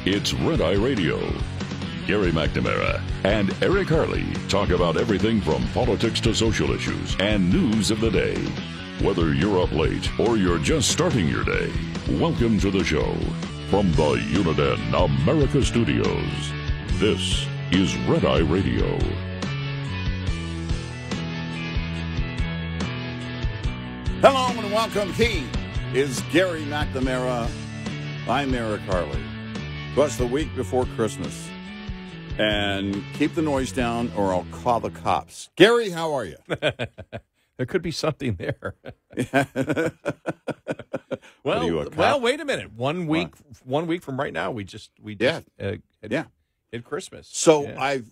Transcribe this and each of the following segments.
It's Red Eye Radio. Gary McNamara and Eric Harley talk about everything from politics to social issues and news of the day. Whether you're up late or you're just starting your day, welcome to the show. From the Uniden America Studios, this is Red Eye Radio. Hello and welcome. He is Gary McNamara. I'm Eric Harley. It's the week before Christmas. And keep the noise down or I'll call the cops. Gary, how are you? There could be something there. Well, wait a minute. 1 week, 1 week from right now, we just hit Christmas. So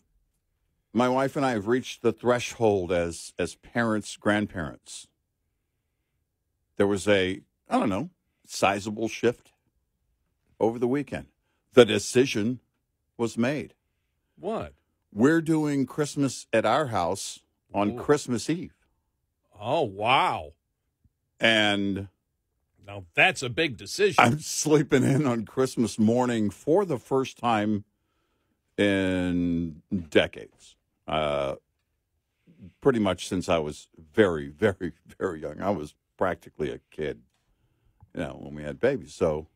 my wife and I have reached the threshold as parents, grandparents. There was a sizable shift over the weekend. The decision was made. What? We're doing Christmas at our house on Christmas Eve. Oh, wow. And now that's a big decision. I'm sleeping in on Christmas morning for the first time in decades. Pretty much since I was very, very, very young. I was practically a kid, when we had babies. So,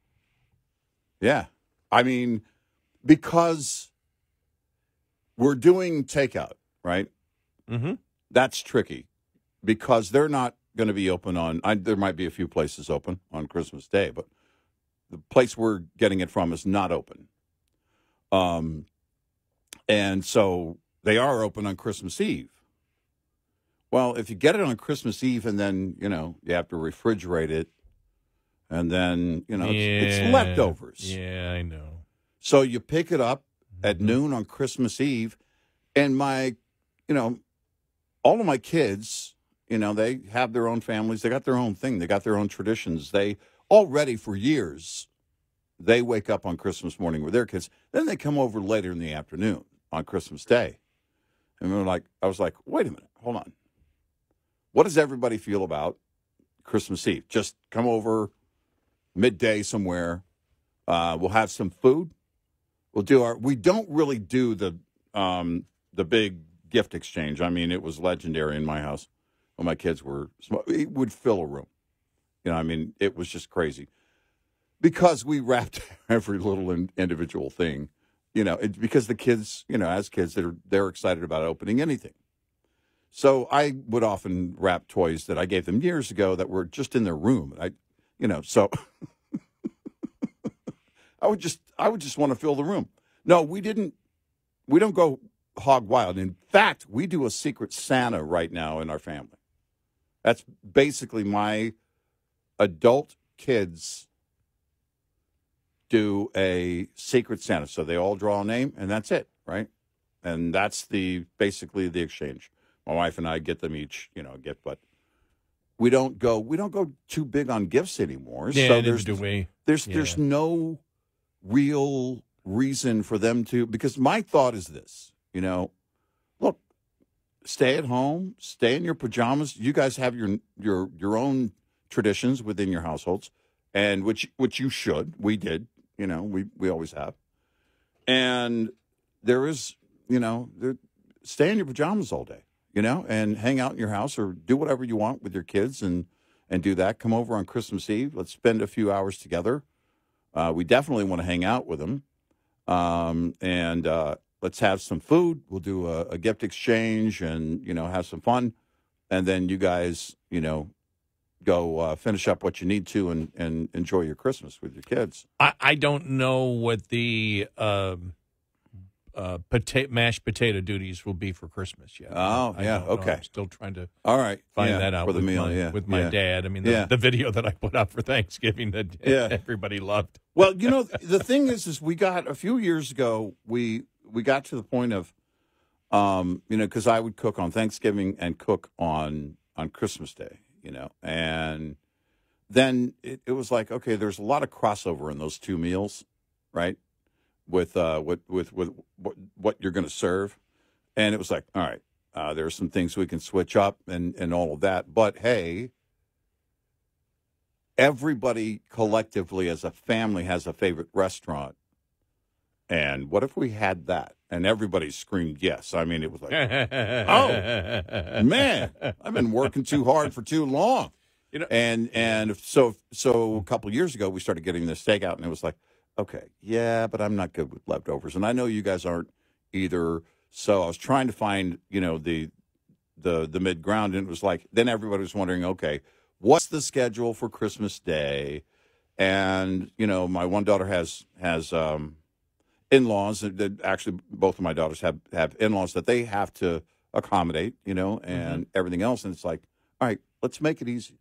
yeah. I mean, because we're doing takeout, right? Mm-hmm. That's tricky because they're not going to be open there might be a few places open on Christmas Day, but the place we're getting it from is not open. And so they are open on Christmas Eve. Well, if you get it on Christmas Eve and then, you have to refrigerate it and then, it's leftovers. Yeah, I know. So you pick it up at noon on Christmas Eve and all of my kids, they have their own families. They got their own thing. They got their own traditions. They already for years, they wake up on Christmas morning with their kids. Then they come over later in the afternoon on Christmas Day. And I was like, wait a minute, hold on. What does everybody feel about Christmas Eve? Just come over midday somewhere. We'll have some food. We don't really do the big gift exchange. I mean, it was legendary in my house when my kids were small. It would fill a room. It was just crazy. Because we wrapped every little individual thing, because the kids, as kids, they're excited about opening anything. So I would often wrap toys that I gave them years ago that were just in their room. So I would just want to fill the room. No, we don't go hog wild. In fact, we do a secret Santa right now in our family. That's basically my adult kids do a secret Santa. So they all draw a name and that's it, right? And that's basically the exchange. My wife and I get them each, a gift, but we don't go too big on gifts anymore. Yeah, so there's no real reason for them to, because my thought is this, look, stay at home, stay in your pajamas. You guys have your own traditions within your households, and which you should. We did, we always have. And there is, stay in your pajamas all day. And hang out in your house or do whatever you want with your kids and do that. Come over on Christmas Eve. Let's spend a few hours together. We definitely want to hang out with them. And let's have some food. We'll do a gift exchange and, have some fun. And then you guys, go finish up what you need to and enjoy your Christmas with your kids. I don't know what the mashed potato duties will be for Christmas yet. Oh, yeah, okay. I'm still trying to find that out for the meal, with my dad. I mean, the video that I put up for Thanksgiving that everybody loved. Well, the thing is we got a few years ago, we got to the point of, because I would cook on Thanksgiving and cook on Christmas Day, and then it was like, okay, there's a lot of crossover in those two meals, right? With what you're going to serve, and it was like, all right, there are some things we can switch up and all of that. But hey, everybody collectively as a family has a favorite restaurant And what if we had that? And everybody screamed yes. I mean, it was like, oh, man, I've been working too hard for too long. And so a couple of years ago, we started getting the steak out, and it was like, okay, yeah, but I'm not good with leftovers. And I know you guys aren't either. So I was trying to find, the mid ground, and it was like, then everybody was wondering, okay, what's the schedule for Christmas Day? And, my one daughter has in-laws. Actually, both of my daughters have in-laws that they have to accommodate, and everything else. And it's like, all right, let's make it easy.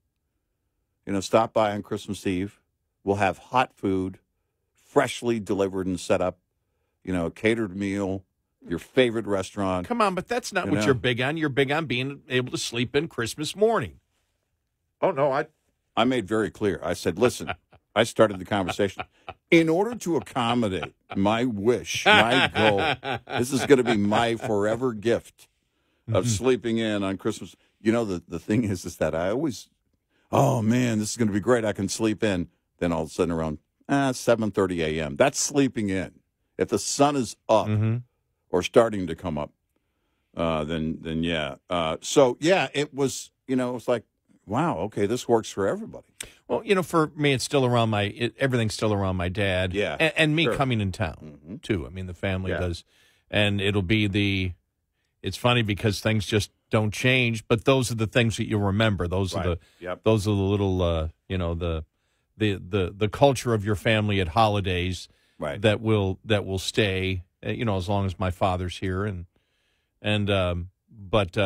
Stop by on Christmas Eve. We'll have hot food, freshly delivered and set up, a catered meal, your favorite restaurant. Come on, but that's not what you're big on. You're big on being able to sleep in Christmas morning. Oh, no, I made very clear. I said, listen, I started the conversation. In order to accommodate my wish, my goal, this is going to be my forever gift of sleeping in on Christmas. The thing is that I always, oh, man, this is going to be great. I can sleep in. Then all of a sudden around 7:30 a.m., that's sleeping in. If the sun is up or starting to come up, then yeah. It was, it was like, wow, okay, this works for everybody. Well, for me, it's still around everything's still around my dad. Yeah. And me coming in town, too. I mean, the family does. And it'll be it's funny because things just don't change, but those are the things that you'll remember. Those are the little, the culture of your family at holidays that will stay, as long as my father's here. But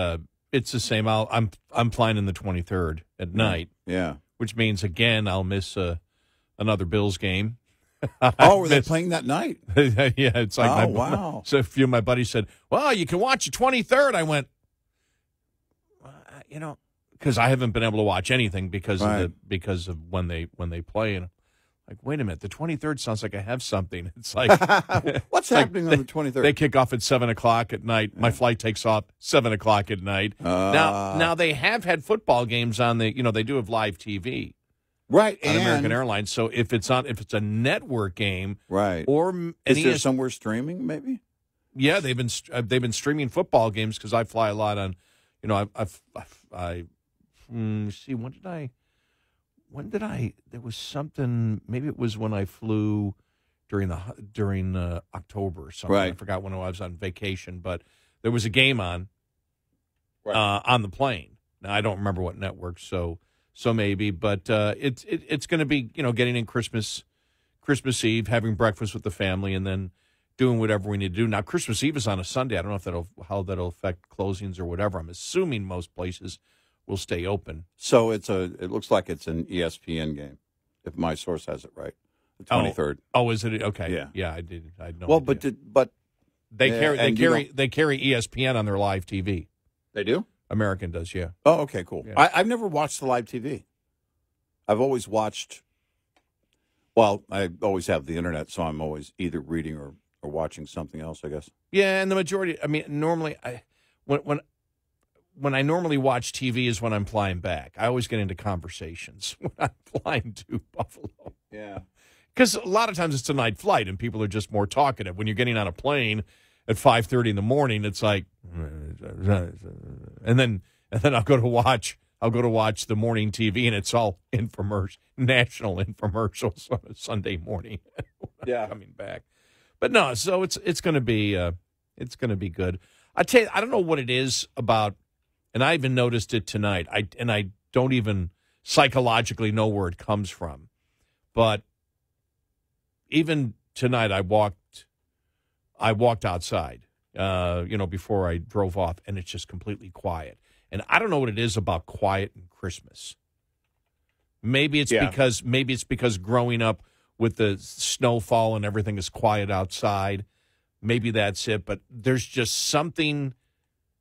it's the same. I'm flying in the 23rd at night. Yeah. Which means, again, I'll miss another Bills game. Were they playing that night? Yeah, it's like, wow. So a few of my buddies said, well, you can watch the 23rd. I went, because I haven't been able to watch anything because of when they play. And I'm like, wait a minute, the 23rd sounds like I have something. It's like, what's happening on the 23rd? They kick off at 7:00 at night. My flight takes off 7:00 at night. Now they have had football games on they do have live TV. Right, on American Airlines. So if it's a network game, right, or is there somewhere streaming? Maybe. Yeah, they've been streaming football games because I fly a lot on. See, when did I? There was something. Maybe it was when I flew during October or something. Right. I forgot when I was on vacation, but there was a game on on the plane. Now I don't remember what network. So maybe, but it's going to be getting in Christmas Eve, having breakfast with the family, and then doing whatever we need to do. Now Christmas Eve is on a Sunday. I don't know if how that'll affect closings or whatever. I'm assuming most places will stay open. So it looks like it's an ESPN game, if my source has it right. The 23rd. Oh, is it okay? Yeah, yeah. I did. I know. Well, idea. but they carry ESPN on their live TV. They do. American does, yeah. Oh, okay, cool. Yeah. I've never watched the live TV. I've always watched. Well, I always have the internet, so I'm always either reading or watching something else, I guess. Yeah, and the majority. I mean, normally, when I normally watch TV is when I'm flying back. I always get into conversations when I'm flying to Buffalo. Yeah, because a lot of times it's a night flight and people are just more talkative. When you're getting on a plane at 5:30 in the morning, it's like, and then I'll go to watch the morning TV, and it's all national infomercials on a Sunday morning. Yeah, coming back, but no. So it's going to be good. I tell you, I don't know what it is about, and I even noticed it tonight. I don't even psychologically know where it comes from, but even tonight I walked outside, before I drove off, and it's just completely quiet. And I don't know what it is about quiet and Christmas. Maybe it's because growing up with the snowfall and everything is quiet outside. Maybe that's it. But there's just something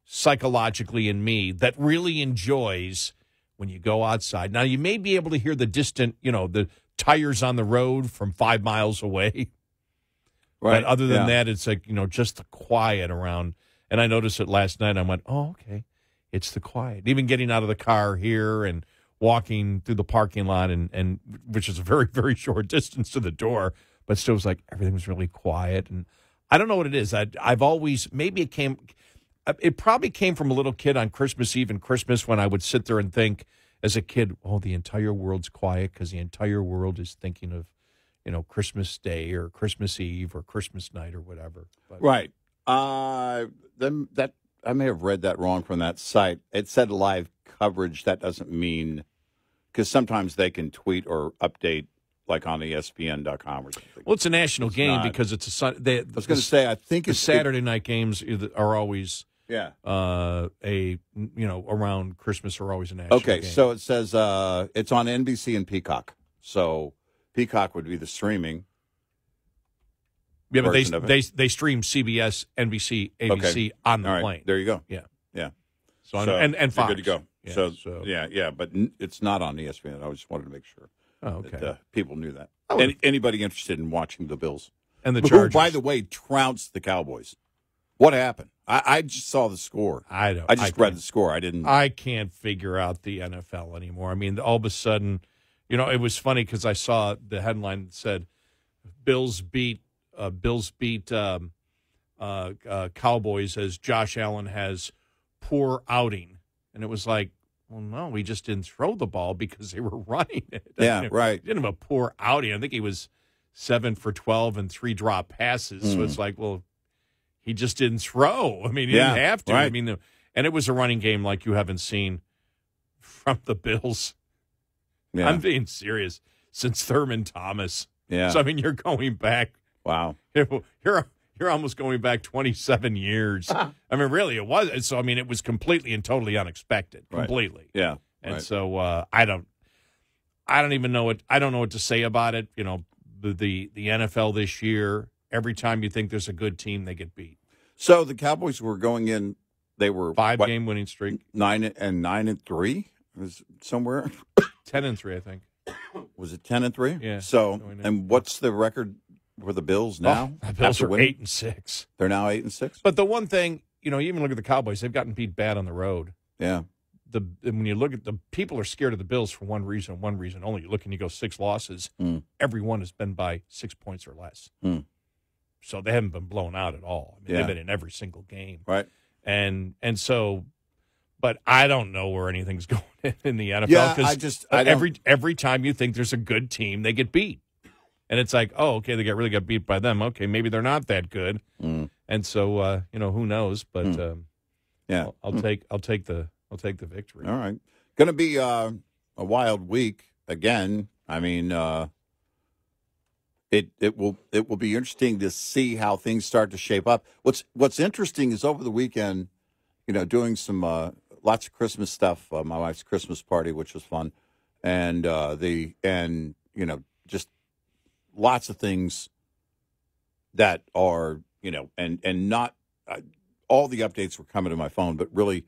psychologically in me that really enjoys when you go outside. Now, you may be able to hear the distant, the tires on the road from 5 miles away. Right. But other than that, it's like, just the quiet around. And I noticed it last night. I went, oh, okay. It's the quiet. Even getting out of the car here and walking through the parking lot, and which is a very, very short distance to the door. but still was like everything was really quiet. And I don't know what it is. I've always, maybe it probably came from a little kid on Christmas Eve and Christmas when I would sit there and think as a kid, oh, the entire world's quiet because the entire world is thinking of, Christmas Day or Christmas Eve or Christmas night or whatever. But, Right. Then that I may have read that wrong from that site. It said live coverage. That doesn't mean, because sometimes they can tweet or update like on ESPN.com or something. Well, it's a national game not. because it's a Sunday. I was going to say, I think the it's Saturday night games are always around Christmas are always a national game. Okay, so it says it's on NBC and Peacock. So Peacock would be the streaming. Yeah, but they stream CBS, NBC, ABC on the plane. There you go. Yeah. So and Fox. Good to go. Yeah, but it's not on ESPN. I just wanted to make sure that people knew that. Anybody interested in watching the Bills and the who, Chargers, by the way, trounced the Cowboys. What happened? I just saw the score. I read the score. I can't figure out the NFL anymore. I mean, all of a sudden, it was funny because I saw the headline that said Bills beat Cowboys as Josh Allen has poor outing. And it was like, well, no, we just didn't throw the ball because they were running it. Yeah, right. He didn't have a poor outing. I think he was 7 for 12 and 3 drop passes. So it's like, well, he just didn't throw. I mean, he didn't have to. Right. I mean, and it was a running game like you haven't seen from the Bills. Yeah. I'm being serious. Since Thurman Thomas. Yeah. So, I mean, you're going back. Wow. You're almost going back 27 years. I mean, really, it was. So, I mean, it was completely and totally unexpected. Completely. Right. Yeah. And so I don't even know what. I don't know what to say about it. The NFL this year, every time you think there's a good team, they get beat. So the Cowboys were going in. They were 5-game winning streak. 9-3 was somewhere. 10-3, I think. Was it 10-3? Yeah. So, and what's the record for the Bills now? The Bills are 8-6. They're now 8-6. But the one thing, you even look at the Cowboys; they've gotten beat bad on the road. Yeah. When you look at the people are scared of the Bills for one reason only. You look and you go 6 losses. Every one has been by 6 points or less. So they haven't been blown out at all. I mean, they've been in every single game. Right. And so, but I don't know where anything's going in the NFL. Yeah, every time you think there's a good team, they get beat. And it's like, oh, okay, they really got beat by them. Okay, maybe they're not that good. And so, who knows? But I'll take the victory. All right, going to be a wild week again. I mean, it will be interesting to see how things start to shape up. What's interesting is over the weekend, doing some lots of Christmas stuff. My wife's Christmas party, which was fun, and just lots of things that are and not all the updates were coming to my phone, but really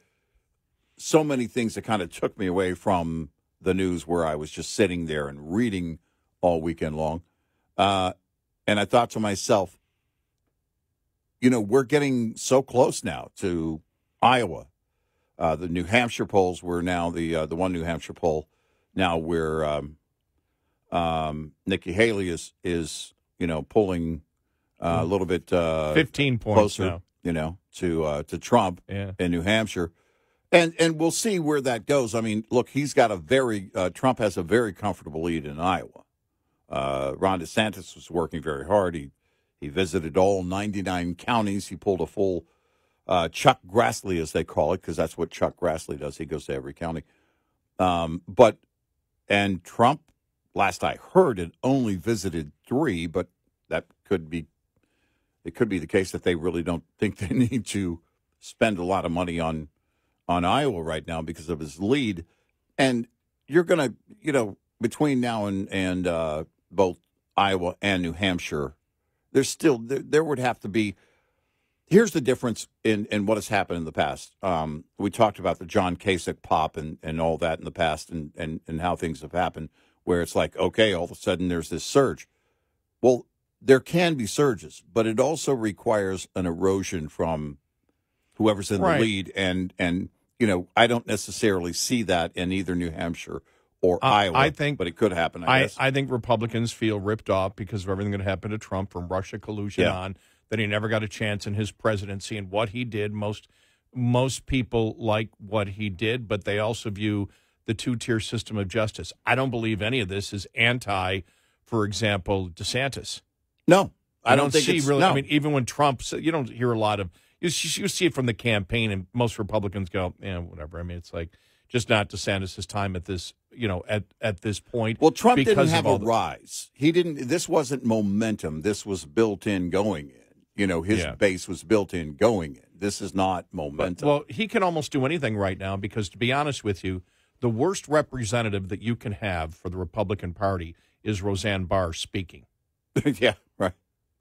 so many things that kind of took me away from the news where I was just sitting there and reading all weekend long. And I thought to myself, we're getting so close now to Iowa. The New Hampshire polls were now the one New Hampshire poll now where Nikki Haley is pulling a little bit 15 points closer, now. To Trump in New Hampshire. And we'll see where that goes. I mean, look, he's got Trump has a very comfortable lead in Iowa. Ron DeSantis was working very hard. He visited all 99 counties. He pulled a full Chuck Grassley, as they call it, because that's what Chuck Grassley does. He goes to every county. And Trump, last I heard, had only visited 3, but it could be the case that they really don't think they need to spend a lot of money on Iowa right now because of his lead. And you're going to, between now and both Iowa and New Hampshire, there would have to be. Here's the difference in what has happened in the past. We talked about the John Kasich pop and all that in the past and how things have happened where it's like, okay, all of a sudden there's this surge. Well, there can be surges, but it also requires an erosion from whoever's in the lead. And I don't necessarily see that in either New Hampshire or Iowa. I think, but it could happen, I guess. I think Republicans feel ripped off because of everything that happened to Trump from Russia collusion on, that he never got a chance in his presidency and what he did. Most people like what he did, but they also view the two-tier system of justice. I don't believe any of this is anti, for example, DeSantis. No, I don't think see it's really. no. I mean, even when Trump, you don't hear a lot of. You see it from the campaign, and most Republicans go, "Yeah, whatever." I mean, it's like just not DeSantis' time at this, at this point. Well, Trump didn't have a rise. He didn't. This wasn't momentum. This was built in going in. His base was built in going in. This is not momentum. Well, he can almost do anything right now because, to be honest with you, the worst representative that you can have for the Republican Party is Roseanne Barr speaking. Yeah, right.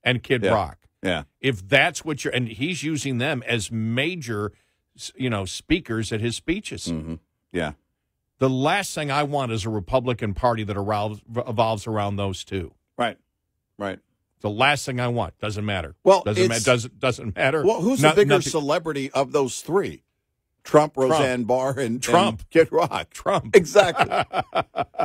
And Kid Rock. Yeah. If that's what and he's using them as major, speakers at his speeches. Mm-hmm. Yeah. The last thing I want is a Republican Party that evolves around those two. Right. Right. The last thing I want. Doesn't matter. Well, doesn't matter. Well, who's the bigger celebrity of those three? Trump, Roseanne Barr, and Kid Rock. Trump. Exactly.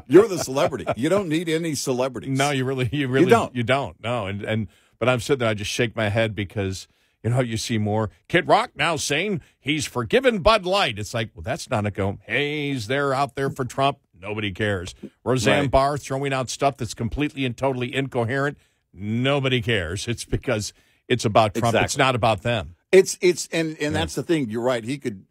You're the celebrity. You don't need any celebrities. No, you really don't. You don't. No, but I'm sitting there, I just shake my head because you see more. Kid Rock now saying he's forgiven Bud Light. It's like, well, that's not a go. Hey, he's out there for Trump. Nobody cares. Roseanne Barr throwing out stuff that's completely and totally incoherent. Nobody cares. It's because it's about Trump. Exactly. It's not about them. It's that's the thing. You're right. He could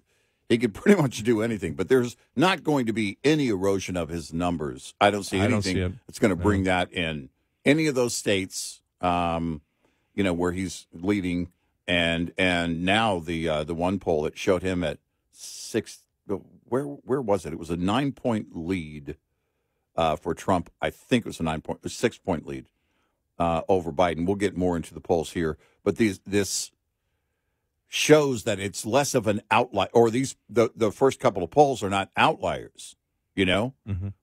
pretty much do anything, but there's not going to be any erosion of his numbers. I don't see anything that's going to bring that in any of those states, where he's leading. And now the one poll that showed him at 6. Where was it? It was a 9-point lead for Trump. I think it was a 6-point lead over Biden. We'll get more into the polls here, but this shows that it's less of an outlier, or the first couple of polls are not outliers,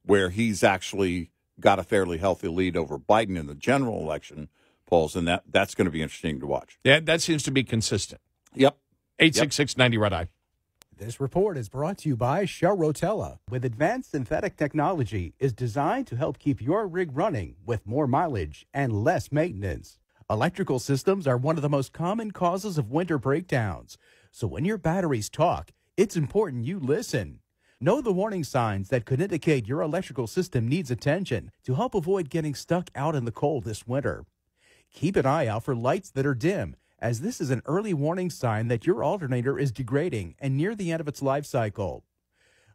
where he's actually got a fairly healthy lead over Biden in the general election polls, and that's going to be interesting to watch. Yeah, that seems to be consistent. Yep. 866-90 Red Eye. This report is brought to you by Shell Rotella. With advanced synthetic technology, is designed to help keep your rig running with more mileage and less maintenance. Electrical systems are one of the most common causes of winter breakdowns. So when your batteries talk, it's important you listen. Know the warning signs that could indicate your electrical system needs attention to help avoid getting stuck out in the cold this winter. Keep an eye out for lights that are dim, as this is an early warning sign that your alternator is degrading and near the end of its life cycle.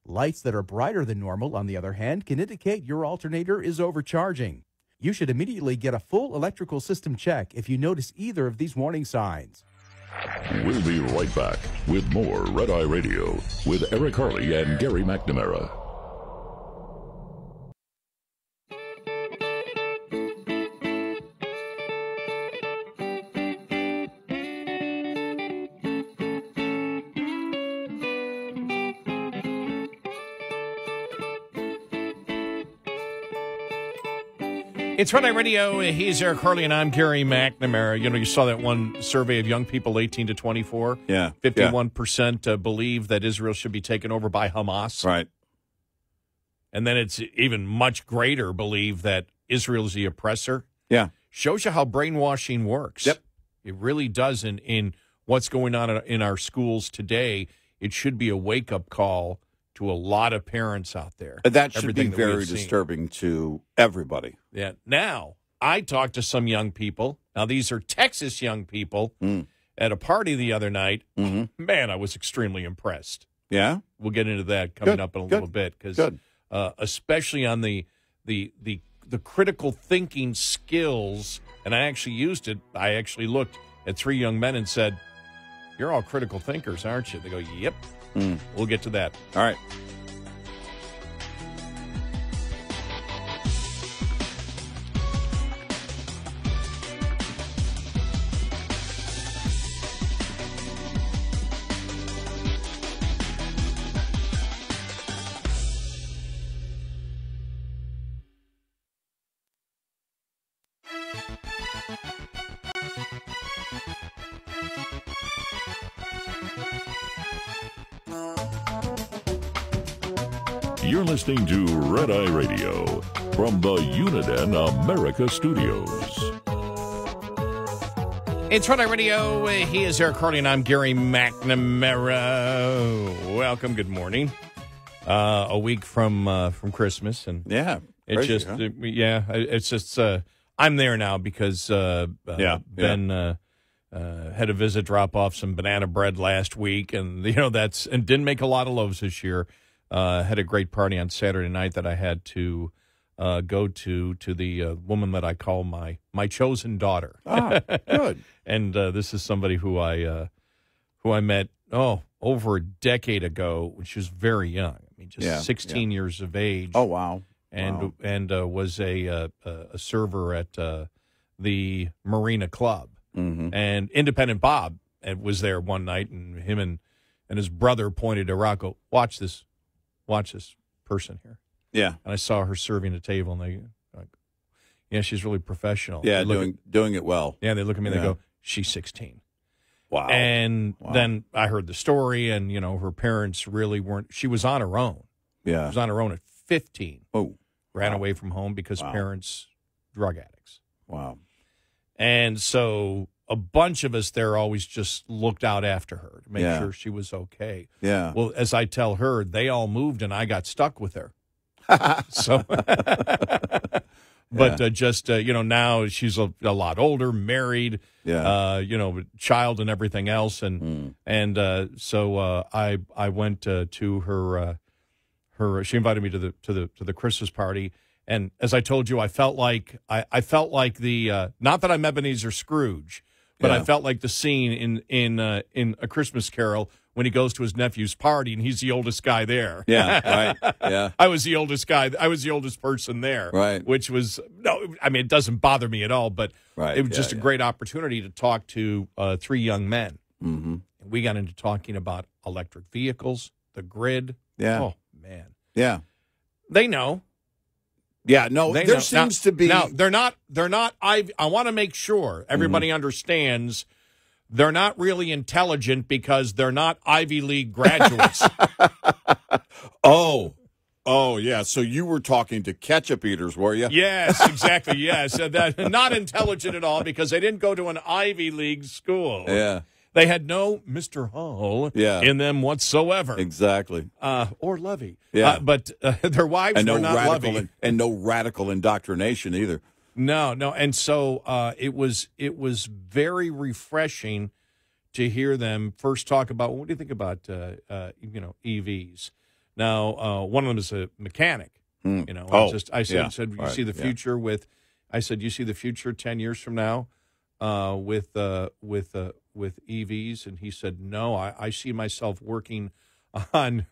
Lights that are brighter than normal, on the other hand, can indicate your alternator is overcharging. You should immediately get a full electrical system check if you notice either of these warning signs. We'll be right back with more Red Eye Radio with Eric Harley and Gary McNamara. It's Red Eye Radio. He's Eric Harley, and I'm Gary McNamara. You saw that one survey of young people 18 to 24. Yeah. 51% believe that Israel should be taken over by Hamas. Right. And then it's even much greater believe that Israel is the oppressor. Yeah. Shows you how brainwashing works. Yep. It really does in what's going on in our schools today. It should be a wake-up call to a lot of parents out there. That should be very disturbing to everybody. Yeah. Now, I talked to some young people. Now, these are Texas young people at a party the other night. Mm-hmm. Man, I was extremely impressed. Yeah? We'll get into that coming up in a little bit, because especially on the critical thinking skills, and I actually used it. I actually looked at 3 young men and said, "You're all critical thinkers, aren't you?" They go, "Yep." We'll get to that. All right. You're listening to Red Eye Radio from the Uniden America Studios. It's Red Eye Radio. He is Eric Carly, and I'm Gary McNamara. Welcome. Good morning. A week from Christmas, and Yeah. it's crazy, just huh? it's just I'm there now because Ben had a visit, drop off some banana bread last week, and and didn't make a lot of loaves this year. Had a great party on Saturday night that I had to go to the woman that I call my chosen daughter. Ah, good. And this is somebody who I met over a decade ago when she was very young. I mean, just 16 years of age. Oh, wow. And was a server at the Marina Club. Mm-hmm. And Independent Bob was there one night, and him and his brother pointed to Rocco. Watch this person here. Yeah. And I saw her serving a table, and they like, yeah, she's really professional. Yeah, They doing it well. yeah, they look at me and they go, she's 16. Wow. And then I heard the story, and her parents really weren't. She was on her own. Yeah. She was on her own at 15. Oh. Ran away from home because parents drug addicts. Wow. And so a bunch of us there always just looked out after her to make sure she was okay. Yeah. Well, as I tell her, they all moved and I got stuck with her. So, but now she's a lot older, married, child and everything else. And, so I went to her, she invited me to the Christmas party. And as I told you, I felt like the not that I'm Ebenezer Scrooge, but I felt like the scene in A Christmas Carol when he goes to his nephew's party and he's the oldest guy there. Yeah, right. Yeah. I was the oldest guy. I was the oldest person there. Right. Which was it doesn't bother me at all, but it was just a great opportunity to talk to three young men. Mm-hmm. We got into talking about electric vehicles, the grid. Yeah. Oh man. Yeah. They know. Yeah, no, They there know. seems to be. Now, they're not, I want to make sure everybody understands they're not really intelligent because they're not Ivy League graduates. Oh, yeah. So you were talking to ketchup eaters, were you? Yes, exactly, yes. Not intelligent at all because they didn't go to an Ivy League school. Yeah. They had no Mr. Hull in them whatsoever. Exactly. Or Levy. Yeah. But their wives were not Levy. And no radical indoctrination either. No. And so it was very refreshing to hear them first talk about, what do you think about, EVs? Now, one of them is a mechanic. I said, you see the future with, I said, you see the future 10 years from now with EVs? And he said, no, I see myself working on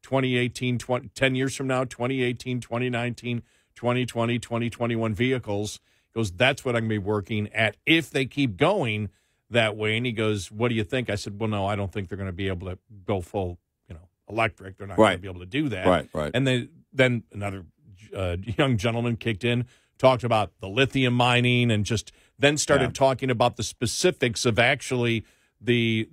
2018, 10 years from now, 2018, 2019, 2020, 2021 vehicles. He goes, that's what I'm going to be working at if they keep going that way. And he goes, what do you think? I said, well, no, I don't think they're going to be able to go full, electric. They're not going to be able to do that. Right. And then another young gentleman kicked in, talked about the lithium mining, and just then started talking about the specifics of actually the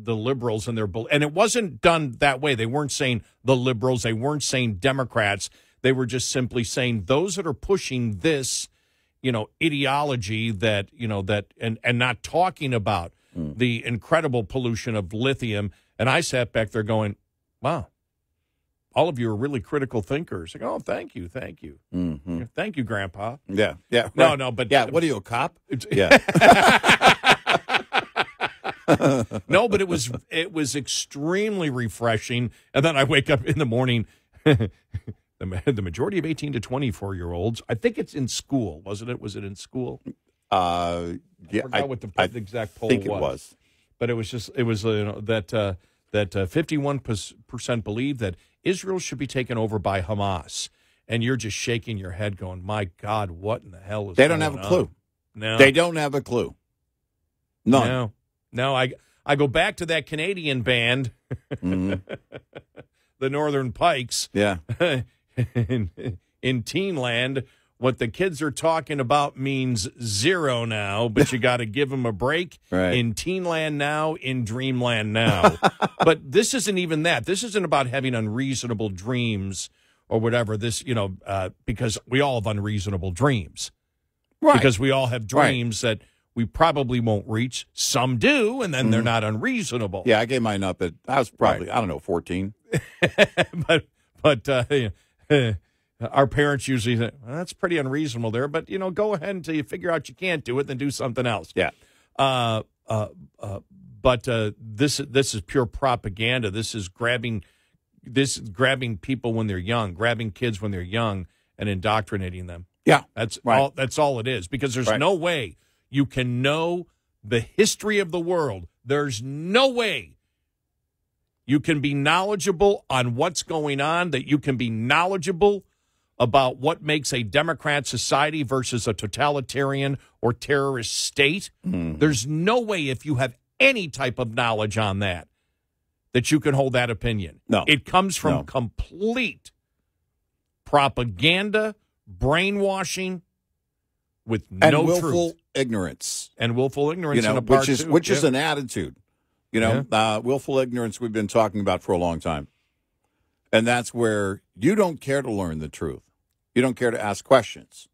liberals and their, and it wasn't done that way. They weren't saying the liberals. They weren't saying Democrats. They were just simply saying those that are pushing this, ideology that, and not talking about the incredible pollution of lithium. And I sat back there going, wow, all of you are really critical thinkers. I go, oh, thank you. Mm-hmm. Thank you, Grandpa. Yeah. Right. No, but yeah. What are you, a cop? Yeah. No, but it was extremely refreshing. And then I wake up in the morning. The majority of 18 to 24-year-olds, I think it's in school, wasn't it? Was it in school? I forgot what the exact poll think it was. But it was that 51% believe that Israel should be taken over by Hamas. And you're just shaking your head going, my God, what in the hell is They don't going have a clue. on? No. They don't have a clue. None. No, I go back to that Canadian band, the Northern Pikes, Yeah. in Teenland, what the kids are talking about means zero now, but you got to give them a break Right. in Teenland now, in Dreamland now. But this isn't even that. This isn't about having unreasonable dreams or whatever. This, because we all have unreasonable dreams. Right. Because we all have dreams that we probably won't reach. Some do, and then they're not unreasonable. Yeah, I gave mine up at, I was probably, I don't know, 14. but our parents usually say, well, that's pretty unreasonable there. But, go ahead until you figure out you can't do it, then do something else. Yeah. But this is pure propaganda. This is grabbing people when they're young, grabbing kids when they're young, and indoctrinating them. Yeah. That's right. all. That's all it is. Because there's no way you can know the history of the world. There's no way you can be knowledgeable on what's going on, that you can be knowledgeable about what makes a democrat society versus a totalitarian or terrorist state. There's no way, if you have any type of knowledge on that you can hold that opinion. No. It comes from complete propaganda, brainwashing, with no willful truth. ignorance. And willful ignorance in a part which is an attitude. Willful ignorance we've been talking about for a long time. And that's where you don't care to learn the truth. You don't care to ask questions.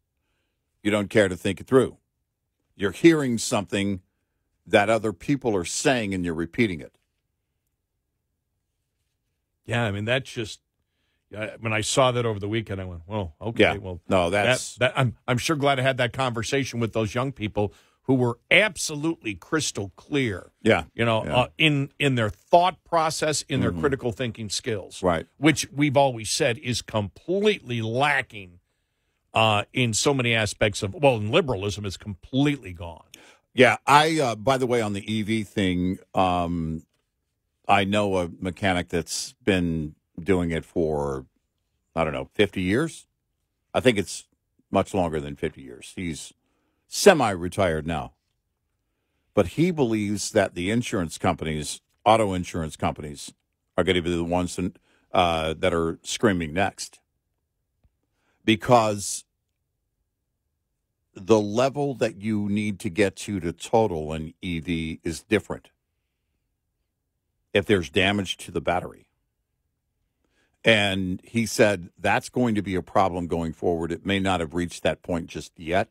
You don't care to think it through. You're hearing something that other people are saying and you're repeating it. Yeah, I mean, that's just, when I saw that over the weekend, I went, well, okay. Yeah. Well, no, that's... I'm sure glad I had that conversation with those young people who were absolutely crystal clear. Yeah. In their thought process, in their critical thinking skills. Right. Which we've always said is completely lacking in so many aspects of, in liberalism is completely gone. Yeah, by the way, on the EV thing, I know a mechanic that's been doing it for, 50 years. I think it's much longer than 50 years. He's semi-retired now. But he believes that the insurance companies, auto insurance companies, are going to be the ones that are screaming next. Because the level that you need to get to total an EV is different if there's damage to the battery. And he said that's going to be a problem going forward. It may not have reached that point just yet,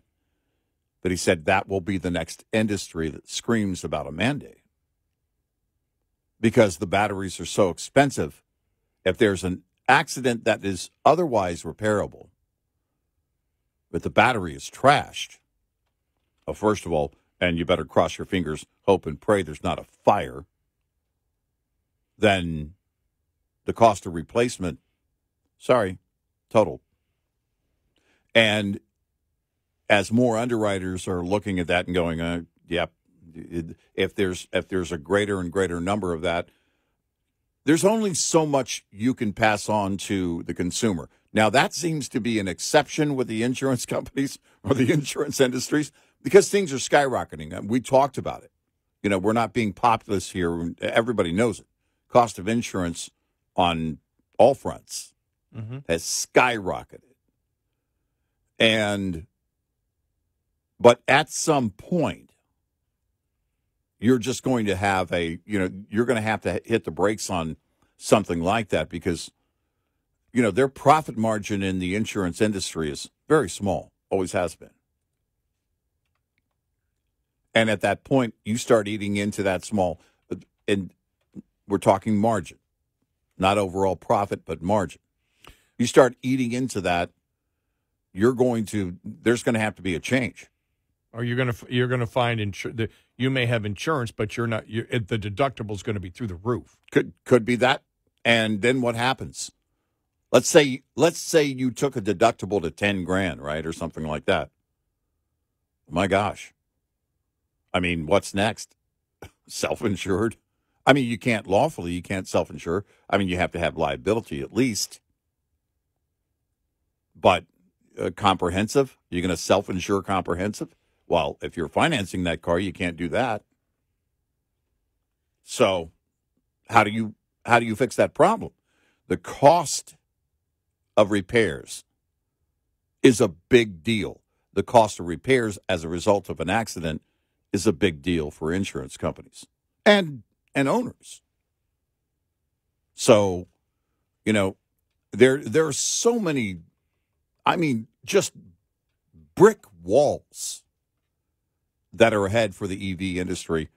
but he said that will be the next industry that screams about a mandate because the batteries are so expensive. If there's an accident that is otherwise repairable, but the battery is trashed, first of all, and you better cross your fingers, hope and pray there's not a fire, then the cost of replacement, total. And as more underwriters are looking at that and going, if there's a greater and greater number of that, there's only so much you can pass on to the consumer. Now, that seems to be an exception with the insurance companies or the insurance industries because things are skyrocketing. We talked about it. We're not being populist here. Everybody knows it. Cost of insurance on all fronts has skyrocketed. But at some point, you're just going to have you're going to have to hit the brakes on something like that because, their profit margin in the insurance industry is very small, always has been. And at that point, you start eating into that small, and we're talking margin, not overall profit, but margin. You start eating into that, there's going to have to be a change. Or you're going to find you may have insurance, but you're not. The deductible is going to be through the roof. Could be that. And then what happens? Let's say you took a deductible to $10,000, right, or something like that. My gosh. I mean, what's next? Self-insured? I mean, you can't self-insure. I mean, you have to have liability at least. But comprehensive? You're going to self-insure comprehensive? Well, if you're financing that car, you can't do that. So how do you fix that problem? The cost of repairs is a big deal. The cost of repairs as a result of an accident is a big deal for insurance companies and owners. So, there are so many, just brick walls that are ahead for the EV industry,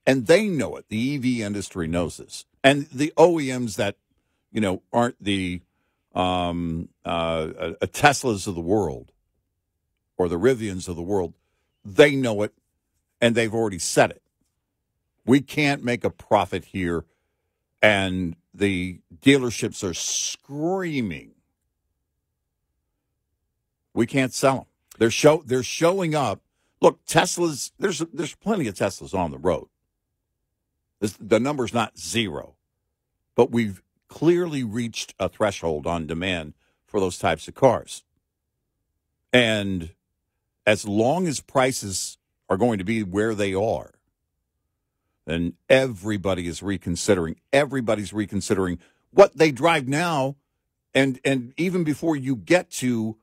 and they know it. The EV industry knows this. And the OEMs that, aren't the Teslas of the world or the Rivians of the world, they know it, and they've already said it. We can't make a profit here, and the dealerships are screaming. We can't sell them. They're showing up. Look, Teslas. There's plenty of Teslas on the road. The number's not zero, but we've clearly reached a threshold on demand for those types of cars. And as long as prices are going to be where they are, then everybody's reconsidering what they drive now, and even before you get to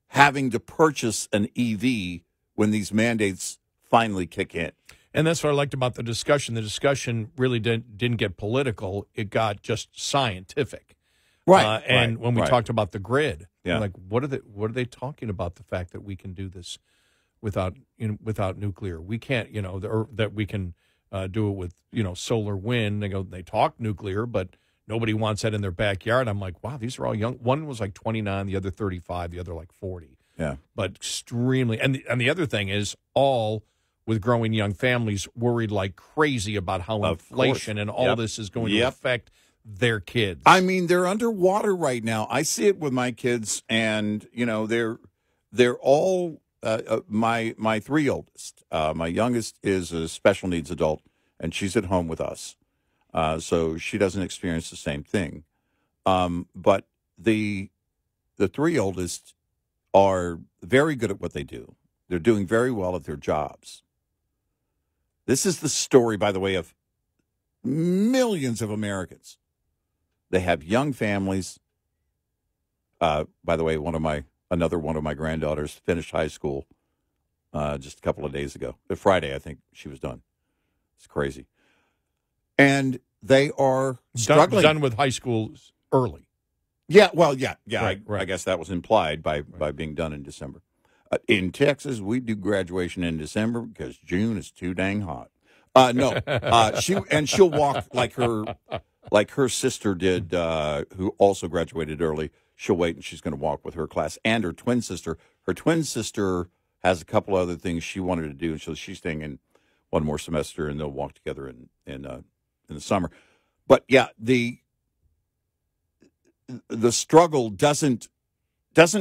having to purchase an EV when these mandates finally kick in. And that's what I liked about the discussion. The discussion really didn't get political. It got just scientific. Right. And when we talked about the grid, yeah. like, what are they talking about? The fact that we can do this without nuclear. We can't, or that we can do it with, solar, wind. They talk nuclear, but nobody wants that in their backyard. I'm like, wow, these are all young. One was like 29, the other 35, the other like 40. Yeah. But extremely, and the other thing is, all with growing young families worried like crazy about how inflation and all this is going to affect their kids. They're underwater right now. I see it with my kids, and they're all my three oldest. My youngest is a special needs adult, and she's at home with us, so she doesn't experience the same thing. But the three oldest are very good at what they do. They're doing very well at their jobs. This is the story, by the way, of millions of Americans. They have young families. By the way, another one of my granddaughters finished high school just a couple of days ago. Friday, I think she was done. It's crazy. And they are struggling. Done with high school early. Yeah, well, yeah. Right. I guess that was implied by being done in December. In Texas, we do graduation in December because June is too dang hot. No, she'll walk like her sister did, who also graduated early. She'll wait, and she's going to walk with her class and her twin sister. Her twin sister has a couple other things she wanted to do, and so she's staying in one more semester, and they'll walk together in the summer. But yeah, the struggle doesn't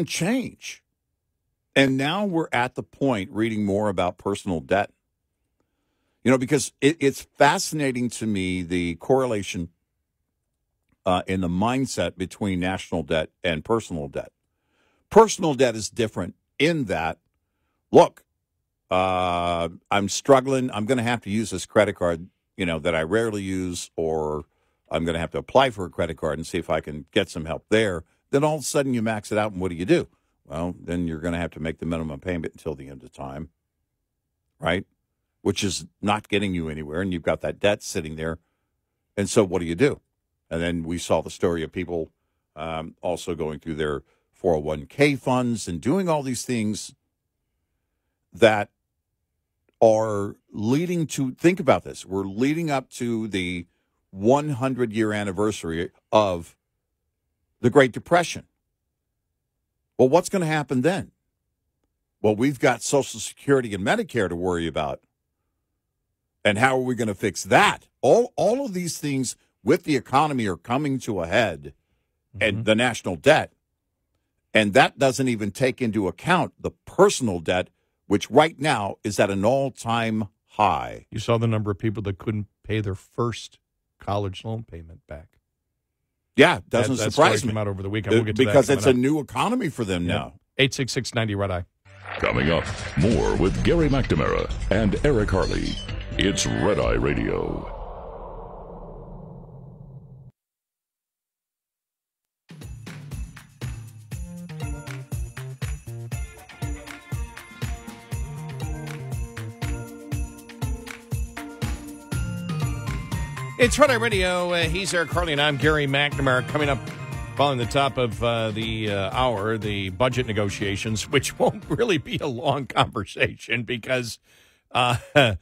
change. And now we're at the point reading more about personal debt. Because it's fascinating to me, the correlation in the mindset between national debt and personal debt. Personal debt is different in that, look, I'm struggling. I'm going to have to use this credit card, that I rarely use, or I'm going to have to apply for a credit card and see if I can get some help there. Then all of a sudden you max it out, and what do? Well, then you're going to have to make the minimum payment until the end of time, right? Which is not getting you anywhere, and you've got that debt sitting there. And so what do? And then we saw the story of people also going through their 401k funds and doing all these things that are leading to, think about this, we're leading up to the 100-year anniversary of the Great Depression. Well, what's going to happen then? Well, we've got Social Security and Medicare to worry about. And how are we going to fix that? All of these things with the economy are coming to a head, and the national debt. And that doesn't even take into account the personal debt, which right now is at an all-time high. You saw the number of people that couldn't pay their first college loan payment back. Yeah, doesn't surprise me. Came out over the weekend. We'll get to because that it's a new economy for them now. 866-90 Red Eye. Coming up, more with Gary McNamara and Eric Harley. It's Red Eye Radio. It's Red Eye Radio. He's Eric Carly, and I'm Gary McNamara. Coming up, following the top of the hour, the budget negotiations, which won't really be a long conversation because it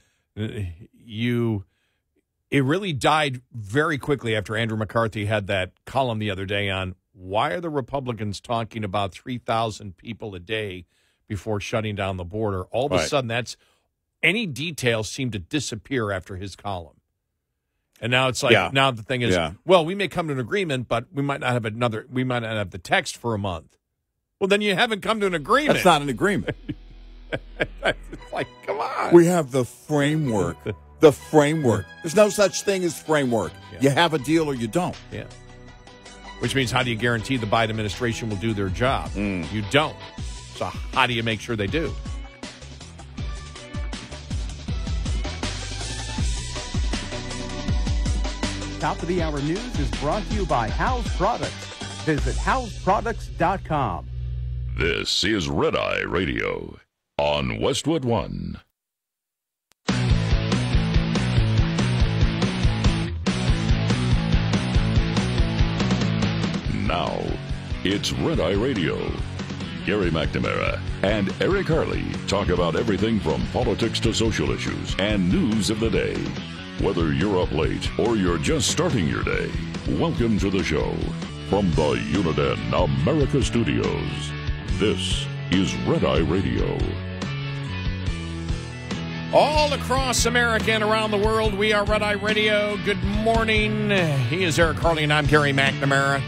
really died very quickly after Andrew McCarthy had that column the other day on why are the Republicans talking about 3,000 people a day before shutting down the border. All of a sudden, any details seem to disappear after his column. And now it's like, now the thing is, well, we may come to an agreement, but we might not have the text for a month. Well, then you haven't come to an agreement. That's not an agreement. It's like, come on. We have the framework. The framework. There's no such thing as framework. Yeah. You have a deal or you don't. Yeah. Which means, how do you guarantee the Biden administration will do their job? You don't. So how do you make sure they do? Top of the hour news is brought to you by House Products. Visit houseproducts.com. This is Red Eye Radio on Westwood One. Now, it's Red Eye Radio. Gary McNamara and Eric Harley talk about everything from politics to social issues and news of the day. Whether you're up late or you're just starting your day, welcome to the show. From the Uniden America Studios, this is Red Eye Radio. All across America and around the world, we are Red Eye Radio. Good morning. He is Eric Harley, and I'm Gary McNamara.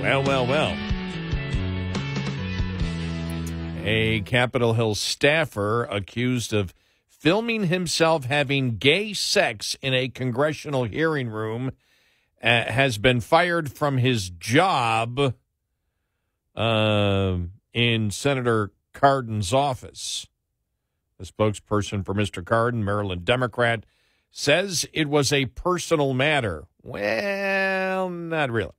Well. A Capitol Hill staffer accused of filming himself having gay sex in a congressional hearing room has been fired from his job in Senator Cardin's office. The spokesperson for Mr. Cardin, Maryland Democrat, says it was a personal matter. Well, not really.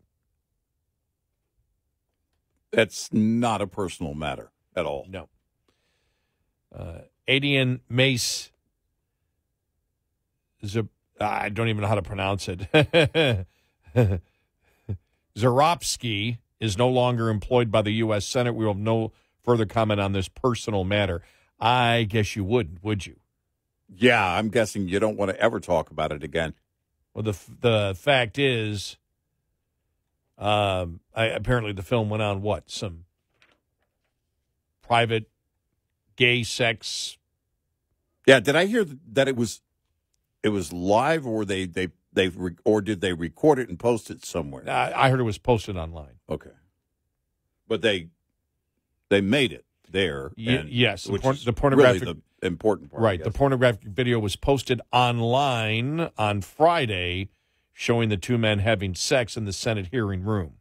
That's not a personal matter at all. No. Adian Mace, I don't even know how to pronounce it. Zaropsky is no longer employed by the U.S. Senate. We will have no further comment on this personal matter. I guess you wouldn't, would you? Yeah, I'm guessing you don't want to ever talk about it again. Well, the fact is, apparently the film went on some private gay sex. Yeah, did I hear that it was live, or did they record it and post it somewhere? I heard it was posted online. Okay, but they made it there. Yes, the pornographic, really the important part. Right, the pornographic video was posted online on Friday, showing the two men having sex in the Senate hearing room.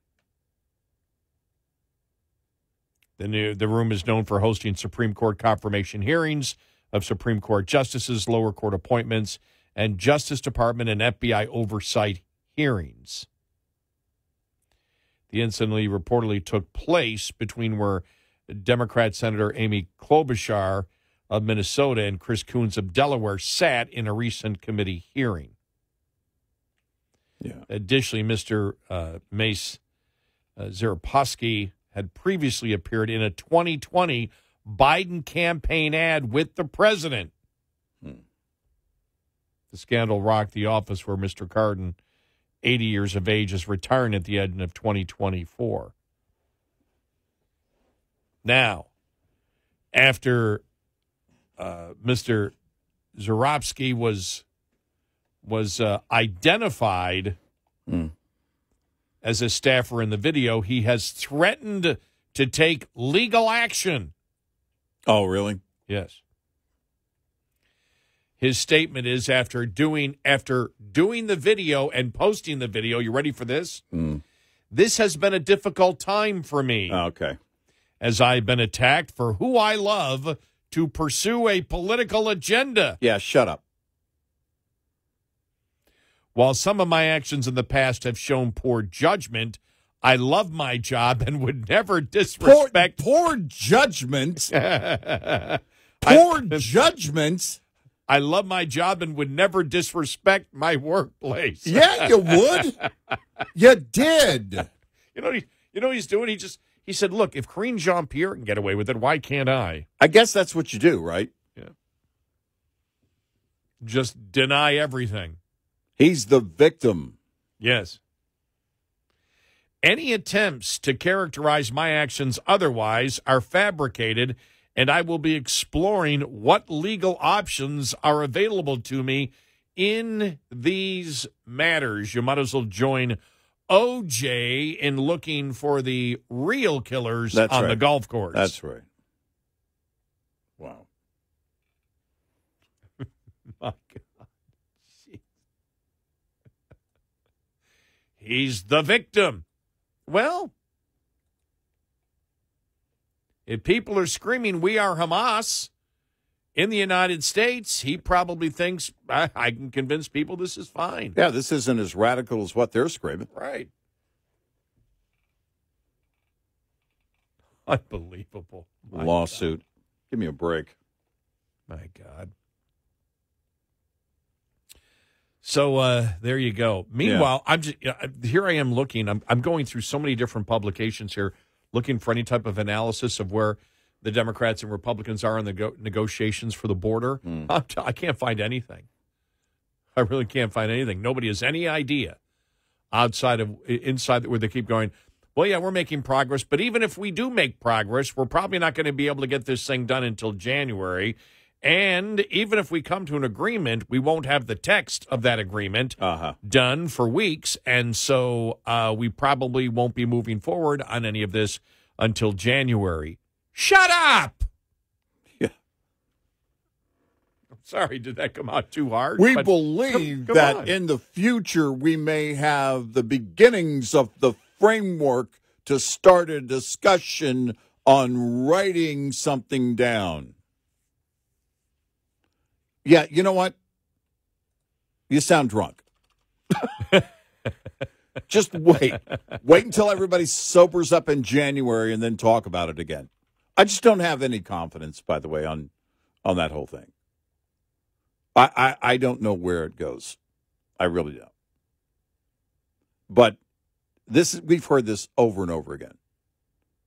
The room is known for hosting Supreme Court confirmation hearings of Supreme Court justices, lower court appointments, and Justice Department and FBI oversight hearings. The incident reportedly took place between where Democrat Senator Amy Klobuchar of Minnesota and Chris Coons of Delaware sat in a recent committee hearing. Yeah. Additionally, Mr. Mace Zaropsky had previously appeared in a 2020 Biden campaign ad with the president. The scandal rocked the office where Mr. Cardin, 80 years of age, is retiring at the end of 2024. Now, after Mr. Zaropsky was identified as a staffer in the video, he has threatened to take legal action. Oh, really? Yes. His statement is after doing the video and posting the video, you ready for this? This has been a difficult time for me. Okay. As I've been attacked for who I love to pursue a political agenda. Yeah, shut up. While some of my actions in the past have shown poor judgment, I love my job and would never disrespect... Poor judgment? Poor judgment? I love my job and would never disrespect my workplace. Yeah, you would. You did. You know what he's doing? He said, look, if Karine Jean-Pierre can get away with it, why can't I? I guess that's what you do, right? Yeah. Just deny everything. He's the victim. Yes. Any attempts to characterize my actions otherwise are fabricated, and I will be exploring what legal options are available to me in these matters. You might as well join OJ in looking for the real killers the golf course. That's right. Wow. My God. He's the victim. Well, if people are screaming, we are Hamas in the United States, he probably thinks, I can convince people this is fine. Yeah, this isn't as radical as what they're screaming. Right. Unbelievable. Lawsuit. God. Give me a break. My God. So there you go. Meanwhile, here I am looking. I'm going through so many different publications here, looking for any type of analysis of where the Democrats and Republicans are in the negotiations for the border. I can't find anything. I really can't find anything. Nobody has any idea inside where they keep going, well, yeah, we're making progress, but even if we do make progress, we're probably not going to be able to get this thing done until January. And even if we come to an agreement, we won't have the text of that agreement done for weeks. And so we probably won't be moving forward on any of this until January. Shut up! Yeah. I'm sorry, did that come out too hard? We believe that in the future we may have the beginnings of the framework to start a discussion on writing something down. Yeah, you know what? You sound drunk. Just wait. Wait until everybody sobers up in January and then talk about it again. I just don't have any confidence, by the way, on that whole thing. I don't know where it goes. I really don't. But we've heard this over and over again.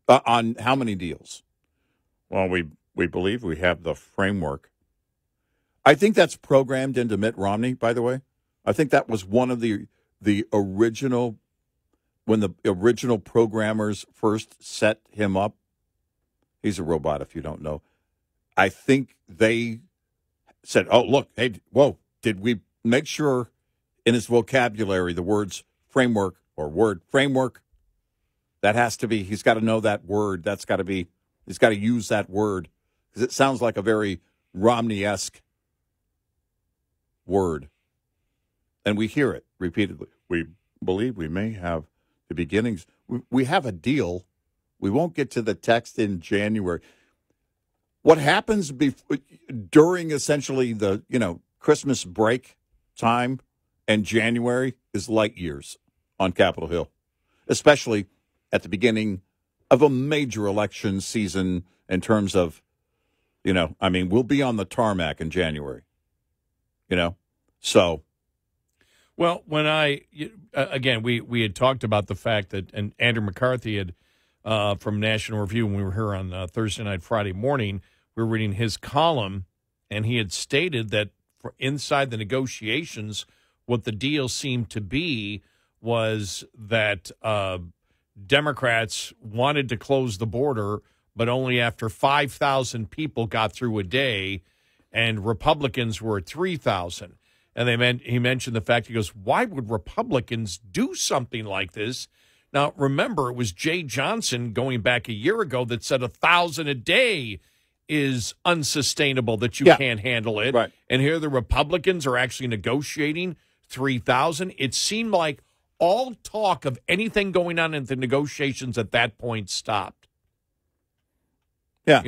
On how many deals? Well, we believe we have the framework. I think that's programmed into Mitt Romney, by the way. I think that was one of the original, when the original programmers first set him up. He's a robot, if you don't know. I think they said, oh, look, hey, whoa, did we make sure in his vocabulary the words framework or word framework? That has to be, he's got to know that word. That's got to be, he's got to use that word because it sounds like a very Romney-esque word. And we hear it repeatedly. We believe we may have the beginnings. We have a deal. We won't get to the text in January. What happens during essentially the, Christmas break time and January is light years on Capitol Hill, especially at the beginning of a major election season in terms of, we'll be on the tarmac in January, so. Well, when again, we had talked about the fact that, and Andrew McCarthy had, from National Review, when we were here on Thursday night, Friday morning, we were reading his column, and he had stated that inside the negotiations, what the deal seemed to be was that Democrats wanted to close the border, but only after 5,000 people got through a day, and Republicans were at 3,000. And he mentioned the fact, he goes, why would Republicans do something like this? Now, remember, it was Jay Johnson going back a year ago that said 1,000 a day is unsustainable, that you can't handle it. Right. And here the Republicans are actually negotiating 3,000. It seemed like all talk of anything going on in the negotiations at that point stopped. Yeah.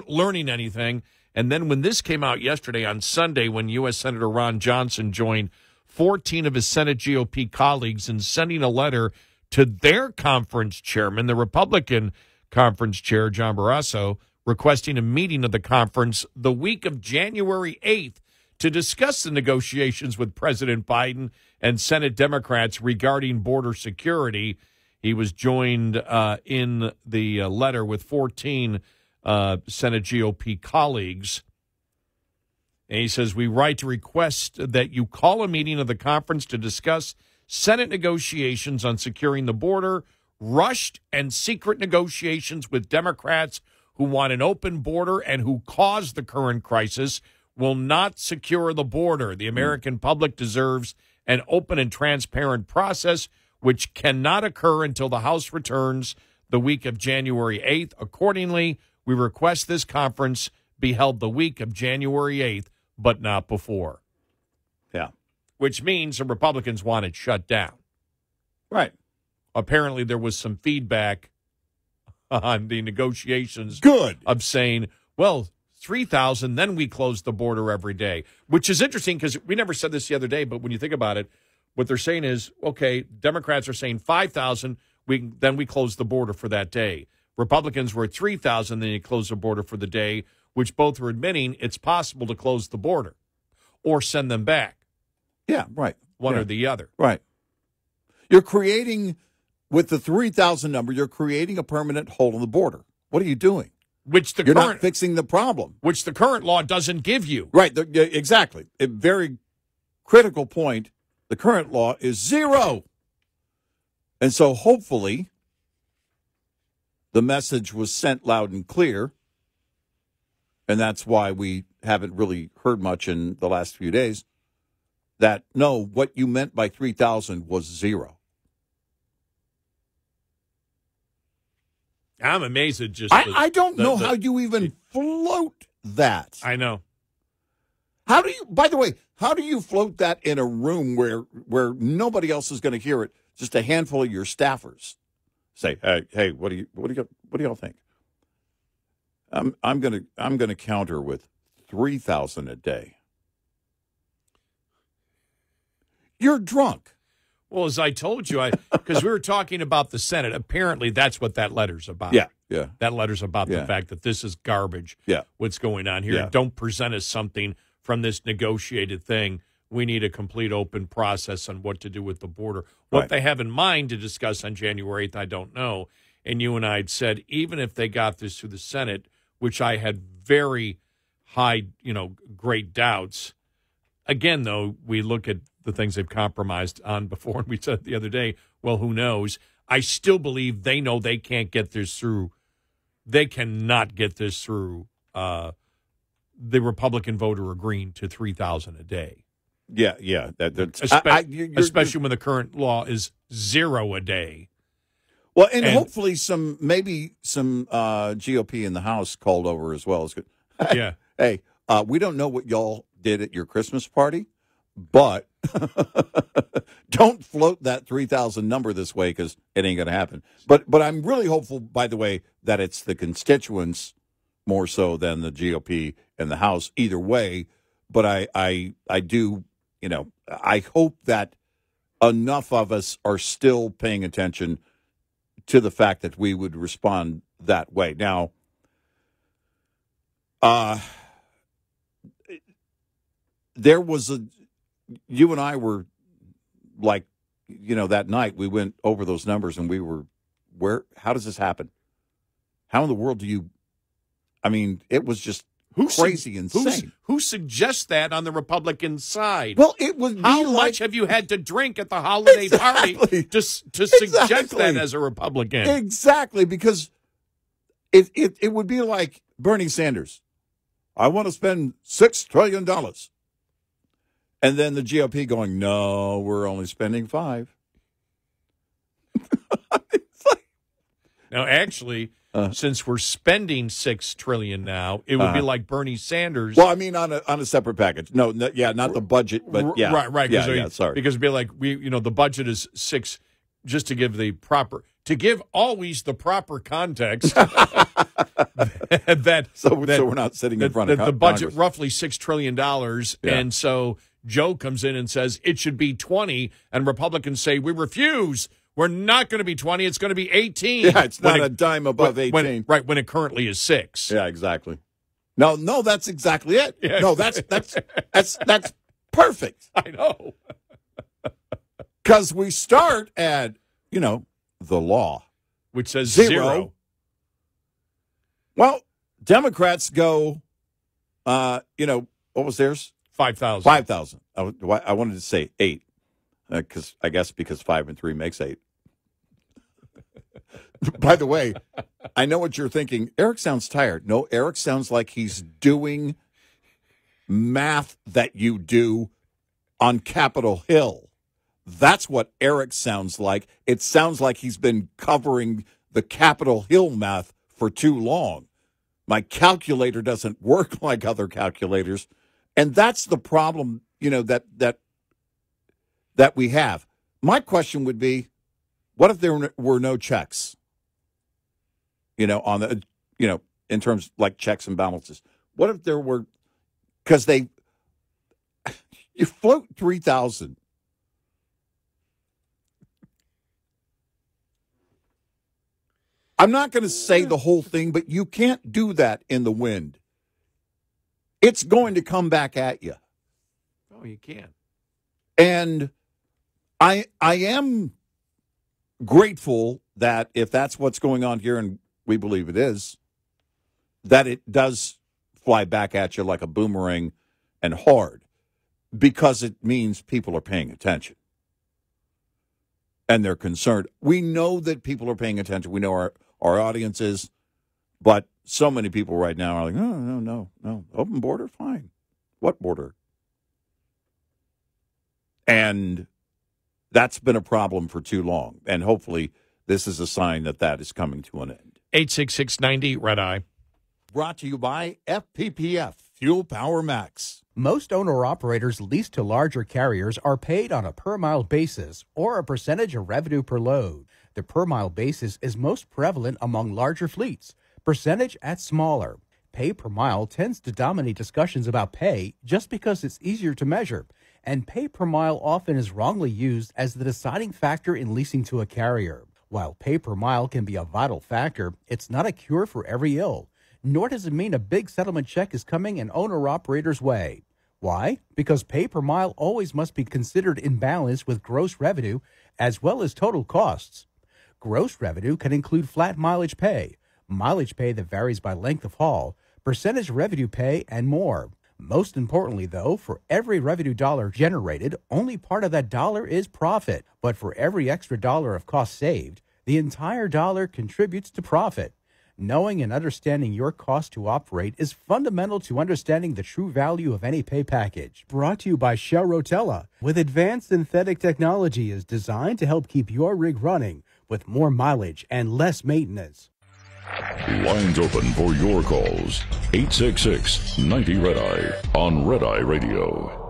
Learning anything. And then when this came out yesterday on Sunday, when U.S. Senator Ron Johnson joined 14 of his Senate GOP colleagues in sending a letter to their conference chairman, the Republican conference chair, John Barrasso, requesting a meeting of the conference the week of January 8th. to discuss the negotiations with President Biden and Senate Democrats regarding border security. He was joined in the letter with 14 Senate GOP colleagues. And he says, we write to request that you call a meeting of the conference to discuss Senate negotiations on securing the border, rushed and secret negotiations with Democrats who want an open border and who caused the current crisis will not secure the border. The American public deserves an open and transparent process, which cannot occur until the House returns the week of January 8th. Accordingly, we request this conference be held the week of January 8th, but not before. Yeah. Which means the Republicans want it shut down. Right. Apparently, there was some feedback on the negotiations. Good. Of saying, well, 3,000, then we close the border every day, which is interesting because we never said this the other day, but when you think about it, what they're saying is, okay, Democrats are saying 5,000, then we close the border for that day. Republicans were at 3,000, then you close the border for the day, which both are admitting it's possible to close the border or send them back. Yeah, right. One yeah. or the other. Right. You're creating, with the 3,000 number, you're creating a permanent hole in the border. What are you doing? You're not fixing the problem. Which the current law doesn't give you. Right, exactly. A very critical point. The current law is 0. And so hopefully the message was sent loud and clear, and that's why we haven't really heard much in the last few days, that, no, what you meant by 3,000 was 0. I'm amazed at just... I don't know how you even float that. I know. How do you, by the way, how do you float that in a room where nobody else is going to hear it? Just a handful of your staffers say, "Hey, what do y'all think?" I'm gonna counter with 3,000 a day. You're drunk. Well, as I told you, because we were talking about the Senate, apparently that's what that letter's about. Yeah. That letter's about the fact that this is garbage. Yeah. What's going on here? Yeah. Don't present us something from this negotiated thing. We need a complete open process on what to do with the border. What they have in mind to discuss on January 8th, I don't know. And you and I had said, even if they got this through the Senate, which I had very high, great doubts. Again, though, we look at the things they've compromised on before, and we said the other day, well, who knows? I still believe they know they can't get this through. They cannot get this through the Republican voter agreeing to 3,000 a day. Yeah. That's especially when the current law is 0 a day. Well, and hopefully maybe some GOP in the House called over as well. Yeah. Hey, we don't know what y'all did at your Christmas party, but don't float that 3,000 number this way because it ain't going to happen. But I'm really hopeful, by the way, that it's the constituents more so than the GOP in the House. Either way, but I do, I hope that enough of us are still paying attention to the fact that we would respond that way. Now, there was you and I were like, that night we went over those numbers and we were, how does this happen? How in the world it was just crazy insane. Who suggests that on the Republican side? Well, it would be How much have you had to drink at the holiday party to suggest that as a Republican? Exactly, because it would be like Bernie Sanders. I want to spend $6 trillion. And then the GOP going, no, we're only spending 5. Now, actually, since we're spending $6 trillion now, it would be like Bernie Sanders. Well, on a separate package. No, not the budget, but yeah, right. Yeah, sorry. Because it'd be like the budget is 6. Just to give always the proper context. So we're not sitting in front of the budget Congress. roughly $6 trillion, and so Joe comes in and says it should be 20, and Republicans say we refuse. We're not going to be 20. It's going to be 18. Yeah, it's not a dime above 18. When it currently is 6. Yeah, exactly. No, that's exactly it. Yes. No, that's perfect. I know. Because we start at, the law. Which says Zero. Well, Democrats go, what was theirs? 5,000. 5,000. I wanted to say 8, because 5 and 3 makes 8. By the way, I know what you're thinking. Eric sounds tired. No, Eric sounds like he's doing math that you do on Capitol Hill. That's what Eric sounds like. It sounds like he's been covering the Capitol Hill math for too long. My calculator doesn't work like other calculators. And that's the problem, that we have. My question would be, what if there were no checks? On the, in terms like checks and balances. What if there were, because you float 3,000. I'm not going to say the whole thing, but you can't do that in the wind. It's going to come back at you. Oh, you can. And I am grateful that if that's what's going on here, and we believe it is, that it does fly back at you like a boomerang and hard, because it means people are paying attention and they're concerned. We know that people are paying attention. We know our audience is, but so many people right now are like, no. Open border, fine. What border? And that's been a problem for too long. And hopefully this is a sign that is coming to an end. 86690 Red Eye. Brought to you by FPPF, Fuel Power Max. Most owner-operators leased to larger carriers are paid on a per-mile basis or a percentage of revenue per load. The per-mile basis is most prevalent among larger fleets, percentage at smaller. Pay per mile tends to dominate discussions about pay just because it's easier to measure, and pay per mile often is wrongly used as the deciding factor in leasing to a carrier. While pay per mile can be a vital factor, it's not a cure for every ill, nor does it mean a big settlement check is coming an owner-operator's way. Why? Because pay per mile always must be considered in balance with gross revenue as well as total costs. Gross revenue can include flat mileage pay that varies by length of haul, percentage revenue pay, and more. Most importantly, though, for every revenue dollar generated, only part of that dollar is profit. But for every extra dollar of cost saved, the entire dollar contributes to profit. Knowing and understanding your cost to operate is fundamental to understanding the true value of any pay package. Brought to you by Shell Rotella, with advanced synthetic technology is designed to help keep your rig running with more mileage and less maintenance. Lines open for your calls. 866-90 Red Eye on Red Eye Radio.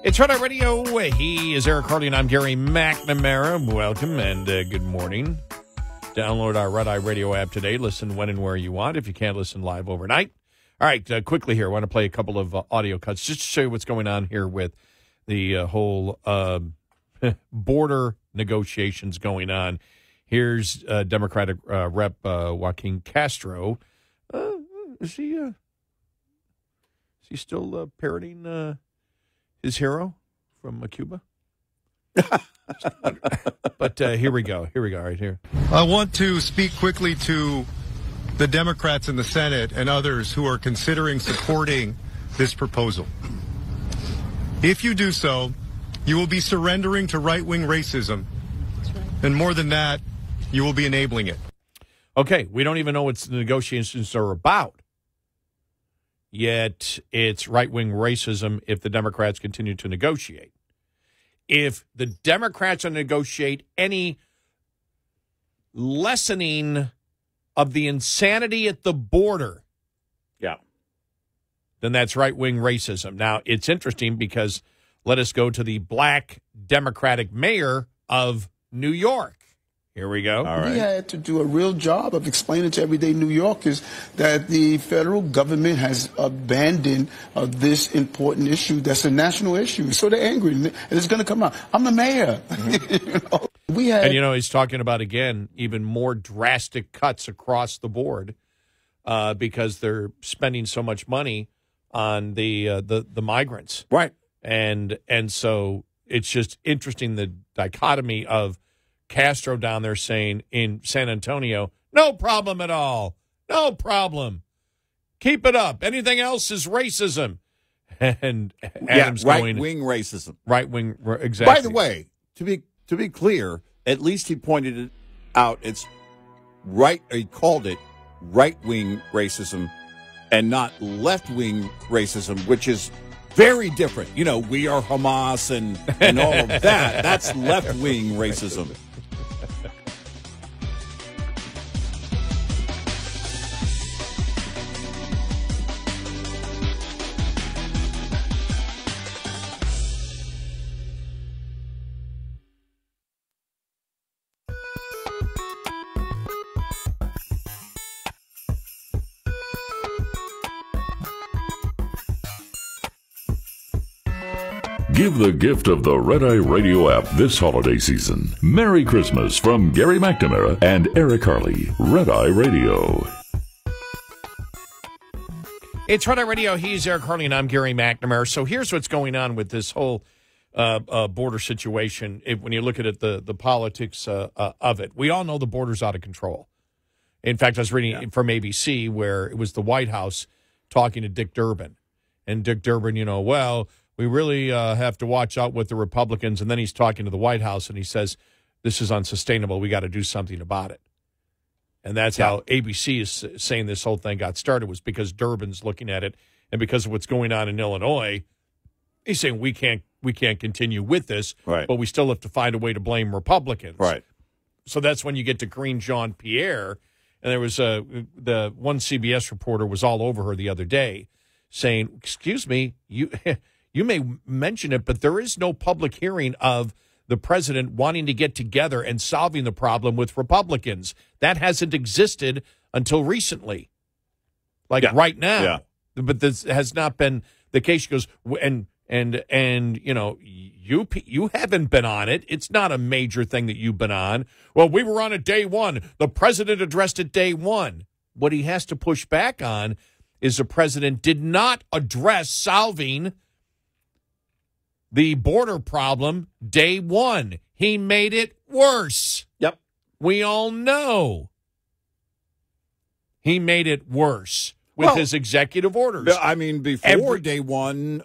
It's Red Eye Radio. He is Eric Harley, and I'm Gary McNamara. Welcome and good morning. Download our Red Eye Radio app today. Listen when and where you want if you can't listen live overnight. All right, quickly here, I want to play a couple of audio cuts just to show you what's going on here with the whole border negotiations going on. Here's Democratic Rep Joaquin Castro. Is he still parroting his hero from Cuba? But here we go right here. I want to speak quickly to the Democrats in the Senate and others who are considering supporting this proposal. If you do so, you will be surrendering to right-wing racism. And more than that, you will be enabling it. Okay, we don't even know what the negotiations are about. Yet it's right-wing racism if the Democrats continue to negotiate. If the Democrats negotiate any lessening of the insanity at the border, then that's right-wing racism. Now, it's interesting because let us go to the black Democratic mayor of New York. Here we go. All right. We had to do a real job of explaining to everyday New Yorkers that the federal government has abandoned this important issue that's a national issue. So they're angry, and it's going to come out. I'm the mayor. And, he's talking about, again, even more drastic cuts across the board because they're spending so much money on the migrants. Right. And so it's just interesting, the dichotomy of Castro down there saying in San Antonio, no problem at all. No problem. Keep it up. Anything else is racism. And Adams right-wing racism. Right-wing, exactly. By the way, to be clear, at least he pointed it out. It's right. He called it right-wing racism and not left-wing racism, which is very different. We are Hamas and all of that. That's left-wing racism. Give the gift of the Red Eye Radio app this holiday season. Merry Christmas from Gary McNamara and Eric Harley. Red Eye Radio. It's Red Eye Radio. He's Eric Harley, and I'm Gary McNamara. So here's what's going on with this whole border situation. When you look at it, the politics of it, we all know the border's out of control. In fact, I was reading from ABC where it was the White House talking to Dick Durbin. And Dick Durbin, we really have to watch out with the Republicans. And then he's talking to the White House, and he says, this is unsustainable. We got to do something about it. And that's how ABC is saying this whole thing got started, was because Durbin's looking at it, and because of what's going on in Illinois, he's saying we can't continue with this, right, but we still have to find a way to blame Republicans. Right. So that's when you get to Karine Jean-Pierre, and there was the one CBS reporter was all over her the other day saying, excuse me, you may mention it, but there is no public hearing of the president wanting to get together and solving the problem with Republicans. That hasn't existed until recently, right now. Yeah. But this has not been the case. She goes, and you haven't been on it. It's not a major thing that you've been on. Well, we were on it day one. The president addressed it day one. What he has to push back on is the president did not address solving the border problem day one. He made it worse. Yep. We all know. He made it worse with his executive orders. I mean, before day one,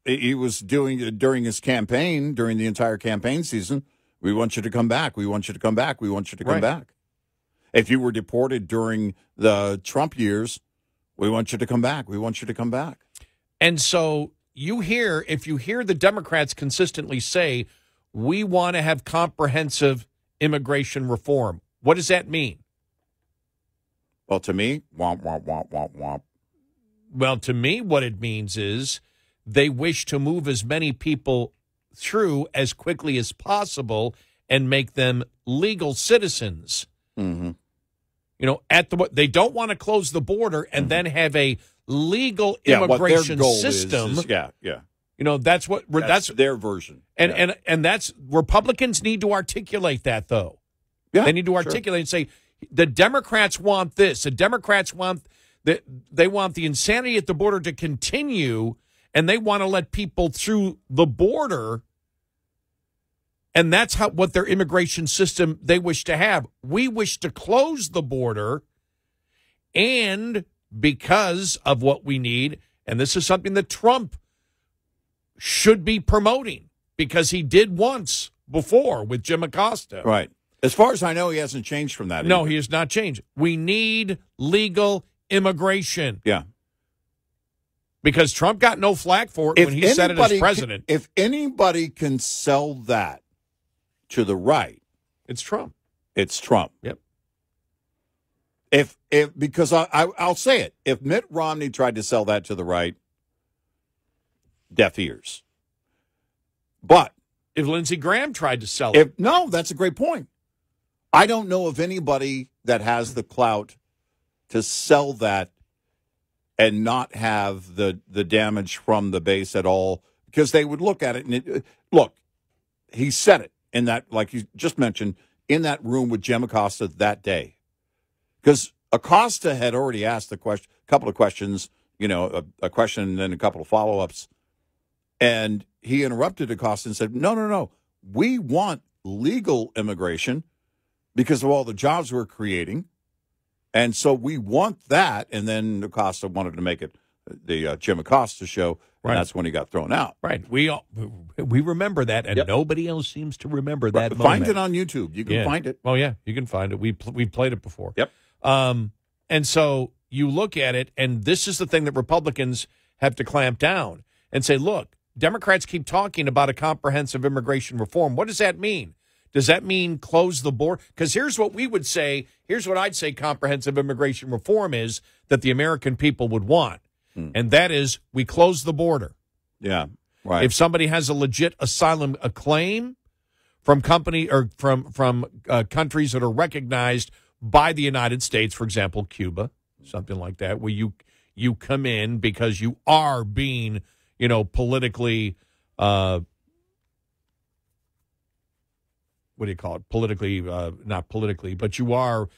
he was doing during his campaign, during the entire campaign season, we want you to come back. We want you to come back. We want you to come back. If you were deported during the Trump years, we want you to come back. We want you to come back. And so if you hear the Democrats consistently say, we want to have comprehensive immigration reform, what does that mean? Well, to me, womp, womp, womp, womp, womp. Well, to me, what it means is they wish to move as many people through as quickly as possible and make them legal citizens. Mm-hmm. They don't want to close the border and then have a legal immigration system. That's their version. And that's Republicans need to articulate that, though. Yeah, they need to articulate and say the Democrats want this. The Democrats want they want the insanity at the border to continue, and they want to let people through the border. And that's what their immigration system they wish to have. We wish to close the border, and because of what we need, and this is something that Trump should be promoting because he did once before with Jim Acosta. Right. As far as I know, he hasn't changed from that. No, he has not changed. We need legal immigration. Yeah. Because Trump got no flack for it when he said it as president. If anybody can sell that to the right, it's Trump. It's Trump. Yep. Because I'll say it. If Mitt Romney tried to sell that to the right, deaf ears. But if Lindsey Graham tried to sell it. No, that's a great point. I don't know of anybody that has the clout to sell that and not have the damage from the base at all, because they would look at it and look, he said it in that, like you just mentioned, in that room with Jim Acosta that day, because Acosta had already asked a couple of questions, a question and then a couple of follow-ups, and he interrupted Acosta and said, no, we want legal immigration because of all the jobs we're creating. And so we want that. And then Acosta wanted to make it the Jim Acosta show. And that's when he got thrown out. Right. We remember that, and nobody else seems to remember that moment. Find it on YouTube. You can find it. Oh, yeah, you can find it. We played it before. Yep. And so you look at it, and this is the thing that Republicans have to clamp down and say, look, Democrats keep talking about a comprehensive immigration reform. What does that mean? Does that mean close the border? Because here's what we would say. Here's what I'd say comprehensive immigration reform is that the American people would want. And that is we close the border. Yeah, right. If somebody has a legit asylum claim from company or from countries that are recognized by the United States, for example, Cuba, something like that, where you come in because you are being, politically what do you call it? Politically, not politically, but you are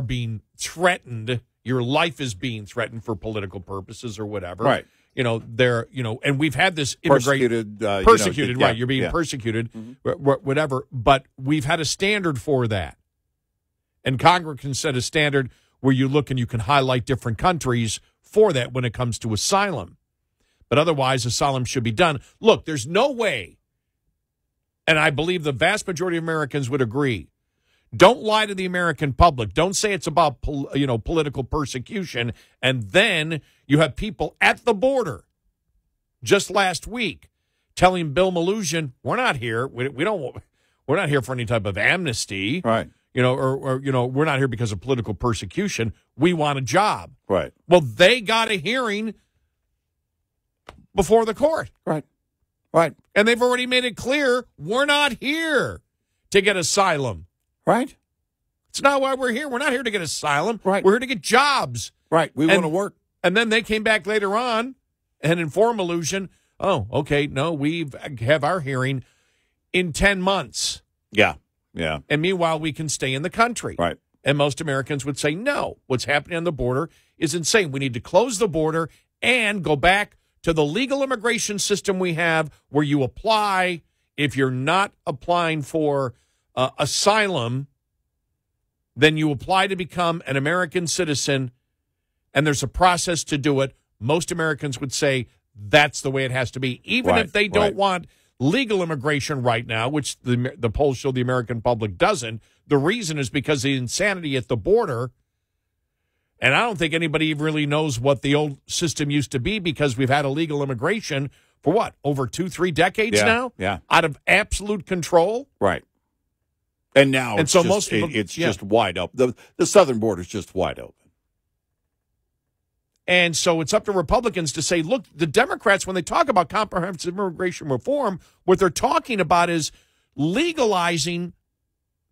being threatened. Your life is being threatened for political purposes or whatever. Right. And we've had this persecuted, right? You're being persecuted, whatever. But we've had a standard for that, and Congress can set a standard where you look and you can highlight different countries for that when it comes to asylum. But otherwise, asylum should be done. Look, there's no way. And I believe the vast majority of Americans would agree. Don't lie to the American public. Don't say it's about political persecution. And then you have people at the border just last week telling Bill Maloogian, "We're not here. We're not here for any type of amnesty, right? Or we're not here because of political persecution. We want a job, right? Well, they got a hearing before the court, right." Right. And they've already made it clear we're not here to get asylum. Right. It's not why we're here. We're not here to get asylum. Right. We're here to get jobs. Right. We want to work. And then they came back later on and informed Maloogian, oh, okay, no, we have our hearing in 10 months. Yeah. Yeah. And meanwhile, we can stay in the country. Right. And most Americans would say, no, what's happening on the border is insane. We need to close the border and go back to the legal immigration system we have where you apply. If you're not applying for asylum, then you apply to become an American citizen, and there's a process to do it. Most Americans would say that's the way it has to be, even if they don't want legal immigration right now, which the polls show the American public doesn't. The reason is because the insanity at the border. And I don't think anybody really knows what the old system used to be, because we've had illegal immigration for what, over 2-3 decades now? Yeah. Out of absolute control. Right. And now most people, it's just wide open. The southern border is just wide open. And so it's up to Republicans to say, look, the Democrats, when they talk about comprehensive immigration reform, what they're talking about is legalizing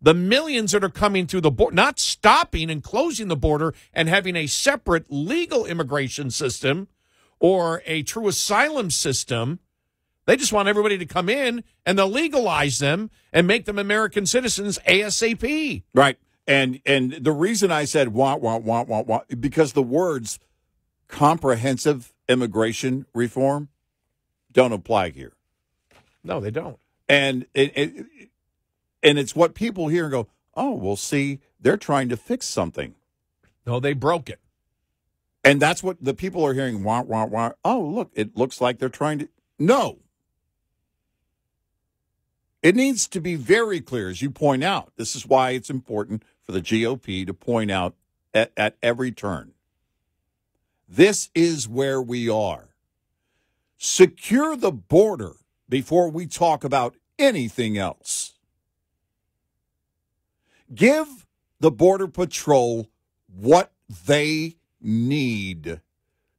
the millions that are coming through the border, not stopping and closing the border and having a separate legal immigration system or a true asylum system. They just want everybody to come in, and they'll legalize them and make them American citizens ASAP. Right. And the reason I said want, because the words comprehensive immigration reform don't apply here. No, they don't. And and it's what people hear and go, oh, well, see, they're trying to fix something. No, they broke it. And that's what the people are hearing. Oh, look, it looks like they're trying to. No. It needs to be very clear, as you point out. This is why it's important for the GOP to point out at every turn. This is where we are. Secure the border before we talk about anything else. Give the Border Patrol what they need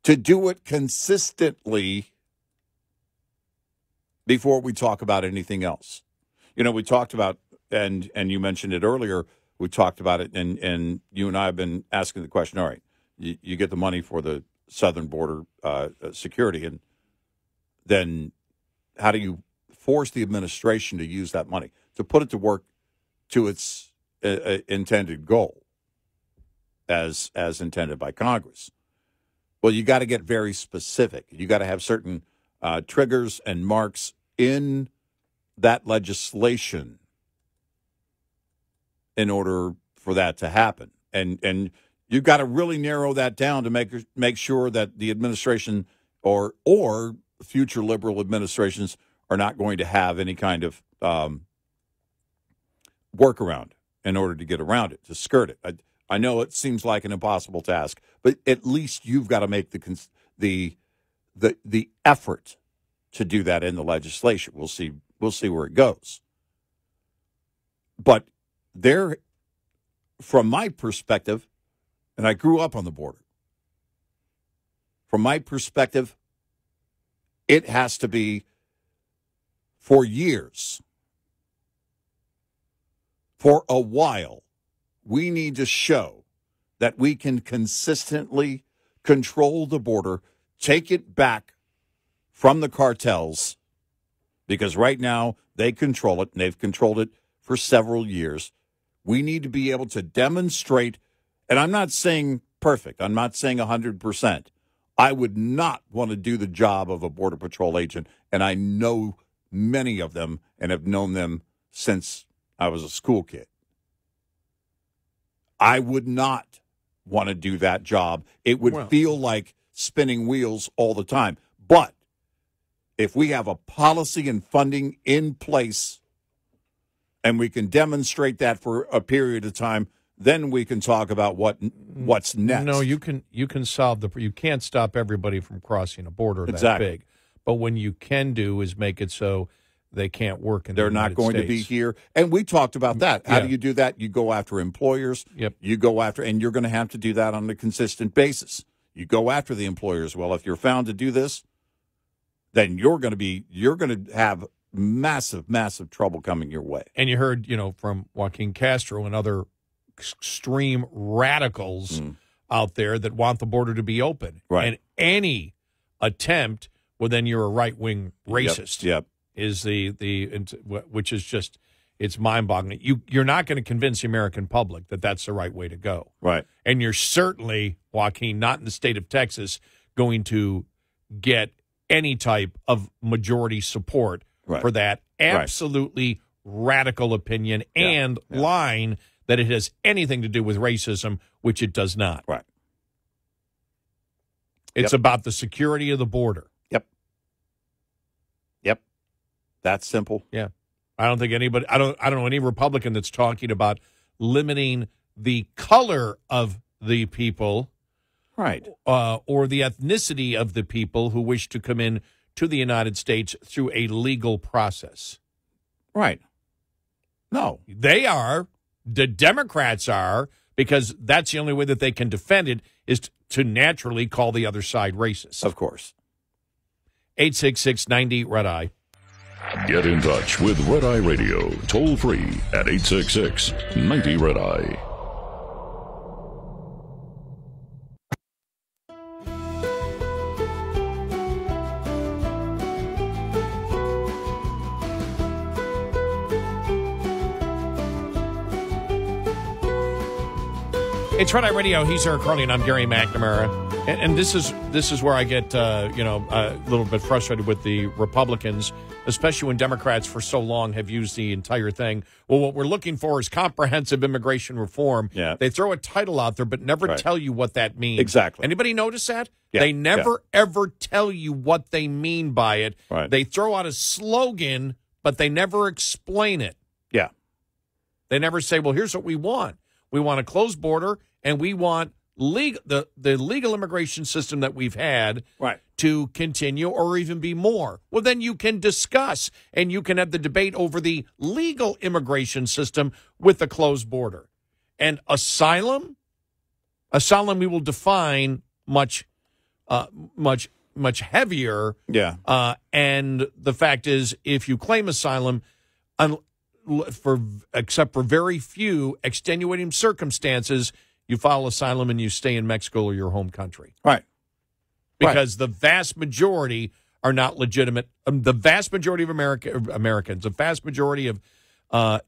to do it consistently before we talk about anything else. We talked about and you mentioned it earlier. We talked about it, and you and I have been asking the question. All right, you get the money for the southern border security, and then how do you force the administration to use that money to put it to work to its intended goal, as intended by Congress? Well, you got to get very specific. You got to have certain triggers and marks in that legislation in order for that to happen. And you've got to really narrow that down to make sure that the administration or future liberal administrations are not going to have any kind of workaround in order to get around it, to skirt it. I know it seems like an impossible task, but at least you've got to make the effort to do that in the legislation. We'll see where it goes. But there, from my perspective, and I grew up on the border, from my perspective, it has to be for years, for a while. We need to show that we can consistently control the border, take it back from the cartels, because right now they control it, and they've controlled it for several years. We need to be able to demonstrate, and I'm not saying perfect, I'm not saying 100%. I would not want to do the job of a Border Patrol agent, and I know many of them and have known them since I was a school kid. I would not want to do that job. It would feel like spinning wheels all the time. But if we have a policy and funding in place and we can demonstrate that for a period of time, then we can talk about what's next. No, you can solve you can't stop everybody from crossing a border that big. But what you can do is make it so they can't work in the United States. They're not going to be here. And we talked about that. How do you do that? You go after employers. Yep. You go after, and you're going to have to do that on a consistent basis. You go after the employers. Well, if you're found to do this, then you're going to have massive, massive trouble coming your way. And you heard, from Joaquin Castro and other extreme radicals out there that want the border to be open. Right. And any attempt, well, then you're a right-wing racist. Yep. Is which is just, it's mind-boggling. You're not going to convince the American public that that's the right way to go. Right. And you're certainly, Joaquin, not in the state of Texas, going to get any type of majority support for that absolutely radical opinion and line that it has anything to do with racism, which it does not. Right. It's about the security of the border. Yep. That's simple. Yeah. I don't think anybody, I don't know any Republican that's talking about limiting the color of the people, right, or the ethnicity of the people who wish to come in to the United States through a legal process. Right. No. They are. The Democrats are, because that's the only way that they can defend it is to naturally call the other side racist. Of course. 866-90-RED-EYE. Get in touch with Red Eye Radio, toll free at 866-90-RED-EYE. It's Red Eye Radio. He's Eric Carly, and I'm Gary McNamara. And this is where I get a little bit frustrated with the Republicans, especially when Democrats for so long have used the entire thing. Well, what we're looking for is comprehensive immigration reform. Yeah. They throw a title out there, but never tell you what that means. Exactly. Anybody notice that? Yeah. They never, ever tell you what they mean by it. Right. They throw out a slogan, but they never explain it. Yeah. They never say, well, here's what we want. We want a closed border, and we want the legal immigration system that we've had to continue or even be more. Well, then you can discuss and you can have the debate over the legal immigration system with the closed border. And asylum we will define much heavier. Yeah. And the fact is, if you claim asylum, except for very few extenuating circumstances, you file asylum and you stay in Mexico or your home country. Right. Because the vast majority are not legitimate. The vast majority of Americans, the vast majority of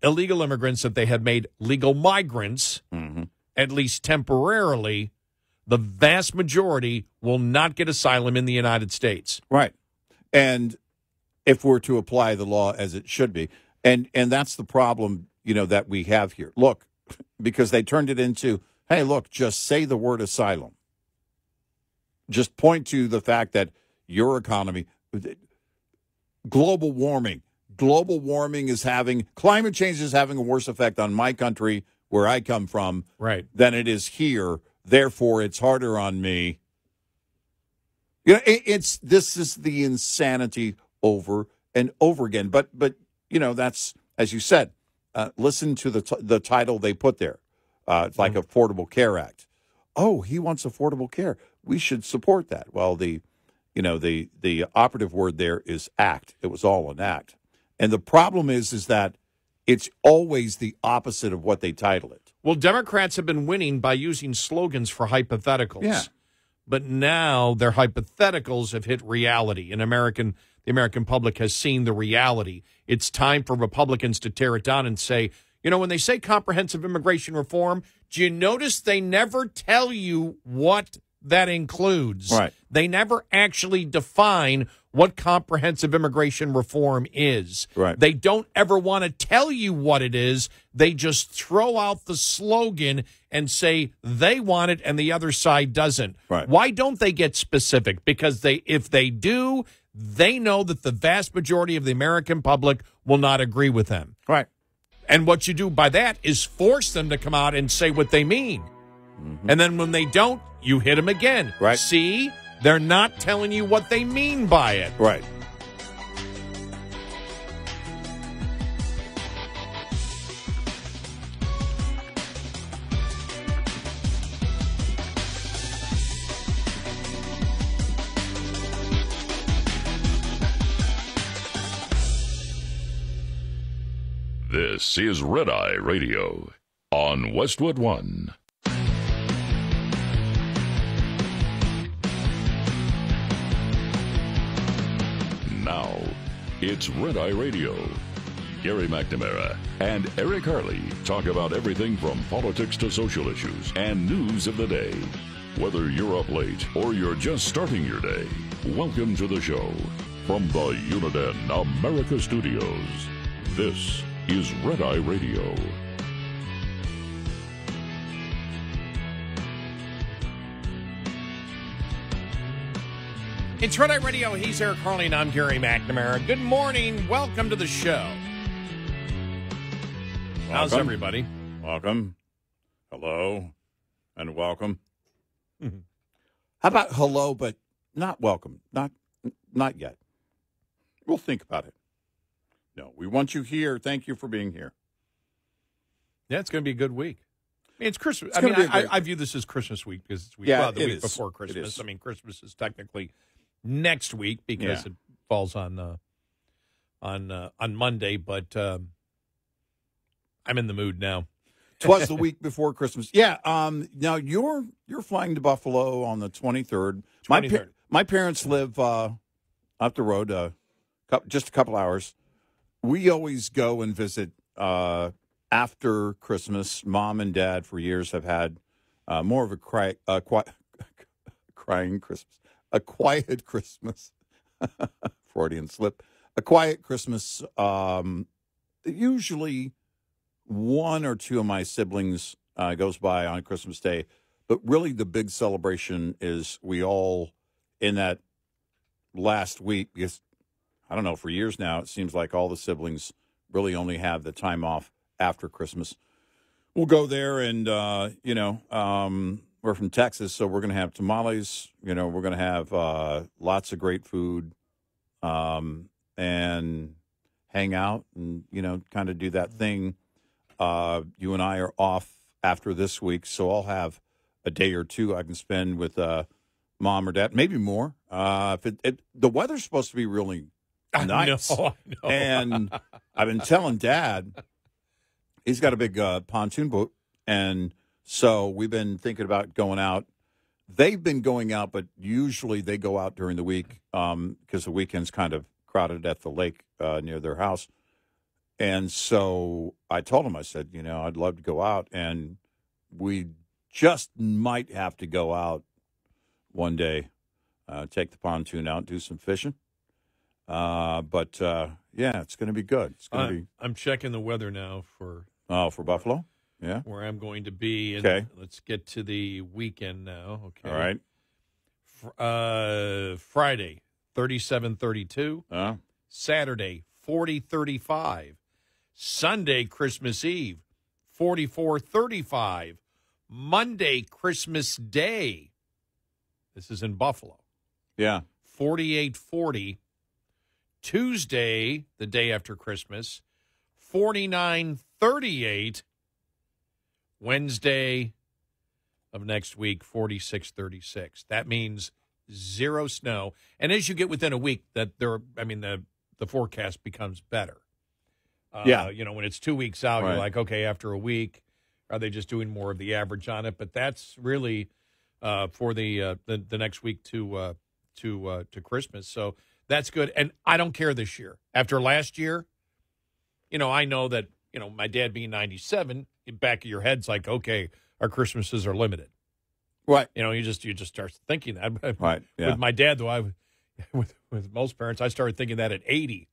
illegal immigrants that they have made legal migrants, at least temporarily, the vast majority will not get asylum in the United States. Right. And if we're to apply the law as it should be, and that's the problem, that we have here. Look, because they turned it into, hey, look, just say the word asylum. Just point to the fact that your economy, global warming is climate change is having a worse effect on my country where I come from than it is here. Therefore, it's harder on me. This is the insanity over and over again. But that's, as you said, listen to the title they put there. It's like Affordable Care Act. Oh, he wants affordable care. We should support that. Well, the operative word there is act. It was all an act. And the problem is that it's always the opposite of what they title it. Well, Democrats have been winning by using slogans for hypotheticals. Yeah. But now their hypotheticals have hit reality. The American public has seen the reality. It's time for Republicans to tear it down and say, when they say comprehensive immigration reform, do you notice they never tell you what that includes? Right. They never actually define what comprehensive immigration reform is. Right. They don't ever want to tell you what it is. They just throw out the slogan and say they want it and the other side doesn't. Right. Why don't they get specific? Because if they do, they know that the vast majority of the American public will not agree with them. Right. And what you do by that is force them to come out and say what they mean. And then when they don't, you hit them again. Right. See? They're not telling you what they mean by it. Right. This is Red Eye Radio on Westwood One. Now, it's Red Eye Radio. Gary McNamara and Eric Harley talk about everything from politics to social issues and news of the day. Whether you're up late or you're just starting your day, welcome to the show. From the Uniden America Studios, this is Red Eye Radio. It's Red Eye Radio. He's Eric Harley, and I'm Gary McNamara. Good morning. Welcome to the show. How's everybody? Welcome. Hello. And welcome. How about hello, but not welcome? Not yet. We'll think about it. No, we want you here. Thank you for being here. Yeah, it's going to be a good week. I mean, it's Christmas. It's I view this as Christmas week because it's the week before Christmas. I mean, Christmas is technically next week because it falls on Monday. But I'm in the mood now. 'Twas the week before Christmas. Yeah. Now you're flying to Buffalo on the 23rd. 23rd. My parents live up the road, just a couple hours. We always go and visit after Christmas. Mom and Dad for years have had more of a crying Christmas, a quiet Christmas. Freudian slip. A quiet Christmas. Usually one or two of my siblings goes by on Christmas Day, but really the big celebration is we all in that last week, because I don't know, for years now, it seems like all the siblings really only have the time off after Christmas. We'll go there and, we're from Texas, so we're going to have tamales. We're going to have lots of great food and hang out and, kind of do that thing. You and I are off after this week, so I'll have a day or two I can spend with mom or dad, maybe more. The weather's supposed to be really nights. I know. And I've been telling Dad, he's got a big pontoon boat, and so we've been thinking about going out. They've been going out, but usually they go out during the week because the weekend's kind of crowded at the lake near their house. And so I told him, I said, I'd love to go out, and we just might have to go out one day, take the pontoon out, do some fishing. But it's going to be good. It's going to be. I'm checking the weather now for Buffalo. Yeah. Where I'm going to be. And okay. Let's get to the weekend now. Okay. All right. Friday, 37-32. Saturday, 40-35. Sunday, Christmas Eve, 44-35. Monday, Christmas Day. This is in Buffalo. Yeah. 48-40. Tuesday, the day after Christmas, 49-38. Wednesday of next week, 46-36. That means 0 snow. And as you get within a week, the forecast becomes better. When it's 2 weeks out, right. You're like, okay, after a week, are they just doing more of the average on it? But that's really for the next week to Christmas. So that's good. And I don't care this year. After last year, I know that, my dad being 97, in the back of your head's like, okay, our Christmases are limited. Right. You just start thinking that. Right. Yeah. With my dad, though, with most parents, I started thinking that at 80,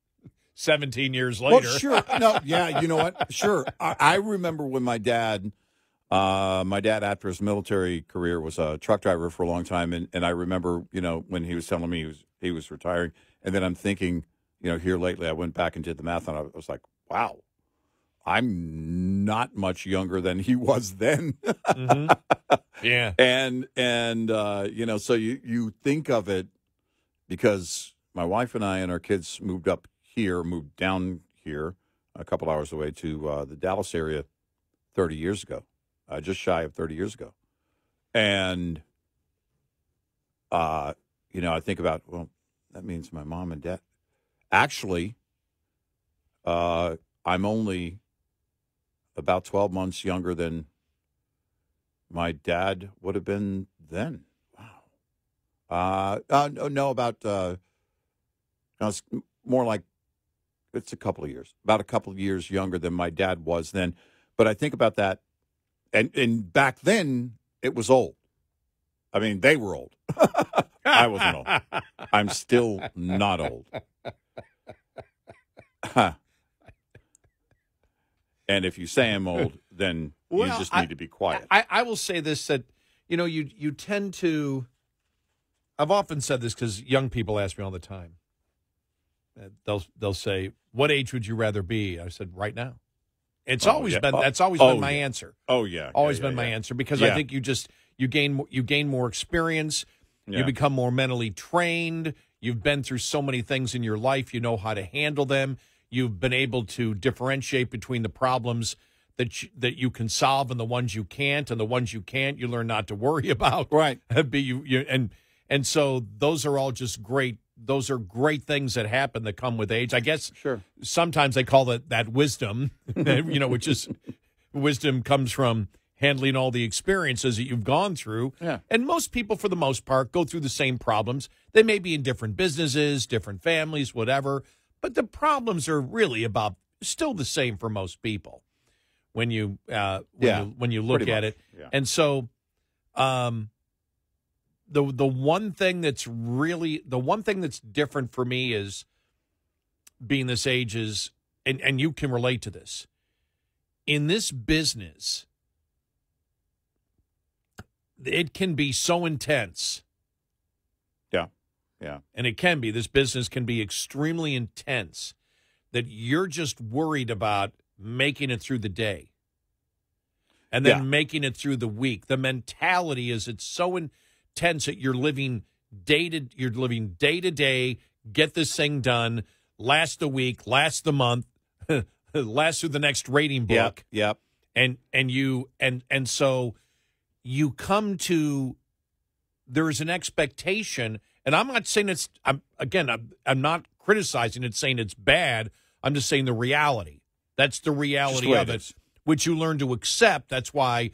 17 years later. Well, sure. No, yeah, you know what? Sure. I remember when my dad after his military career was a truck driver for a long time, and I remember, when he was telling me he was retiring, and then I'm thinking, here lately I went back and did the math, and I was like, wow, I'm not much younger than he was then. Mm-hmm. Yeah. And so you think of it, because my wife and I and our kids moved down here a couple hours away to the Dallas area 30 years ago, just shy of 30 years ago. And, I think about, well, that means my mom and dad. Actually, I'm only about 12 months younger than my dad would have been then. Wow. It's more like it's a couple of years, about a couple of years younger than my dad was then. But I think about that, and back then it was old. I mean, they were old. I wasn't old. I'm still not old. And if you say I'm old, then you just need to be quiet. I will say this, that, you tend to, I've often said this because young people ask me all the time. They'll say, what age would you rather be? I said, right now. That's always been my answer. Oh, yeah. Always been my answer, because I think you gain more experience. Yeah. You become more mentally trained. You've been through so many things in your life. You know how to handle them. You've been able to differentiate between the problems that you can solve and the ones you can't, and the ones you can't, you learn not to worry about. Right. And so those are all just great. Those are great things that happen that come with age. I guess sure. Sometimes they call it that wisdom, which is wisdom comes from handling all the experiences that you've gone through. Yeah. And most people, for the most part, go through the same problems. They may be in different businesses, different families, whatever, but the problems are really still the same for most people when you look at it. Yeah. And so the one thing that's different for me is being this age is, and you can relate to this, in this business, it can be so intense. Yeah. Yeah. And this business can be extremely intense that you're just worried about making it through the day and then making it through the week. The mentality is it's so intense that you're living day to day, get this thing done, last the week, last the month, last through the next rating book. Yep. And so you come to, there is an expectation, and I'm not saying I'm not criticizing it, saying it's bad. I'm just saying the reality. That's the reality of it, which you learn to accept. That's why,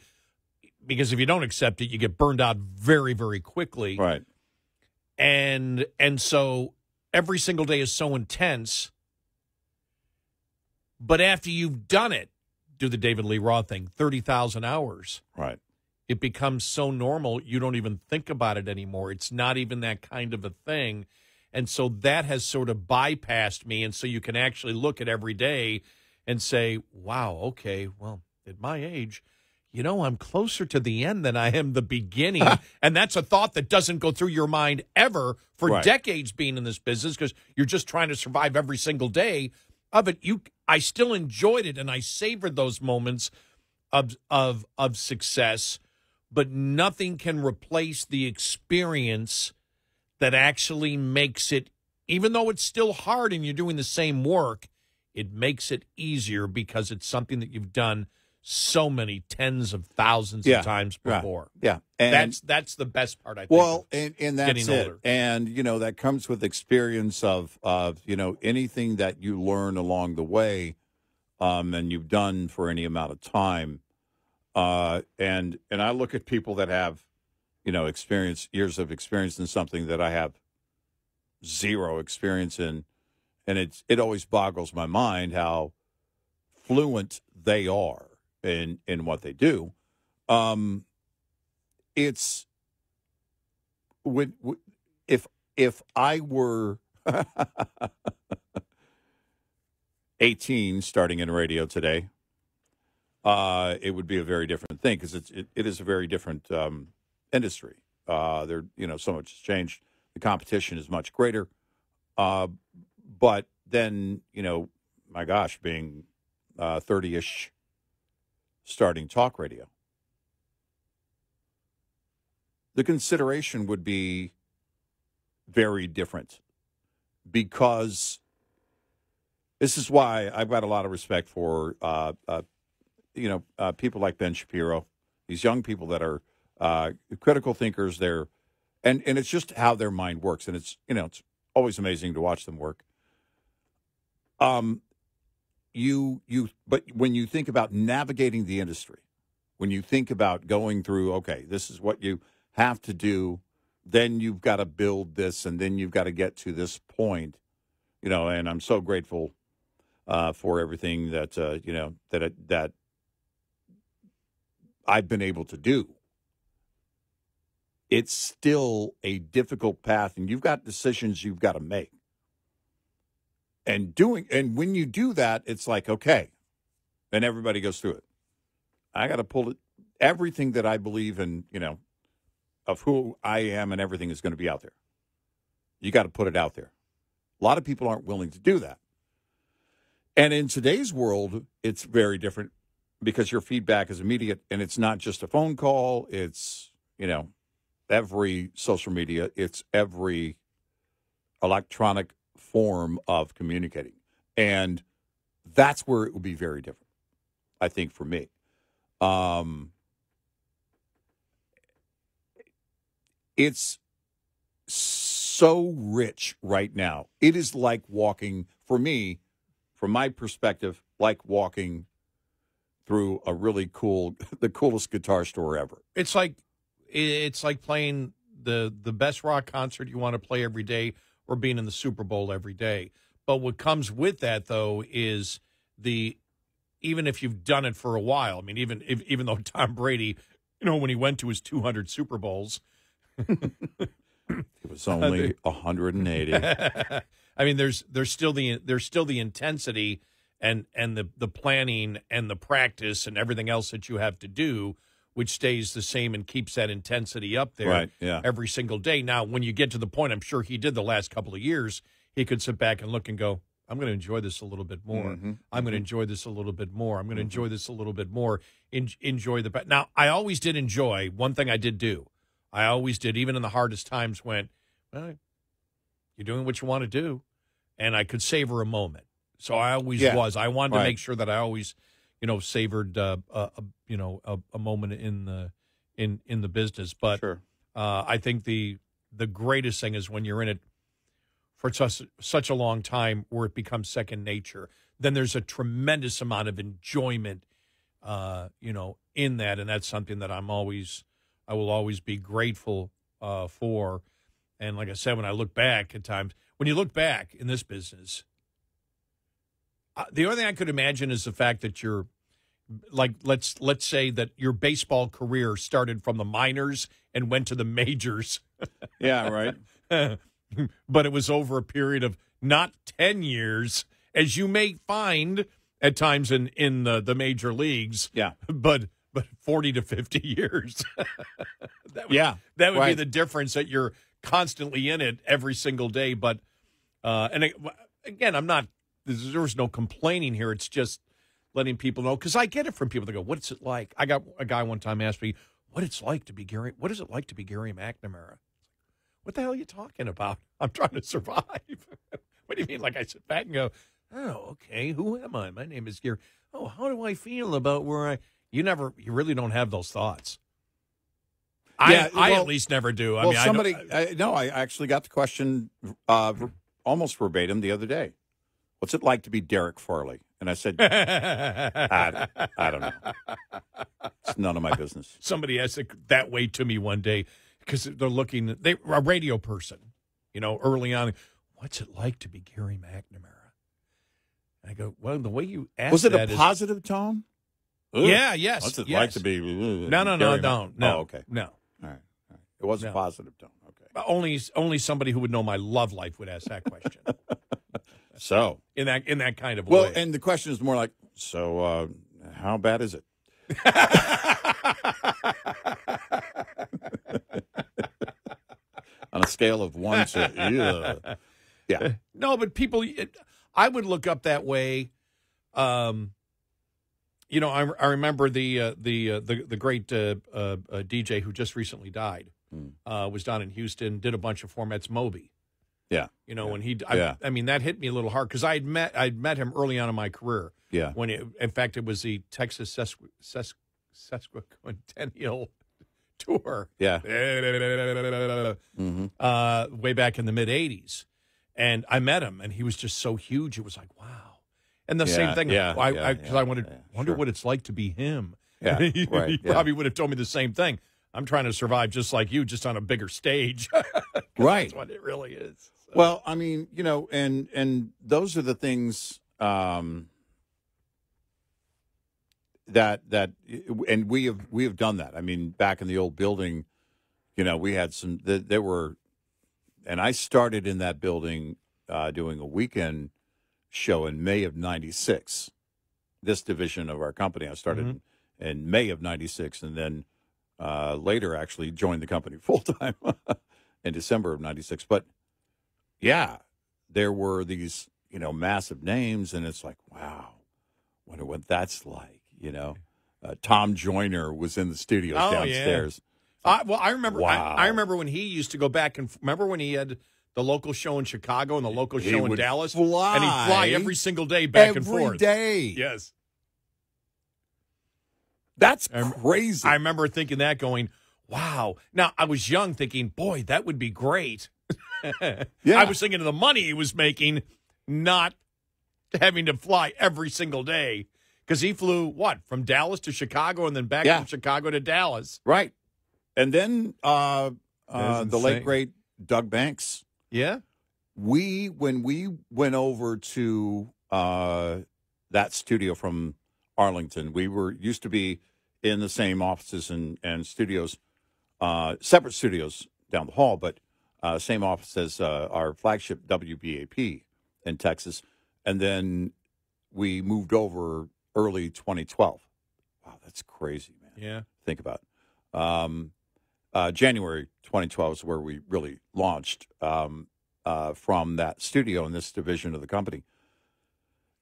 because if you don't accept it, you get burned out very, very quickly. Right. And so every single day is so intense. But after you've done it, do the David Lee Roth thing, 30,000 hours. Right. It becomes so normal, you don't even think about it anymore. It's not even that kind of a thing. And so that has sort of bypassed me. And so you can actually look at every day and say, wow, okay, well, at my age, I'm closer to the end than I am the beginning. And that's a thought that doesn't go through your mind ever for decades being in this business, because you're just trying to survive every single day of it. I still enjoyed it, and I savored those moments of success, but nothing can replace the experience that actually makes it, even though it's still hard and you're doing the same work, it makes it easier because it's something that you've done so many tens of thousands of times before. Yeah. And that's the best part, I think. Well, and that's getting older. And, that comes with experience of anything that you learn along the way, and you've done for any amount of time. And I look at people that have, years of experience in something that I have zero experience in, and it always boggles my mind how fluent they are in what they do. It's if I were 18 starting in radio today, it would be a very different thing, because it is a very different industry. So much has changed. The competition is much greater. But then, my gosh, being 30-ish, starting talk radio, the consideration would be very different, because this is why I've got a lot of respect for, people like Ben Shapiro, these young people that are critical thinkers. And it's just how their mind works. And it's always amazing to watch them work. But when you think about navigating the industry, when you think about going through, okay, this is what you have to do, then you've got to build this, and then you've got to get to this point, and I'm so grateful for everything that, that I've been able to do. It's still a difficult path, and you've got decisions you've got to make. And when you do that, it's like, okay, and everybody goes through it. I got to pull it. Everything that I believe in, of who I am and everything is going to be out there. You got to put it out there. A lot of people aren't willing to do that. And in today's world, it's very different, because your feedback is immediate, and it's not just a phone call. It's, every social media. It's every electronic form of communicating. And that's where it will be very different, I think, for me. It's so rich right now. It is like walking, for me, from my perspective, like walking through a really the coolest guitar store ever. It's like playing the best rock concert you want to play every day, or being in the Super Bowl every day. But what comes with that, though, is even if you've done it for a while. I mean, even though Tom Brady, when he went to his 200 Super Bowls, it was only 180. I mean, there's still the intensity and the planning and the practice and everything else that you have to do, which stays the same and keeps that intensity up there every single day. Now, when you get to the point, I'm sure he did the last couple of years, he could sit back and look and go, I'm going to enjoy this a little bit more. Mm-hmm. I'm going to enjoy this a little bit more. I'm going to enjoy this a little bit more. Enjoy the – now, I always did enjoy – one thing I did do. I always did, even in the hardest times, went, well, you're doing what you want to do, and I could savor a moment. So I always was. I wanted to make sure that I always – savored a moment in the business. But sure. I think the greatest thing is when you're in it for such a long time where it becomes second nature, then there's a tremendous amount of enjoyment, in that, and that's something that I will always be grateful for. And like I said, when I look back at times, when you look back in this business, the only thing I could imagine is the fact that you're like, let's say that your baseball career started from the minors and went to the majors. Yeah, right. But it was over a period of not 10 years, as you may find at times in the major leagues. Yeah. But 40 to 50 years. That would right. be the difference, that you're constantly in it every single day. But again, there's no complaining here. It's just letting people know, because I get it from people that go, "What's it like?" I got a guy one time asked me, What is it like to be Gary McNamara? What the hell are you talking about? I'm trying to survive. What do you mean? Like, I sit back and go, oh, okay, who am I? My name is Gary. Oh, how do I feel about where you really don't have those thoughts. I at least never do. I actually got the question almost verbatim the other day. What's it like to be Derek Farley? And I said, I don't know. It's none of my business. Somebody asked it that way to me one day, because they're a radio person, early on. What's it like to be Gary McNamara? And I go, well, the way you asked was it that a positive tone? Ugh. Yeah, yes. What's it like to be? No. Oh, okay. No. All right. It was a positive tone. Okay. Only somebody who would know my love life would ask that question. So in that kind of way. Well, and the question is more like, so how bad is it? On a scale of 1 to yeah. No, but people, I would look up that way. I remember the great DJ who just recently died. Was down in Houston, did a bunch of formats, Moby. Yeah. When I mean, that hit me a little hard, because I'd met him early on in my career. Yeah. In fact, it was the Texas Sesquicentennial tour. Yeah. Way back in the mid '80s, and I met him, and he was just so huge. It was like, wow. And the same thing. Because I wonder what it's like to be him. Yeah. Right. He probably would have told me the same thing. I'm trying to survive just like you, just on a bigger stage. Right. That's what it really is. So. Well, I mean, and those are the things that and we have done that. I mean, back in the old building, we had there were, and I started in that building doing a weekend show in May of '96. This division of our company, I started in May of '96, and then later actually joined the company full time in December of '96. But yeah, there were these massive names, and it's like, wow, wonder what that's like. Tom Joyner was in the studios downstairs. Yeah. I remember. Wow. I remember when he used to go back and remember when he had the local show in Chicago and the local show in Dallas, and he'd fly every single day back and forth. Every day, yes. That's crazy. I remember thinking that, going, wow. Now, I was young thinking, boy, that would be great. Yeah. I was thinking of the money he was making, not having to fly every single day. Because he flew, from Dallas to Chicago and then back from Chicago to Dallas. Right. And then the late, great Doug Banks. Yeah. When we went over to that studio from Arlington, we used to be in the same offices and studios, separate studios down the hall, but same office as our flagship WBAP in Texas. And then we moved over early 2012. Wow, that's crazy, man. Yeah. Think about it. January 2012 is where we really launched from that studio in this division of the company.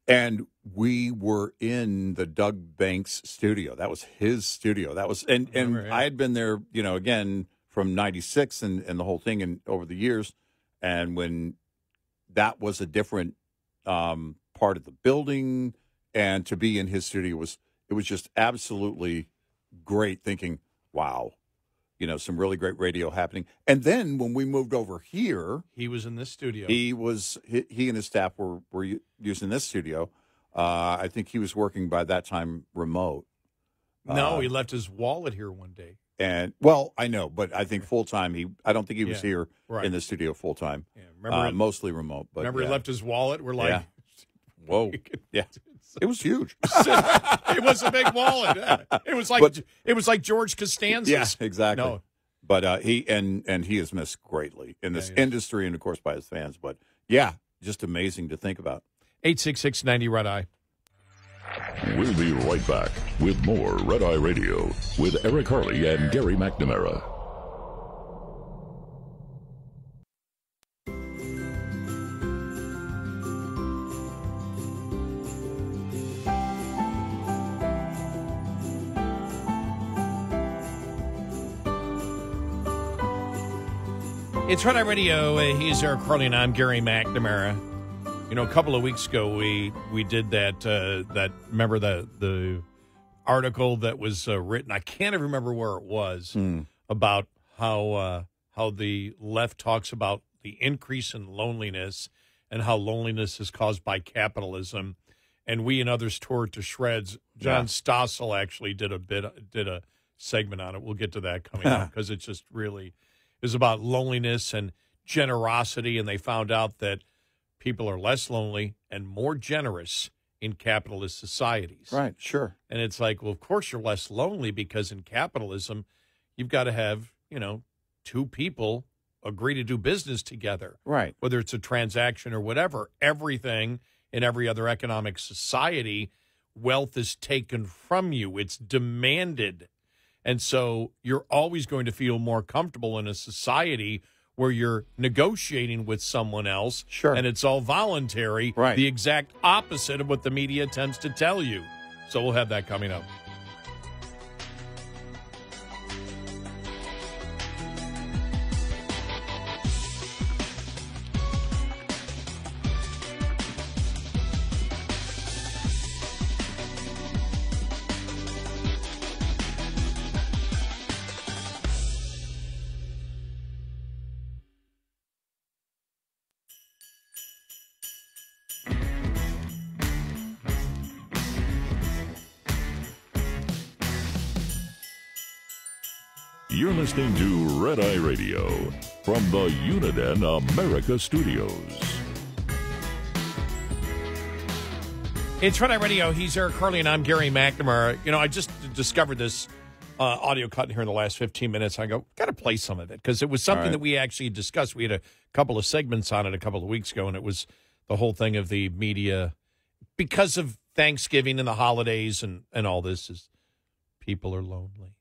And we were in the Doug Banks studio. That was his studio. That was, and I had been there, again from '96 and the whole thing, and over the years. And when that was a different part of the building, and to be in his studio was just absolutely great. Thinking, wow, some really great radio happening. And then when we moved over here, He was in this studio. he and his staff were using this studio. I think he was working by that time remote. No, he left his wallet here one day. And I know, but I think full time. I don't think he was here in the studio full time. Yeah, remember, mostly remote. But he left his wallet. We're like, whoa, yeah, it was huge. It was a big wallet. It was like George Costanza's. Yeah, exactly. No. But he is missed greatly in this industry and of course by his fans. But yeah, just amazing to think about. 866-90 Red Eye. We'll be right back with more Red Eye Radio with Eric Harley and Gary McNamara. It's Red Eye Radio. He's Eric Harley and I'm Gary McNamara. A couple of weeks ago, we did that. Remember the article that was written? I can't even remember where it was about how the left talks about the increase in loneliness and how loneliness is caused by capitalism, and we and others tore it to shreds. John Stossel actually did a segment on it. We'll get to that coming up because it just really is about loneliness and generosity, and they found out that people are less lonely and more generous in capitalist societies. Right, sure. And it's like, well, of course you're less lonely because in capitalism, you've got to have, two people agree to do business together. Right. Whether it's a transaction or whatever. Everything in every other economic society, wealth is taken from you. It's demanded. And so you're always going to feel more comfortable in a society where you're negotiating with someone else, and it's all voluntary, the exact opposite of what the media tends to tell you. So we'll have that coming up. You're listening to Red Eye Radio from the Uniden America Studios. It's Red Eye Radio. He's Eric Harley, and I'm Gary McNamara. I just discovered this audio cut here in the last 15 minutes. I go, got to play some of it, because it was something that we actually discussed. We had a couple of segments on it a couple of weeks ago, and it was the whole thing of the media. Because of Thanksgiving and the holidays and all this, is people are lonely.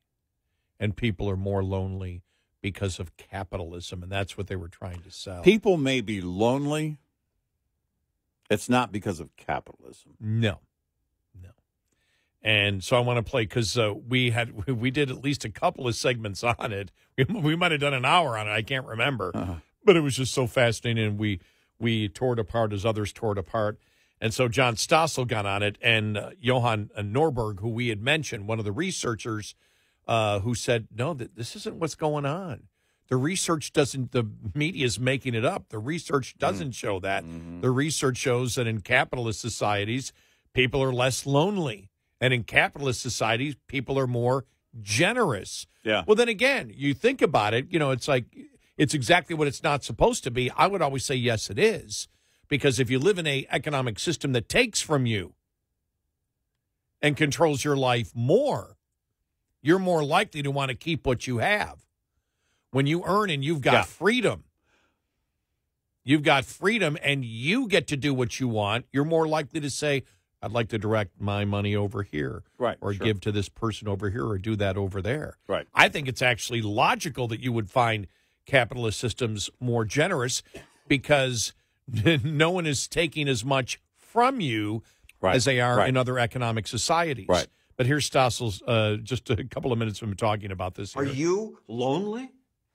And people are more lonely because of capitalism, and that's what they were trying to sell. People may be lonely. It's not because of capitalism. No. And so I want to play, because we did at least a couple of segments on it. We might have done an hour on it. I can't remember, but it was just so fascinating. And we tore it apart as others tore it apart. And so John Stossel got on it, and Johan Norberg, who we had mentioned, one of the researchers. Who said, no, this isn't what's going on. The research doesn't, the media is making it up. The research doesn't show that. Mm-hmm. The research shows that in capitalist societies, people are less lonely. And in capitalist societies, people are more generous. Yeah. Well, then again, you think about it, it's like, it's exactly what it's not supposed to be. I would always say, yes, it is. Because if you live in an economic system that takes from you and controls your life more, you're more likely to want to keep what you have. When you earn and you've got freedom, and you get to do what you want, you're more likely to say, I'd like to direct my money over here, or give to this person over here, or do that over there. Right. I think it's actually logical that you would find capitalist systems more generous, because no one is taking as much from you as they are in other economic societies. Right. But here's Stossel's just a couple of minutes from talking about this here. Are you lonely?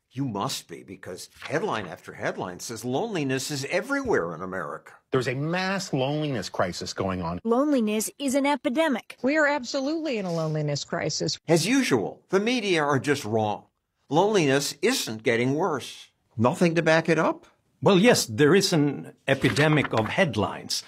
You must be, because headline after headline says loneliness is everywhere in America. There's a mass loneliness crisis going on. Loneliness is an epidemic. We are absolutely in a loneliness crisis. As usual, the media are just wrong. Loneliness isn't getting worse. Nothing to back it up? Well, yes, there is an epidemic of headlines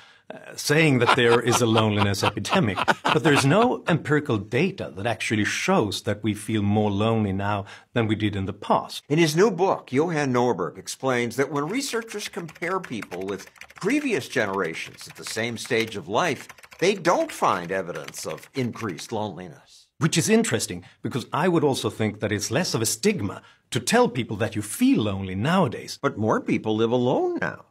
saying that there is a loneliness epidemic, but there's no empirical data that actually shows that we feel more lonely now than we did in the past. In his new book, Johan Norberg explains that when researchers compare people with previous generations at the same stage of life, they don't find evidence of increased loneliness. Which is interesting, because I would also think that it's less of a stigma to tell people that you feel lonely nowadays. But more people live alone now.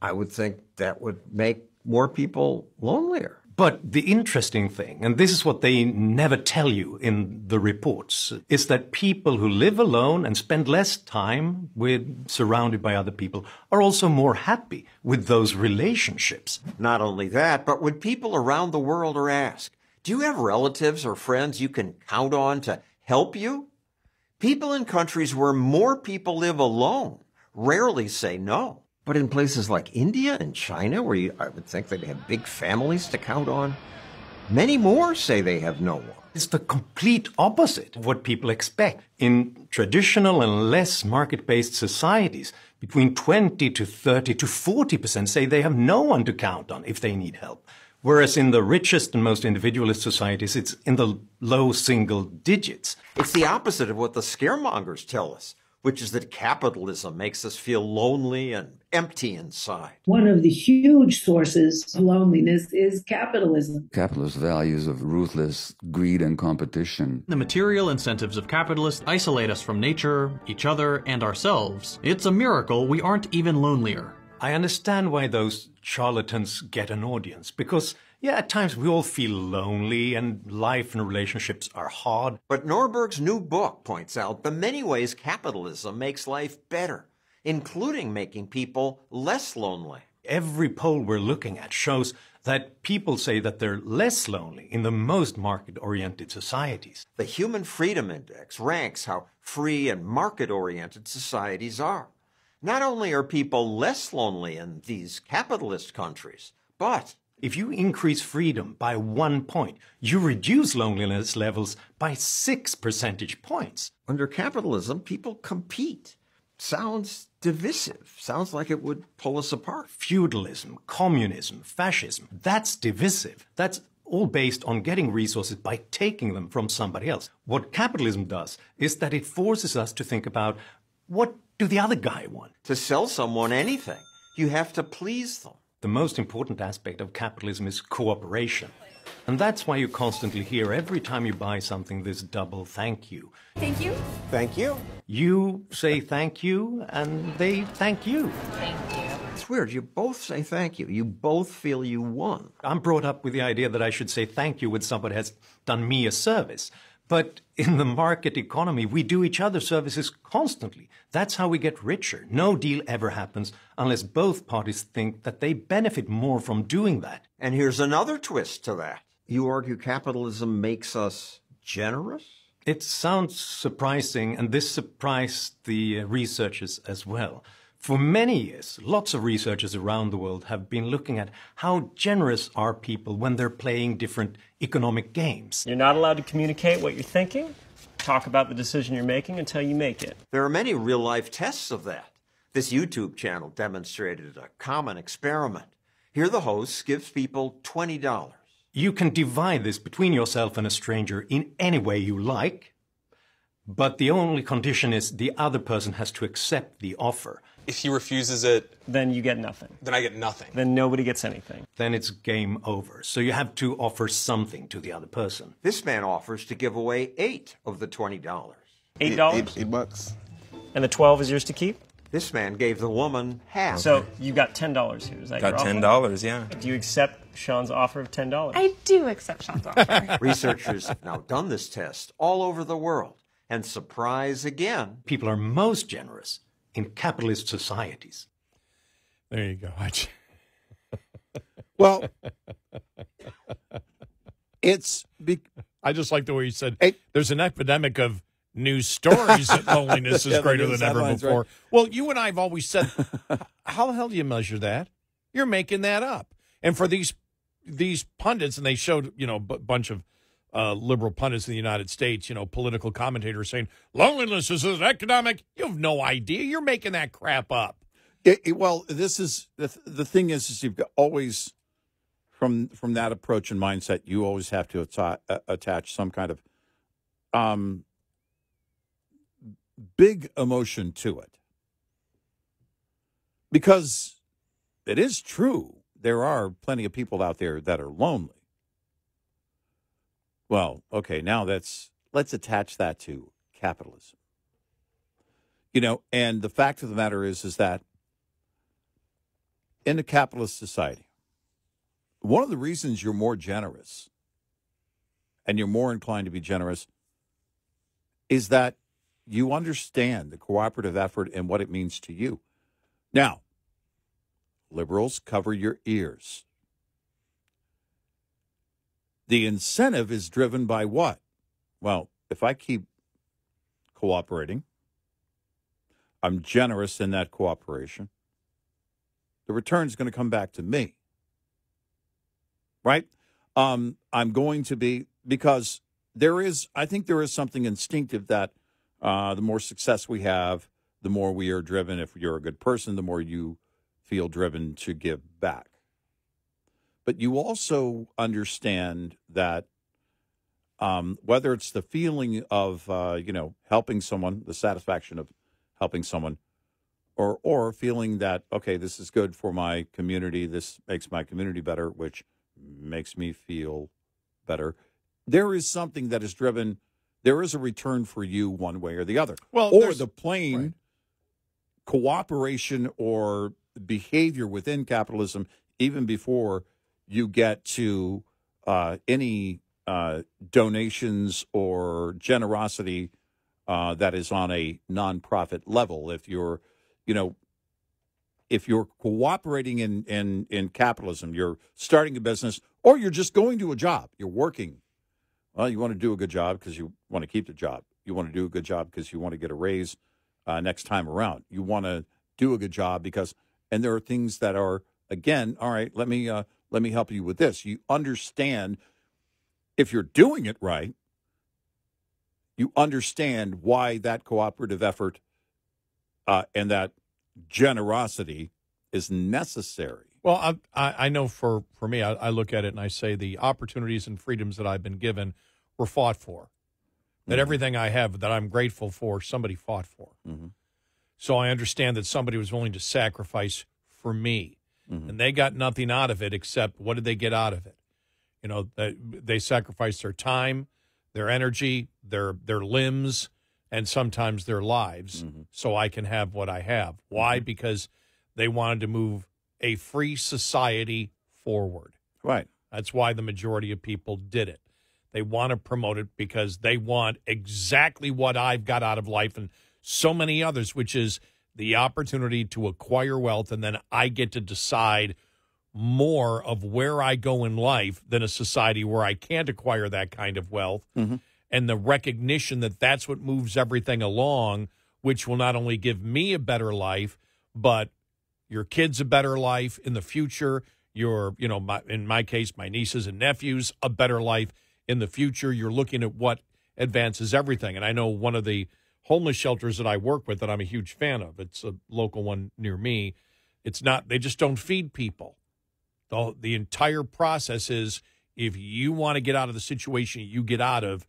I would think that would make more people lonelier. But the interesting thing, and this is what they never tell you in the reports, is that people who live alone and spend less time surrounded by other people are also more happy with those relationships. Not only that, but when people around the world are asked, do you have relatives or friends you can count on to help you? People in countries where more people live alone rarely say no. But in places like India and China, where I would think they'd have big families to count on, many more say they have no one. It's the complete opposite of what people expect. In traditional and less market-based societies, between 20 to 30 to 40% say they have no one to count on if they need help. Whereas in the richest and most individualist societies, it's in the low single digits. It's the opposite of what the scaremongers tell us, which is that capitalism makes us feel lonely and empty inside. One of the huge sources of loneliness is capitalism. Capitalist values of ruthless greed and competition. The material incentives of capitalists isolate us from nature, each other, and ourselves. It's a miracle we aren't even lonelier. I understand why those charlatans get an audience, because at times we all feel lonely and life and relationships are hard. But Norberg's new book points out the many ways capitalism makes life better, including making people less lonely. Every poll we're looking at shows that people say that they're less lonely in the most market-oriented societies. The Human Freedom Index ranks how free and market-oriented societies are. Not only are people less lonely in these capitalist countries, but if you increase freedom by 1 point, you reduce loneliness levels by 6 percentage points. Under capitalism, people compete. Sounds divisive. Sounds like it would pull us apart. Feudalism, communism, fascism, that's divisive. That's all based on getting resources by taking them from somebody else. What capitalism does is that it forces us to think about, what do the other guy want? To sell someone anything, you have to please them. The most important aspect of capitalism is cooperation. And that's why you constantly hear every time you buy something this double thank you. Thank you. Thank you. You say thank you and they thank you. Thank you. It's weird. You both say thank you. You both feel you won. I'm brought up with the idea that I should say thank you when somebody has done me a service. But in the market economy, we do each other services constantly. That's how we get richer. No deal ever happens unless both parties think that they benefit more from doing that. And here's another twist to that. You argue capitalism makes us generous? It sounds surprising, and this surprised the researchers as well. For many years, lots of researchers around the world have been looking at how generous are people when they're playing different economic games. You're not allowed to communicate what you're thinking, talk about the decision you're making until you make it. There are many real-life tests of that. This YouTube channel demonstrated a common experiment. Here the host gives people $20. You can divide this between yourself and a stranger in any way you like, but the only condition is the other person has to accept the offer. If he refuses it, then you get nothing. Then I get nothing. Then nobody gets anything. Then it's game over. So you have to offer something to the other person. This man offers to give away 8 of the $20. $8? $8. And the 12 is yours to keep? This man gave the woman half. So you got $10 here. Is that got your $10, yeah. Do you accept Sean's offer of $10? I do accept Sean's offer. Researchers have now done this test all over the world. And surprise again, people are most generous in capitalist societies. There you go. Well, I just like the way you said, there's an epidemic of news stories that loneliness is greater than ever before. Right. Well, you and I have always said, how the hell do you measure that? You're making that up. And for these pundits, and they showed, a bunch of liberal pundits in the United States, political commentators saying loneliness is an economic. You have no idea. You're making that crap up. Well, this is the thing is you've got always from that approach and mindset, you always have to attach some kind of big emotion to it, because it is true there are plenty of people out there that are lonely. Well, okay, now let's attach that to capitalism. And the fact of the matter is that in a capitalist society, one of the reasons you're more generous and you're more inclined to be generous is that you understand the cooperative effort and what it means to you. Now, liberals, cover your ears. The incentive is driven by what? Well, if I keep cooperating, I'm generous in that cooperation, the return is going to come back to me. Right? I'm going to be, because I think there is something instinctive that the more success we have, the more we are driven. If you're a good person, the more you feel driven to give back. But you also understand that whether it's the feeling of, helping someone, the satisfaction of helping someone, or feeling that, okay, this is good for my community, this makes my community better, which makes me feel better. There is something that is driven. There is a return for you one way or the other. Well, or the plain cooperation or behavior within capitalism, even before you get to any donations or generosity that is on a nonprofit level. If you're cooperating in capitalism, you're starting a business, or you're just going to a job, you're working. Well, you want to do a good job because you want to keep the job. You want to do a good job because you want to get a raise next time around. You want to do a good job because, and there are things that are, again, all right, let me help you with this. You understand, if you're doing it right, you understand why that cooperative effort and that generosity is necessary. Well, I know for me, I look at it and I say the opportunities and freedoms that I've been given were fought for. That everything I have that I'm grateful for, somebody fought for. Mm-hmm. So I understand that somebody was willing to sacrifice for me. Mm-hmm. And they got nothing out of it except, what did they get out of it? They sacrificed their time, their energy, their limbs, and sometimes their lives, so I can have what I have. Why? Because they wanted to move a free society forward. Right. That's why the majority of people did it. They want to promote it because they want exactly what I've got out of life and so many others, which is the opportunity to acquire wealth, and then I get to decide more of where I go in life than a society where I can't acquire that kind of wealth. Mm-hmm. And the recognition that that's what moves everything along, which will not only give me a better life, but your kids a better life in the future. In my case, my nieces and nephews, a better life in the future. You're looking at what advances everything. And I know one of the homeless shelters that I work with that I'm a huge fan of, it's a local one near me. They just don't feed people. The entire process is, if you want to get out of the situation you get out of,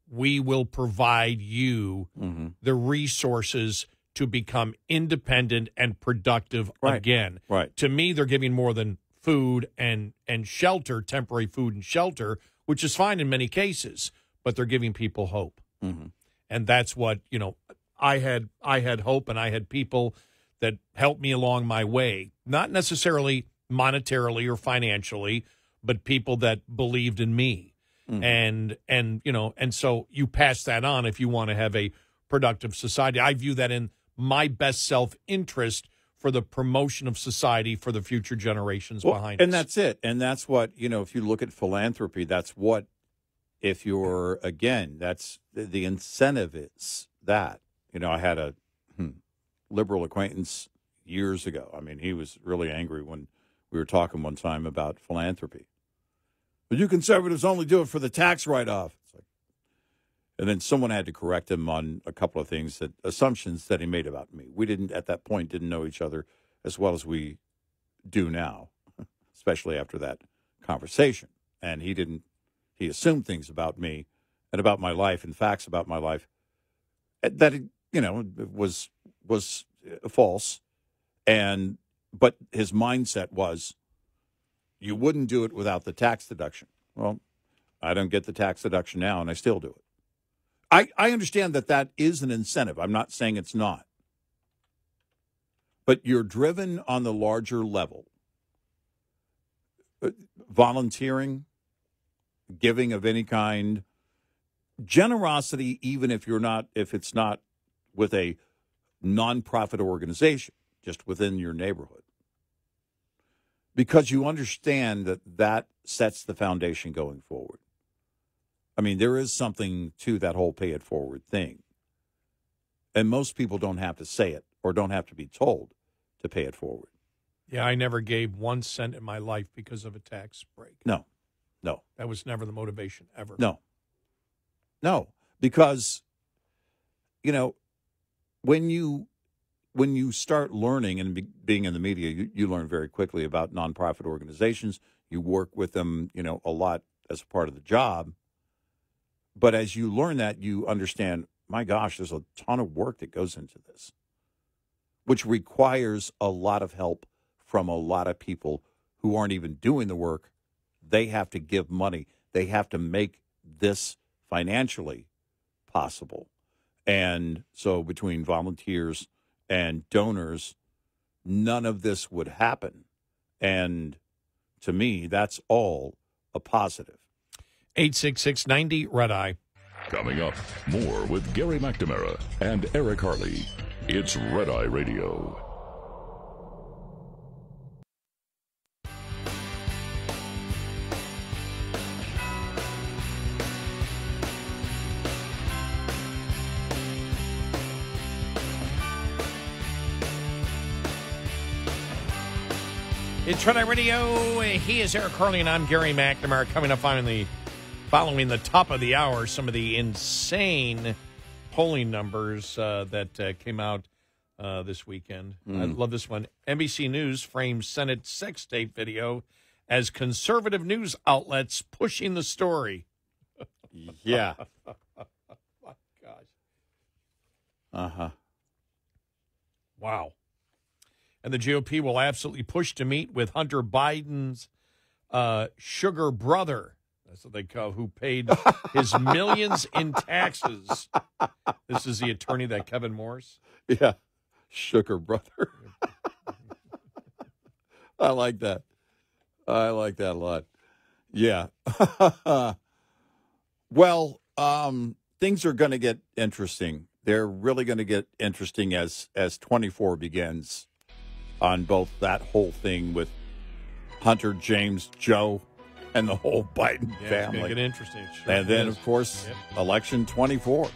we will provide you the resources to become independent and productive again. Right. To me, they're giving more than food and shelter, temporary food and shelter, which is fine in many cases, but they're giving people hope. Mm-hmm. And that's what, I had hope, and I had people that helped me along my way, not necessarily monetarily or financially, but people that believed in me. And so you pass that on if you want to have a productive society. I view that in my best self-interest for the promotion of society for the future generations behind us. And that's it. And that's what, if you look at philanthropy, that's what, if you're, again, that's the incentive is that. I had a liberal acquaintance years ago. I mean, he was really angry when we were talking one time about philanthropy. But you conservatives only do it for the tax write-off. It's like, and then someone had to correct him on a couple of things, assumptions that he made about me. We didn't, at that point, didn't know each other as well as we do now, especially after that conversation. And he assumed things about me and about my life and facts about my life that, was false. But his mindset was, you wouldn't do it without the tax deduction. Well, I don't get the tax deduction now, and I still do it. I understand that is an incentive. I'm not saying it's not. But you're driven on the larger level. Volunteering, giving of any kind, generosity, even if it's not with a nonprofit organization, just within your neighborhood. Because you understand that sets the foundation going forward. I mean, there is something to that whole pay it forward thing. And most people don't have to say it or don't have to be told to pay it forward. Yeah, I never gave 1 cent in my life because of a tax break. No. That was never the motivation, ever. No, because, when you start learning and being in the media, you learn very quickly about nonprofit organizations. You work with them, a lot as a part of the job. But as you learn that, you understand, my gosh, there's a ton of work that goes into this, which requires a lot of help from a lot of people who aren't even doing the work. They have to give money. They have to make this financially possible. And so between volunteers and donors, none of this would happen. And to me, that's all a positive. 866-90-RED-EYE. Coming up, more with Gary McNamara and Eric Harley. It's Red Eye Radio. It's Red Eye Radio. He is Eric Harley, and I'm Gary McNamara. Coming up following the top of the hour, some of the insane polling numbers that came out this weekend. I love this one. NBC News frames Senate sex tape video as conservative news outlets pushing the story. Yeah. My gosh. Uh-huh. Wow. And the GOP will absolutely push to meet with Hunter Biden's sugar brother. That's what they call, who paid his millions in taxes. This is the attorney that Kevin Morris. Yeah, sugar brother. I like that. I like that a lot. Yeah. Well, things are going to get interesting. They're really going to get interesting as 24 begins on both that whole thing with Hunter, James, Joe, and the whole Biden family. It's going to get interesting. Sure and then, of course, election 24.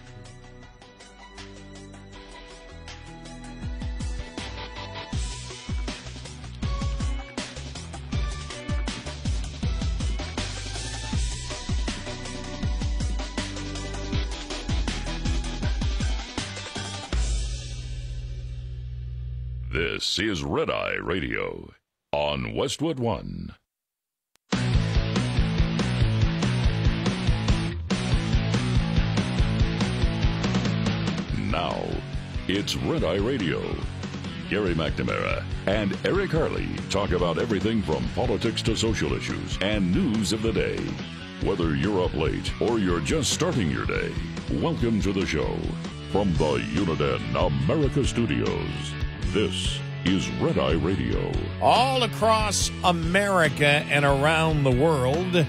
This is Red Eye Radio on Westwood One. Now, it's Red Eye Radio. Gary McNamara and Eric Harley talk about everything from politics to social issues and news of the day. Whether you're up late or you're just starting your day, welcome to the show. From the Uniden America Studios, this is Red Eye Radio. All across America and around the world,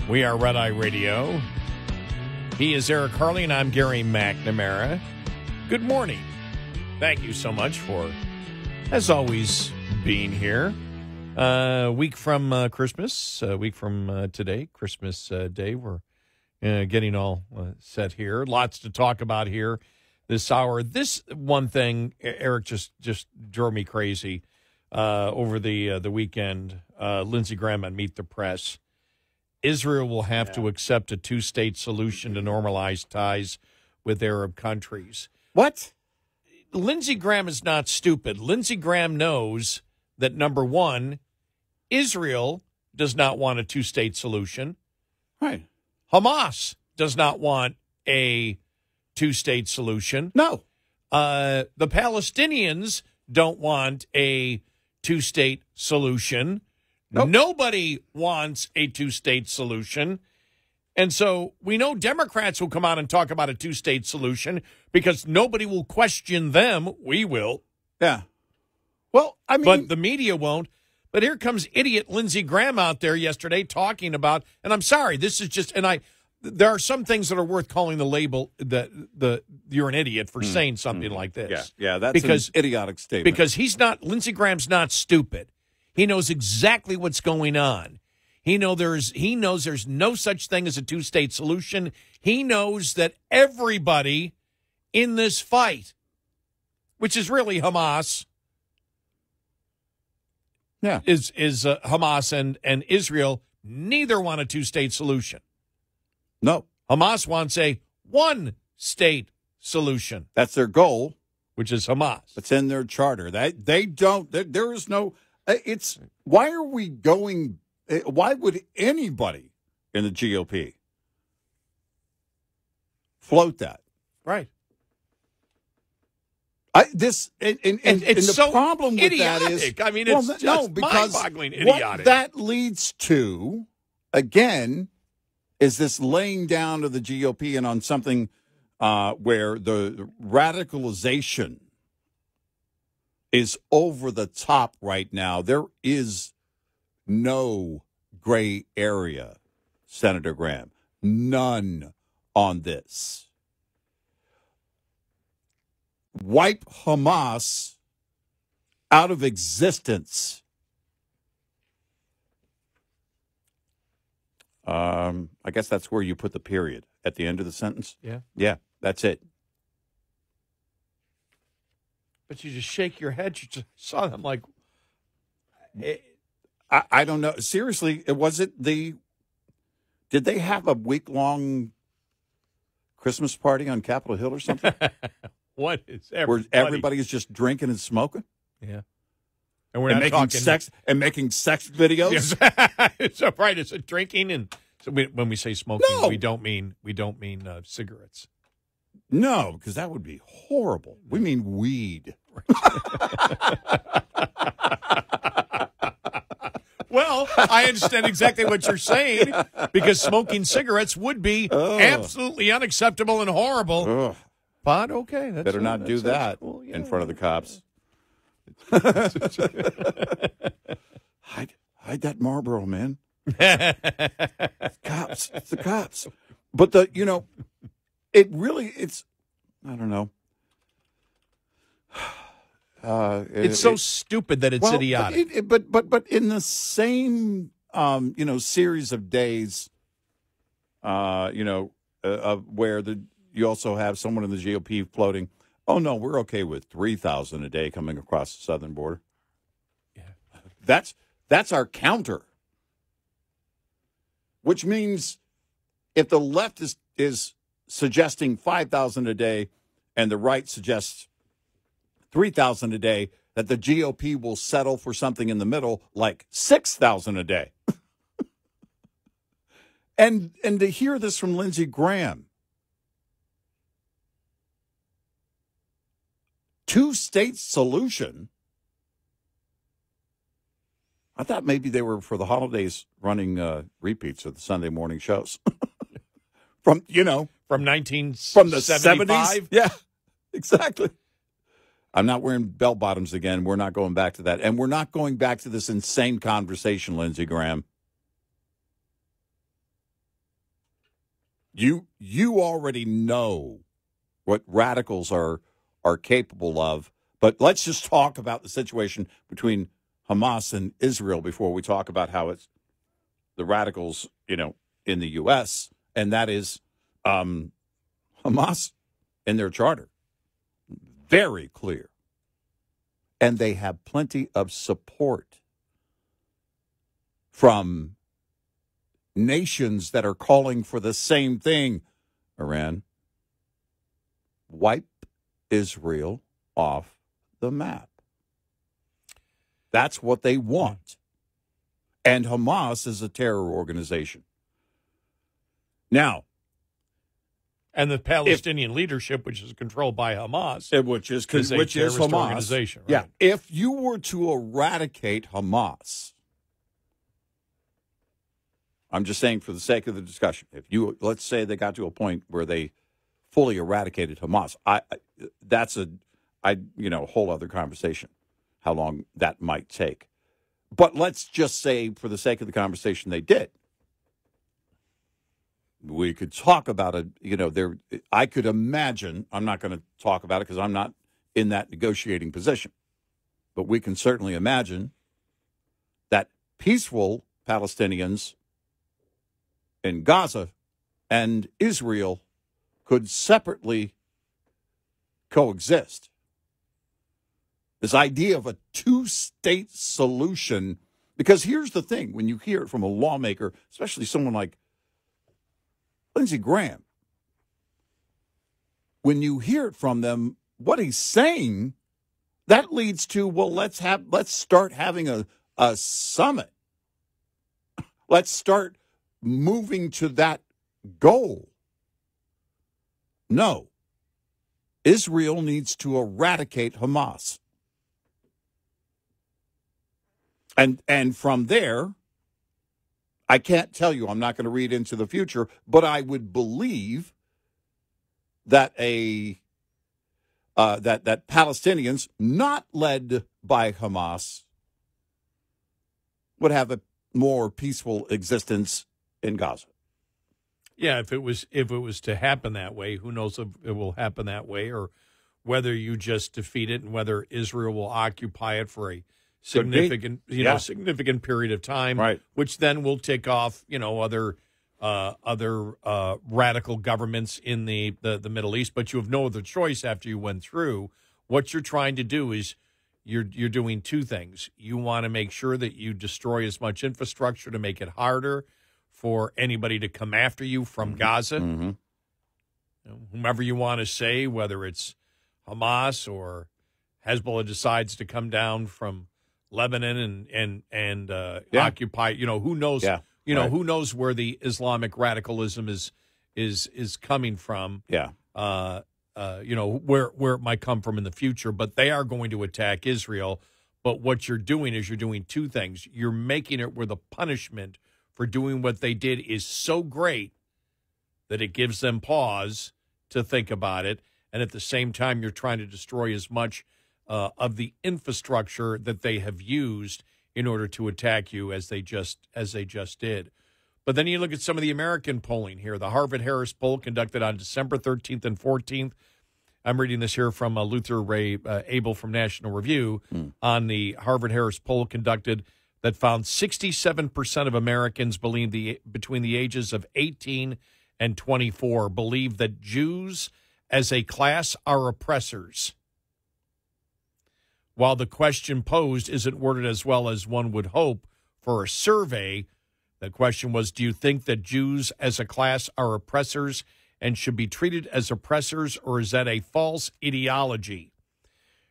we are Red Eye Radio. He is Eric Harley, and I'm Gary McNamara. Good morning. Thank you so much for, as always, being here. Week from Christmas, week from today, Christmas Day. We're getting all set here. Lots to talk about here this hour. This one thing, Eric, just drove me crazy over the weekend. Lindsey Graham on Meet the Press. Israel will have to accept a two-state solution to normalize ties with Arab countries. What? Lindsey Graham is not stupid. Lindsey Graham knows that, number one, Israel does not want a two-state solution. Right. Hamas does not want a two-state solution. No. The Palestinians don't want a two-state solution. Nope. Nobody wants a two-state solution. And so we know Democrats will come out and talk about a two-state solution because nobody will question them. We will. Yeah. Well, I mean. But the media won't. But here comes idiot Lindsey Graham out there yesterday talking about, and I'm sorry, this is just, there are some things that are worth calling the label you're an idiot for saying something like this. Yeah, that's an idiotic statement. Because Lindsey Graham's not stupid. He knows exactly what's going on. He knows there's no such thing as a two-state solution. He knows that everybody in this fight, which is really Hamas, is Hamas and Israel, neither want a two-state solution. No. Hamas wants a one-state solution. That's their goal. Which is Hamas. It's in their charter. They don't, there is no, why are we going, why would anybody in the GOP float that? Right. The so problem with idiotic. that is, I mean, it's mind-boggling idiotic. What that leads to, again, is this laying down of the GOP and on something where the radicalization is over the top right now. There is no gray area, Senator Graham. None on this. Wipe Hamas out of existence. I guess that's where you put the period at the end of the sentence. Yeah. Yeah, that's it. But you just shake your head. You just saw them like... I don't know. Seriously, did they have a week-long Christmas party on Capitol Hill or something? What is where everybody is just drinking and smoking? Yeah. And we're not making talking sex and making sex videos. Yes. So right, it's a drinking, and so when we say smoking, we don't mean cigarettes. No, because that would be horrible. We mean weed. Well, I understand exactly what you're saying because smoking cigarettes would be absolutely unacceptable and horrible. Ugh. But okay, that's better not do that cool. in front of the cops. Hide that Marlboro, man. It's cops. It's the cops. But it's I don't know. It's so stupid that it's idiotic. But in the same series of days, of where you also have someone in the GOP floating, oh no, we're okay with 3,000 a day coming across the southern border. Yeah, that's our counter. Which means if the left is suggesting 5,000 a day and the right suggests 3,000 a day, that the GOP will settle for something in the middle like 6,000 a day. and to hear this from Lindsey Graham, two-state solution. I thought maybe they were for the holidays running repeats of the Sunday morning shows from the 70s. Yeah, exactly. I'm not wearing bell bottoms again. We're not going back to that. And we're not going back to this insane conversation, Lindsey Graham. You already know what radicals are capable of. But let's just talk about the situation between Hamas and Israel before we talk about how it's the radicals, in the U.S., and that is Hamas in their charter. Very clear. And they have plenty of support from nations that are calling for the same thing. Iran, wipe Israel off the map. That's what they want. And Hamas is a terror organization. Now, and the Palestinian leadership, which is controlled by Hamas, which is Hamas organization. Right? Yeah, if you were to eradicate Hamas, I'm just saying for the sake of the discussion, let's say they got to a point where they fully eradicated Hamas, that's a whole other conversation, how long that might take. But let's just say, for the sake of the conversation, they did. We could talk about it. I could imagine. I'm not going to talk about it because I'm not in that negotiating position. But we can certainly imagine that peaceful Palestinians in Gaza and Israel could separately coexist. This idea of a two-state solution, because here's the thing, when you hear it from a lawmaker, especially someone like Lindsey Graham, when you hear it from them, what he's saying, that leads to, well, let's start having a summit. Let's start moving to that goal. No. Israel needs to eradicate Hamas. And from there, I can't tell you, I'm not going to read into the future, but I would believe that that Palestinians, not led by Hamas, would have a more peaceful existence in Gaza. Yeah, if it was to happen that way, who knows if it will happen that way, or whether you just defeat it and whether Israel will occupy it for a significant period of time, right? Which then will tick off, other radical governments in the Middle East. But you have no other choice after you went through. What you're trying to do is you're doing two things. You want to make sure that you destroy as much infrastructure to make it harder for anybody to come after you from Gaza. Mm-hmm. Whomever you want to say, whether it's Hamas or Hezbollah decides to come down from Lebanon and occupy. Who knows? Yeah. Who knows where the Islamic radicalism is coming from? Yeah. Where it might come from in the future, but they are going to attack Israel. But what you're doing is you're doing two things. You're making it where the punishment for doing what they did is so great that it gives them pause to think about it, and at the same time, you're trying to destroy as much of the infrastructure that they have used in order to attack you as they just did. But then you look at some of the American polling here. The Harvard-Harris poll conducted on December 13th and 14th. I'm reading this here from Luther Ray Abel from National Review on the Harvard-Harris poll conducted that found 67% of Americans between the ages of 18 and 24 believe that Jews as a class are oppressors. While the question posed isn't worded as well as one would hope for a survey, the question was, do you think that Jews as a class are oppressors and should be treated as oppressors, or is that a false ideology?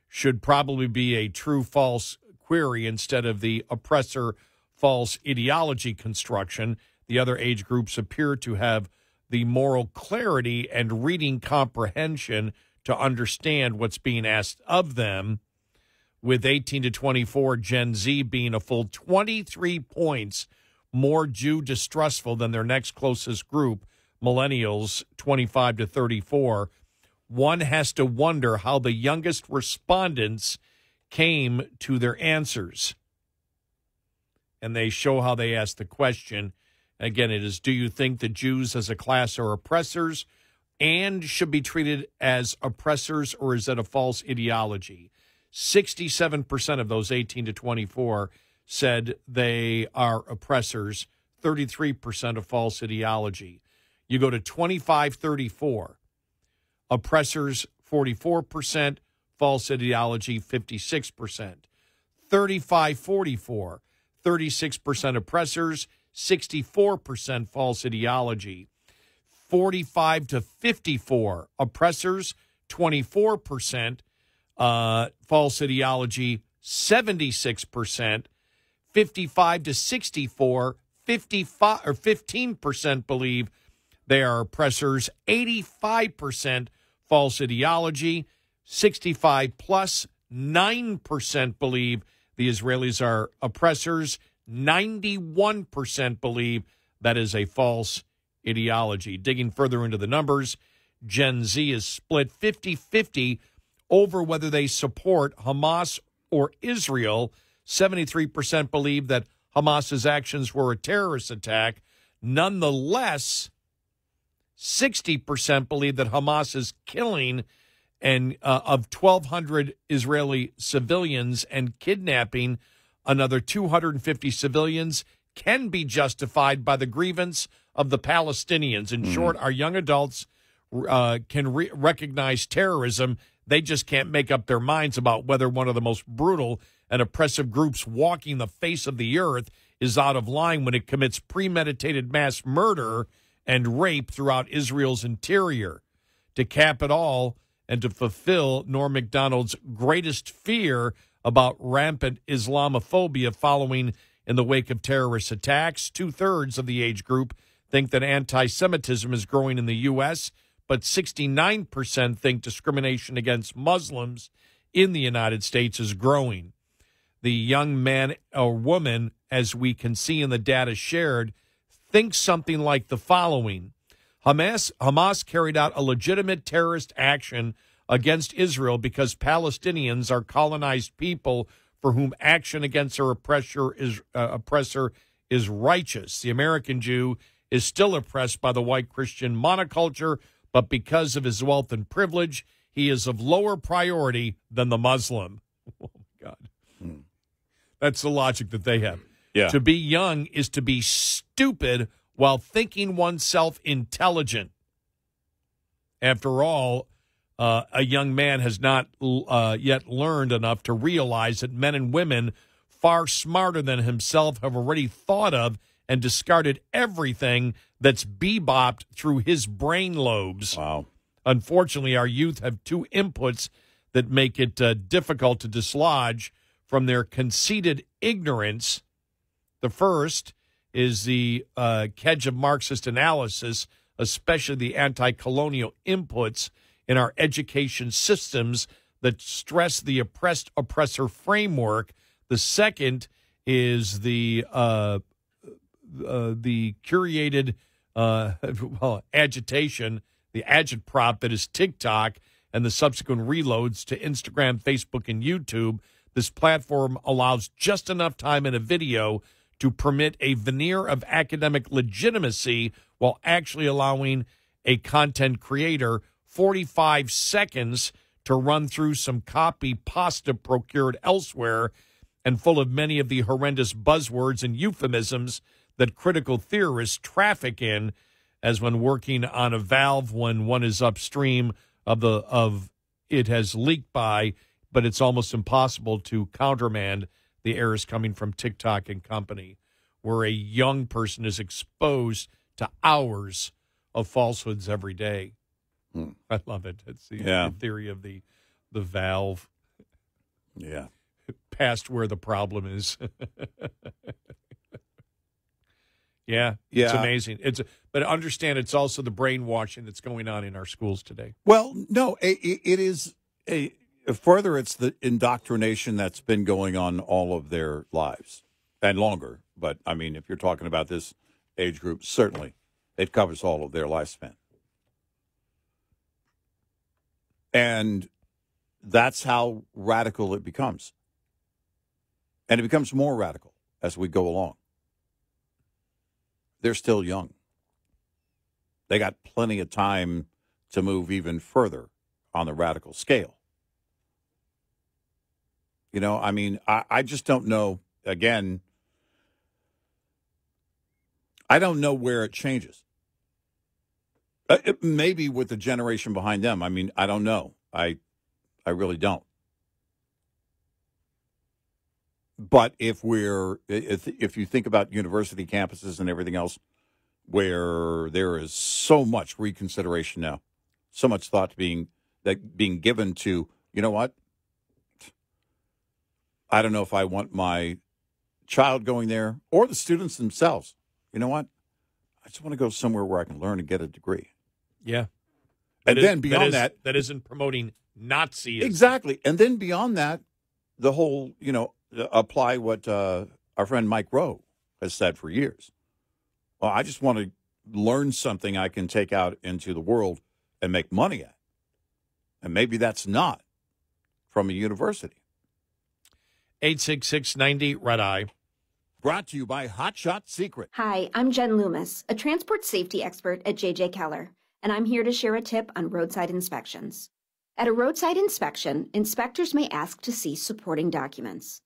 Should probably be a true-false query instead of the oppressor-false ideology construction. The other age groups appear to have the moral clarity and reading comprehension to understand what's being asked of them, with 18 to 24 Gen Z being a full 23 points more Jew distrustful than their next closest group, millennials 25 to 34. One has to wonder how the youngest respondents came to their answers. And they show how they asked the question. Again, it is, do you think that Jews as a class are oppressors and should be treated as oppressors, or is that a false ideology? 67% of those 18 to 24 said they are oppressors, 33% of false ideology. You go to 25-34, oppressors 44%, false ideology 56%. 35-44, 36% oppressors, 64% false ideology. 45 to 54, oppressors, 24%, false ideology, 76%. 55 to 64, 55 or 15% believe they are oppressors, 85% false ideology, 65 plus, 9% believe the Israelis are oppressors, 91% believe that is a false ideology. Digging further into the numbers, Gen Z is split 50-50 over whether they support Hamas or Israel. 73% believe that Hamas's actions were a terrorist attack. Nonetheless, 60% believe that Hamas's killing of 1,200 Israeli civilians and kidnapping another 250 civilians can be justified by the grievance of the Palestinians. In short, our young adults can recognize terrorism. They just can't make up their minds about whether one of the most brutal and oppressive groups walking the face of the earth is out of line when it commits premeditated mass murder and rape throughout Israel's interior. To cap it all, and to fulfill Norm Macdonald's greatest fear about rampant Islamophobia following in the wake of terrorist attacks, 2/3 of the age group think that anti-Semitism is growing in the U.S., but 69% think discrimination against Muslims in the United States is growing. The young man or woman, as we can see in the data shared, thinks something like the following. Hamas carried out a legitimate terrorist action against Israel because Palestinians are colonized people for whom action against their oppressor is righteous. The American Jew is still oppressed by the white Christian monoculture, but because of his wealth and privilege, he is of lower priority than the Muslim. Oh, my God. That's the logic that they have. Yeah. To be young is to be stupid while thinking oneself intelligent. After all, a young man has not yet learned enough to realize that men and women far smarter than himself have already thought of and discarded everything that's bebopped through his brain lobes. Wow. Unfortunately, our youth have two inputs that make it difficult to dislodge from their conceited ignorance. The first is the kedge of Marxist analysis, especially the anti-colonial inputs in our education systems that stress the oppressor framework. The second is the curated agitation, the agitprop that is TikTok and the subsequent reloads to Instagram, Facebook, and YouTube. This platform allows just enough time in a video to permit a veneer of academic legitimacy while actually allowing a content creator 45 seconds to run through some copy pasta procured elsewhere and full of many of the horrendous buzzwords and euphemisms that critical theorists traffic in, as when working on a valve when one is upstream of it has leaked by, but it's almost impossible to countermand the errors coming from TikTok and company, where a young person is exposed to hours of falsehoods every day. I love it. It's the theory of the valve. Yeah. Past where the problem is. Yeah, Yeah. it's amazing. But understand it's also the brainwashing that's going on in our schools today. Well, no, it is further. It's the indoctrination that's been going on all of their lives and longer. But I mean, if you're talking about this age group, certainly it covers all of their lifespan, and that's how radical it becomes, and it becomes more radical as we go along. They're still young. They got plenty of time to move even further on the radical scale. You know, I mean, I just don't know. Again, I don't know where it changes. Maybe with the generation behind them. I mean, I don't know. I really don't. But if you think about university campuses and everything else, where there is so much reconsideration now, so much thought being given to, you know what? I don't know if I want my child going there or the students themselves. You know what? I just want to go somewhere where I can learn and get a degree. Yeah. And then beyond that, that isn't promoting Nazism. Exactly. And then beyond that, the whole, apply what our friend Mike Rowe has said for years. Well, I just want to learn something I can take out into the world and make money at. And maybe that's not from a university. 866-90 Red Eye. Brought to you by Hot Shot Secret. Hi, I'm Jen Loomis, a transport safety expert at J.J. Keller, and I'm here to share a tip on roadside inspections. At a roadside inspection, inspectors may ask to see supporting documents.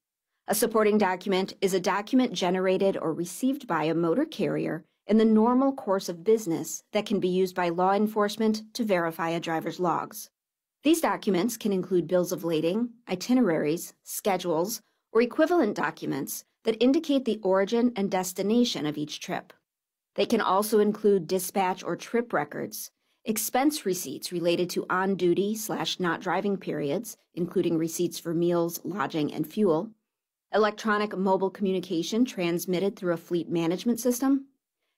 A supporting document is a document generated or received by a motor carrier in the normal course of business that can be used by law enforcement to verify a driver's logs. These documents can include bills of lading, itineraries, schedules, or equivalent documents that indicate the origin and destination of each trip. They can also include dispatch or trip records, expense receipts related to on-duty/not driving periods, including receipts for meals, lodging, and fuel, electronic mobile communication transmitted through a fleet management system,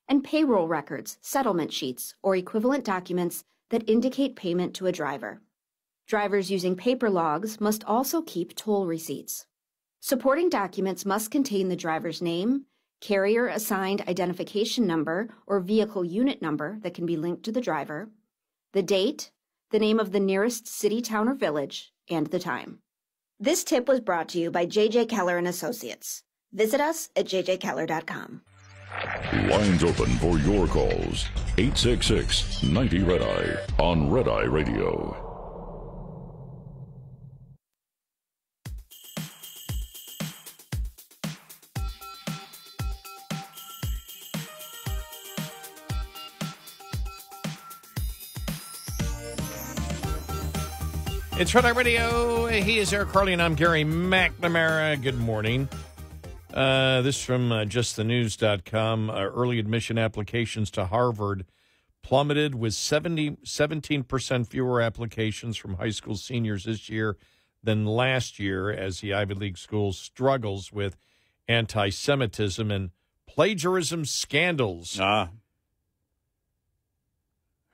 and payroll records, settlement sheets, or equivalent documents that indicate payment to a driver. Drivers using paper logs must also keep toll receipts. Supporting documents must contain the driver's name, carrier-assigned identification number or vehicle unit number that can be linked to the driver, the date, the name of the nearest city, town, or village, and the time. This tip was brought to you by J.J. Keller & Associates. Visit us at jjkeller.com. Lines open for your calls. 866-90 Red Eye on Red Eye Radio. It's Red Eye Radio. He is Eric Carly, and I'm Gary McNamara. Good morning. This from justthenews.com. Early admission applications to Harvard plummeted with 17% fewer applications from high school seniors this year than last year as the Ivy League school struggles with anti-Semitism and plagiarism scandals.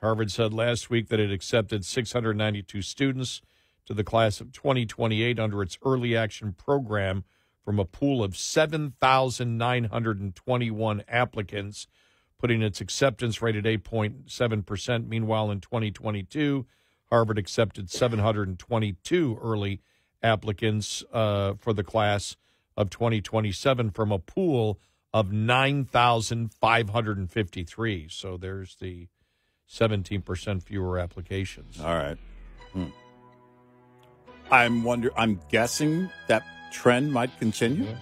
Harvard said last week that it accepted 692 students to the class of 2028 under its early action program from a pool of 7,921 applicants, putting its acceptance rate at 8.7%. Meanwhile, in 2022, Harvard accepted 722 early applicants for the class of 2027 from a pool of 9,553. So there's the 17% fewer applications. All right. I'm guessing that trend might continue. Yeah.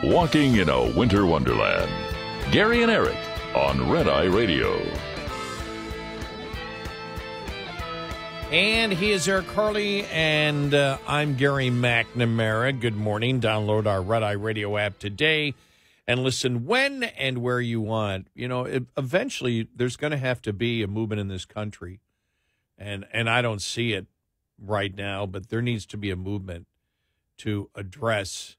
Walking in a winter wonderland. Gary and Eric on Red Eye Radio. And he is Eric Carly, and I'm Gary McNamara. Good morning. Download our Red Eye Radio app today and listen when and where you want. You know, eventually there's going to have to be a movement in this country, and I don't see it right now, but there needs to be a movement to address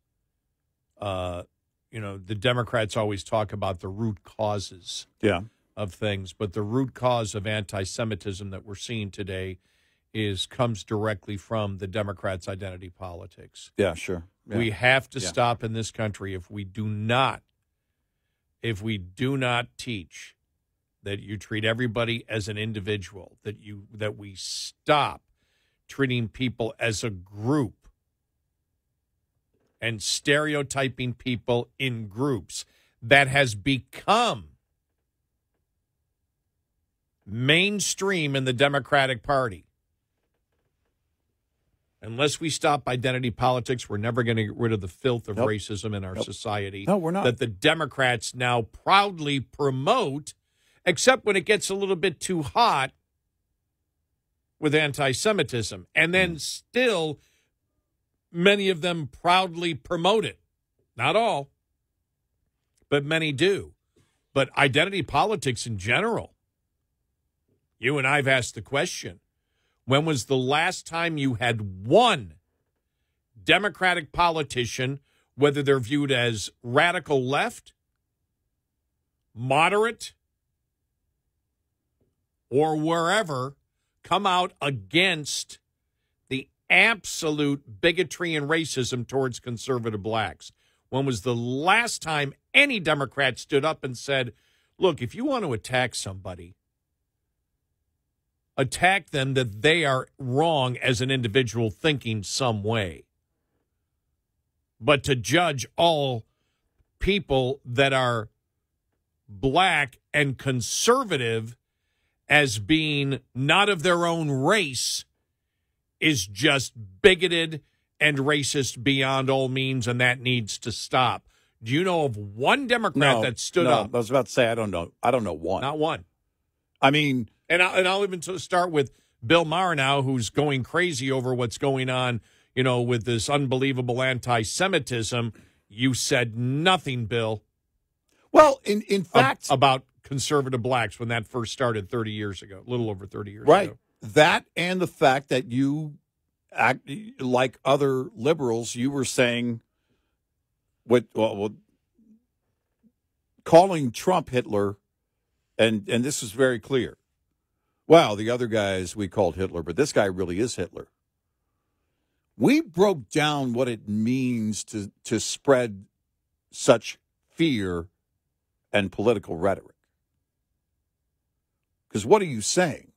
the Democrats always talk about the root causes of things, but the root cause of anti-Semitism that we're seeing today comes directly from the Democrats' identity politics. Yeah, sure. Yeah. We have to stop in this country if we do not teach that you treat everybody as an individual, that we stop treating people as a group and stereotyping people in groups that has become mainstream in the Democratic Party. Unless we stop identity politics, we're never going to get rid of the filth of racism in our society. No, we're not. That the Democrats now proudly promote, except when it gets a little bit too hot with anti-Semitism. And then still, many of them proudly promote it. Not all, but many do. But identity politics in general, you and I have asked the question, when was the last time you had one Democratic politician, whether they're viewed as radical left, moderate, or wherever, come out against the absolute bigotry and racism towards conservative blacks? When was the last time any Democrat stood up and said, look, if you want to attack somebody, attack them that they are wrong as an individual thinking some way. But to judge all people that are black and conservative as being not of their own race is just bigoted and racist beyond all means, and that needs to stop. Do you know of one Democrat that stood up? I was about to say, I don't know. I don't know one. Not one. I mean... And I'll even start with Bill Maher now, who's going crazy over what's going on, with this unbelievable anti-Semitism. You said nothing, Bill. Well, in fact... about conservative blacks when that first started 30 years ago, a little over 30 years right. ago. That and the fact that you, act like other liberals, you were saying, calling Trump Hitler, and this is very clear. Well, the other guys we called Hitler, but this guy really is Hitler. We broke down what it means to spread such fear and political rhetoric. Because what are you saying?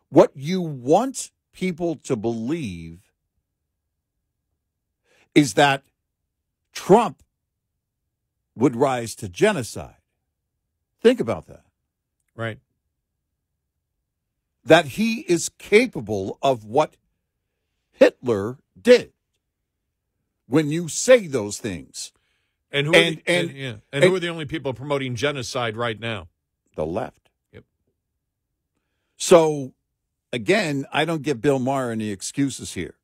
What you want people to believe is that Trump would rise to genocide. Think about that. Right. That he is capable of what Hitler did. When you say those things. And who are the only people promoting genocide right now? The left. Yep. So, again, I don't give Bill Maher any excuses here.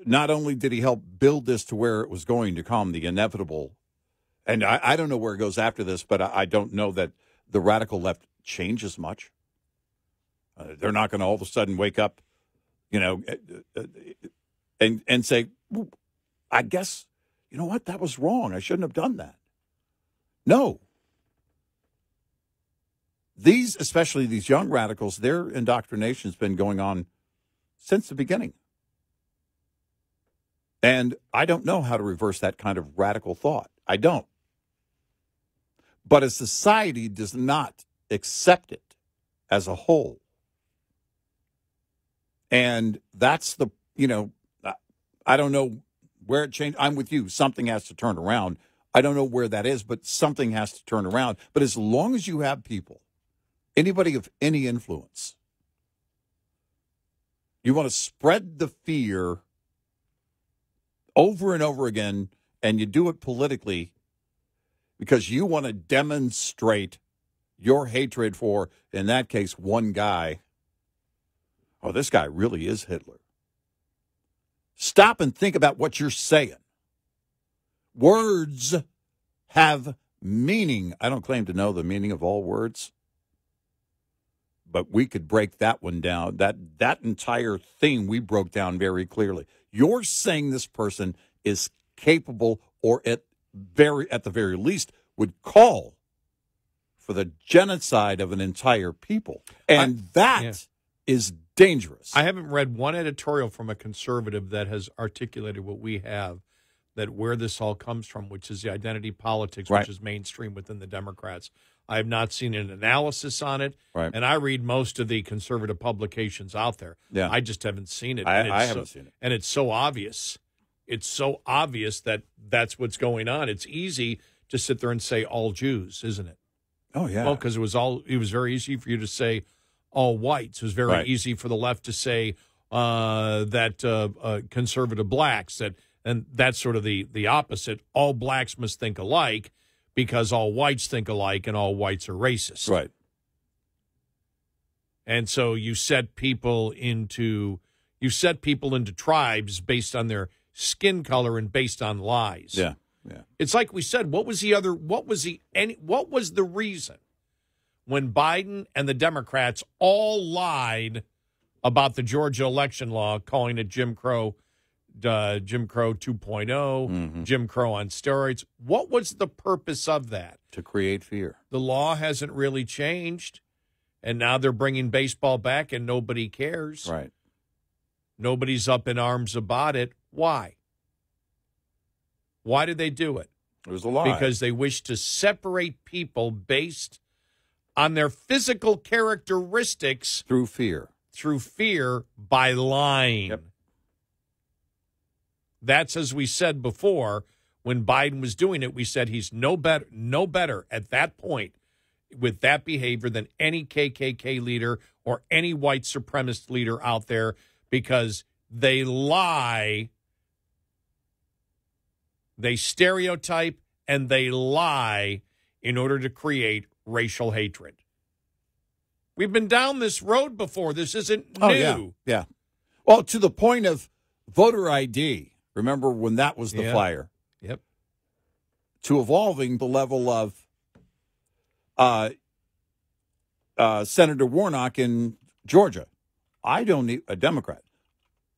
Not only did he help build this to where it was going to come, the inevitable, and I don't know where it goes after this, but I don't know that the radical left changes much. They're not going to all of a sudden wake up, and say, I guess, you know what, that was wrong. I shouldn't have done that. No. Especially these young radicals, their indoctrination's been going on since the beginning. And I don't know how to reverse that kind of radical thought. I don't. But a society does not accept it as a whole. And that's I don't know where it changed. I'm with you. Something has to turn around. I don't know where that is, but something has to turn around. But as long as you have people, anybody of any influence, you want to spread the fear over and over again, and you do it politically because you want to demonstrate your hatred for, in that case, one guy. Oh, this guy really is Hitler. Stop and think about what you're saying. Words have meaning. I don't claim to know the meaning of all words, but we could break that one down. That entire thing we broke down very clearly. You're saying this person is capable, or at the very least would call for the genocide of an entire people. And that is dangerous. I haven't read one editorial from a conservative that has articulated what we have, that where this all comes from, which is the identity politics, right, which is mainstream within the Democrats. I have not seen an analysis on it. Right. And I read most of the conservative publications out there. Yeah. I just haven't seen it. I haven't seen it. And it's so obvious. It's so obvious that that's what's going on. It's easy to sit there and say all Jews, isn't it? Oh, yeah. Well, because it was very easy for you to say all whites. It was very easy for the left to say that conservative blacks, and that's sort of the opposite. All blacks must think alike because all whites think alike and all whites are racist. Right. And so you set people into tribes based on their skin color and based on lies. Yeah. Yeah. It's like we said, what was the reason when Biden and the Democrats all lied about the Georgia election law, calling it Jim Crow 2.0, Jim Crow on steroids? What was the purpose of that? To create fear. The law hasn't really changed, and now they're bringing baseball back and nobody cares. Right. Nobody's up in arms about it. Why? Why did they do it? It was a lie. Because they wish to separate people based on their physical characteristics through fear. Through fear by lying. Yep. That's, as we said before, when Biden was doing it, we said he's no better at that point with that behavior than any KKK leader or any white supremacist leader out there, because they lie. They stereotype and they lie in order to create racial hatred. We've been down this road before. This isn't new. Oh, yeah. Well, to the point of voter ID. Remember when that was the fire? Yep. To evolving the level of Senator Warnock in Georgia. A Democrat.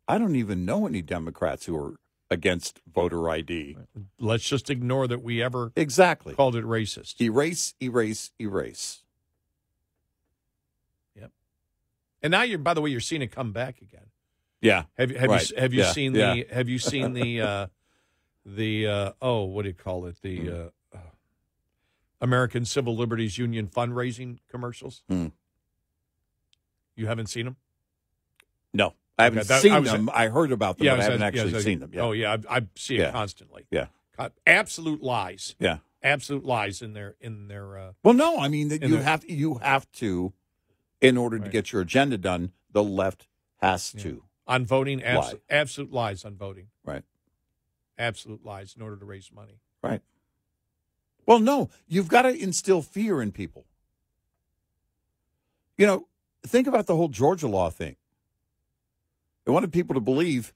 I don't even know any Democrats who are against voter ID. Let's just ignore that we ever called it racist. Erase, erase, erase. Yep. And now by the way, you're seeing it come back again. Yeah. Have you seen the what do you call it? The American Civil Liberties Union fundraising commercials? Mm. You haven't seen them? No. I haven't seen them. I heard about them, but I haven't actually seen them. Yeah. Oh, yeah. I see it constantly. Yeah. Absolute lies. Yeah. Absolute lies in their well, no, I mean, you have to, in order to get your agenda done, the left has to. On voting, absolute lies on voting. Right. Absolute lies in order to raise money. Right. Well, no, you've got to instill fear in people. You know, think about the whole Georgia law thing. They wanted people to believe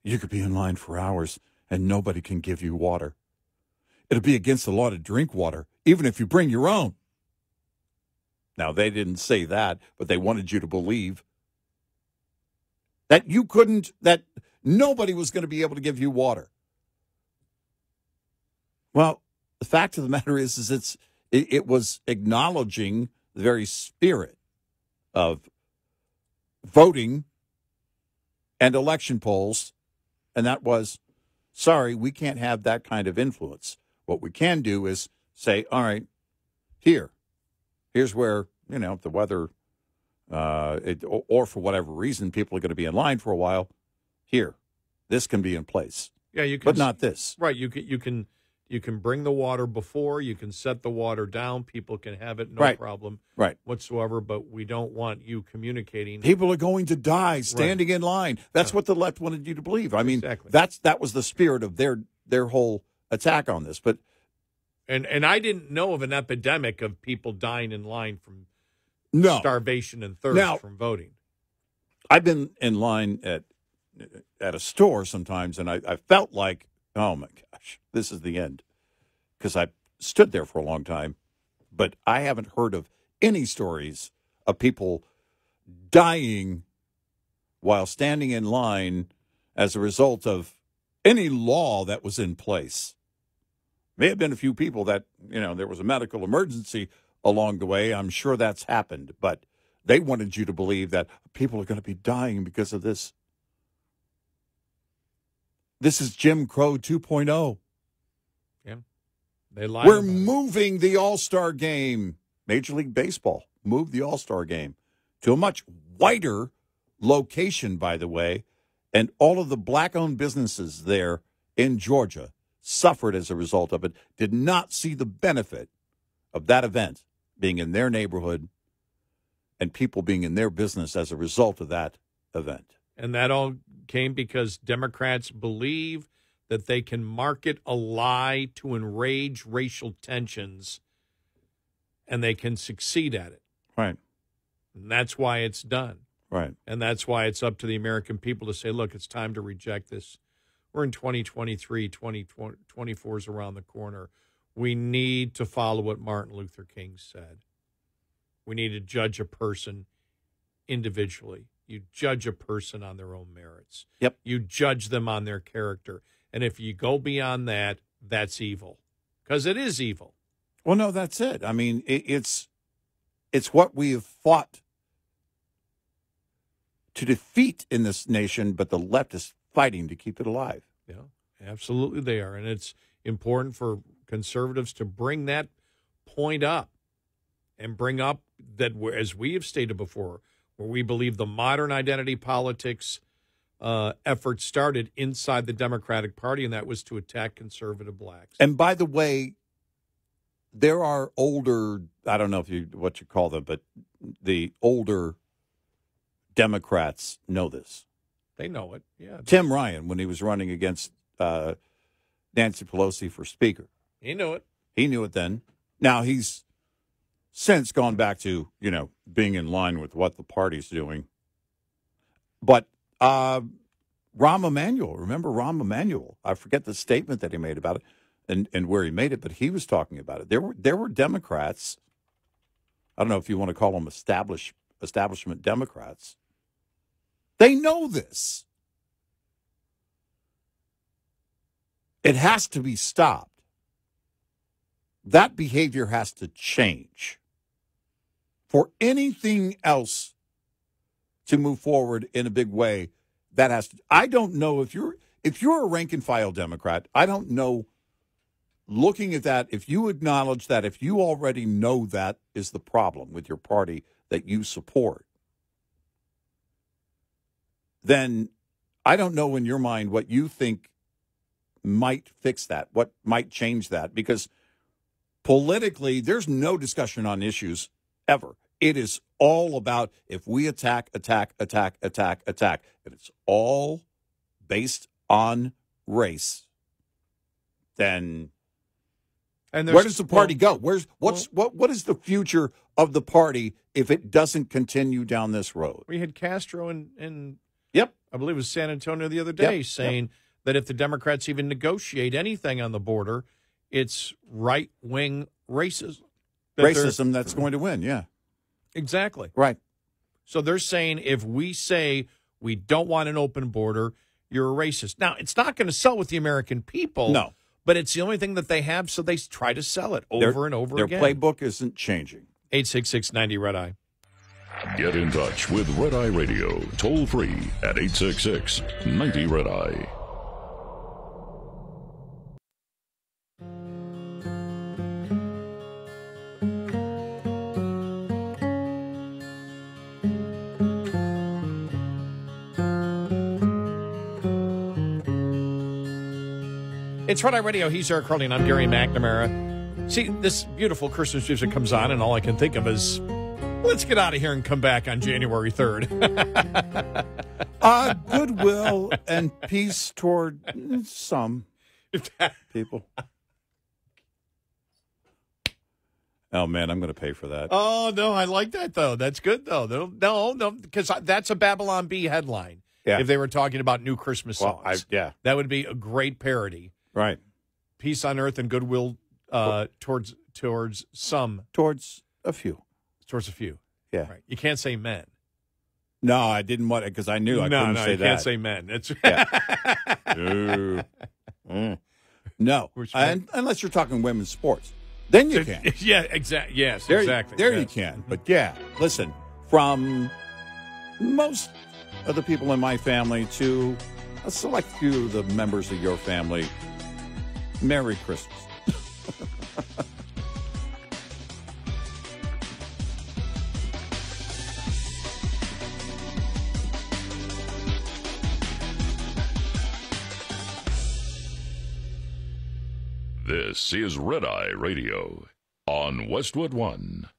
you could be in line for hours and nobody can give you water. It'll be against the law to drink water, even if you bring your own. Now, they didn't say that, but they wanted you to believe that that nobody was going to be able to give you water. Well, the fact of the matter is it was acknowledging the very spirit of voting and election polls, and that was, sorry, we can't have that kind of influence. What we can do is say, all right, here's where, if the weather, or for whatever reason, people are going to be in line for a while, this can be in place. Yeah, you can, but not this. Right, you can bring the water before, you can set the water down, people can have it, no problem whatsoever, but we don't want you communicating. People are going to die standing in line. That's what the left wanted you to believe. I mean, that was the spirit of their whole attack on this. But and I didn't know of an epidemic of people dying in line from starvation and thirst from voting. I've been in line at a store sometimes, and I felt like, oh, my gosh, this is the end, because I stood there for a long time. But I haven't heard of any stories of people dying while standing in line as a result of any law that was in place. May have been a few people that, there was a medical emergency along the way. I'm sure that's happened. But they wanted you to believe that people are going to be dying because of this. This is Jim Crow 2.0. Yeah. We're moving the All-Star game. Major League Baseball moved the All-Star game to a much wider location, by the way, and all of the black-owned businesses there in Georgia suffered as a result of it, did not see the benefit of that event being in their neighborhood and people being in their business as a result of that event. And that all came because Democrats believe that they can market a lie to enrage racial tensions, and they can succeed at it. Right. And that's why it's done. Right. And that's why it's up to the American people to say, look, it's time to reject this. We're in 2023, 2024 is around the corner. We need to follow what Martin Luther King said. We need to judge a person individually. You judge a person on their own merits. Yep. You judge them on their character. And if you go beyond that, that's evil. Because it is evil. Well, no, that's it. I mean, it's what we have fought to defeat in this nation, but the left is fighting to keep it alive. Yeah, absolutely they are. And it's important for conservatives to bring that point up and bring up that, as we have stated before, where we believe the modern identity politics effort started inside the Democratic Party, and that was to attack conservative blacks. And by the way, there are older, I don't know what you call them, but the older Democrats know this. They know it, yeah. Tim Ryan, when he was running against Nancy Pelosi for Speaker. He knew it. He knew it then. Now, he's since gone back to, being in line with what the party's doing. But Rahm Emanuel, remember Rahm Emanuel? I forget the statement that he made about it and where he made it, but he was talking about it. There were Democrats, I don't know if you want to call them establishment Democrats. They know this. It has to be stopped. That behavior has to change. For anything else to move forward in a big way, that has to. I don't know if you're a rank and file Democrat. I don't know. Looking at that, if you acknowledge that, if you already know that is the problem with your party that you support, then I don't know in your mind what you think might fix that, what might change that, because politically, there's no discussion on issues ever. It is all about if we attack, and it's all based on race, then where does the party go? What is the future of the party if it doesn't continue down this road? We had Castro in yep, I believe it was San Antonio the other day, saying that if the Democrats even negotiate anything on the border, it's right-wing racism. Racism that's going to win, yeah. Exactly. Right. So they're saying if we say we don't want an open border, you're a racist. Now, it's not going to sell with the American people. No. But it's the only thing that they have, so they try to sell it over and over again. Their playbook isn't changing. 866-90-RED-I. Get in touch with Red Eye Radio, toll free at 866-90-RED-I. It's Red Eye Radio. He's Eric Carly, and I'm Gary McNamara. See, this beautiful Christmas music comes on, and all I can think of is, let's get out of here and come back on January 3rd. Goodwill and peace toward some people. Oh, man, I'm going to pay for that. Oh, no, I like that, though. That's good, though. No, because that's a Babylon Bee headline. Yeah. If they were talking about new Christmas songs. Well, that would be a great parody. Right. Peace on earth and goodwill towards some. Towards a few. Towards a few. Yeah. Right. You can't say men. No, I didn't want it because I knew I couldn't say that. No, you can't say men. That's No. Unless you're talking women's sports. Then you can. Yeah, exactly. Yes, there, exactly. There you can. But yeah, listen, from most of the people in my family to a select few of the members of your family, Merry Christmas. This is Red Eye Radio on Westwood One.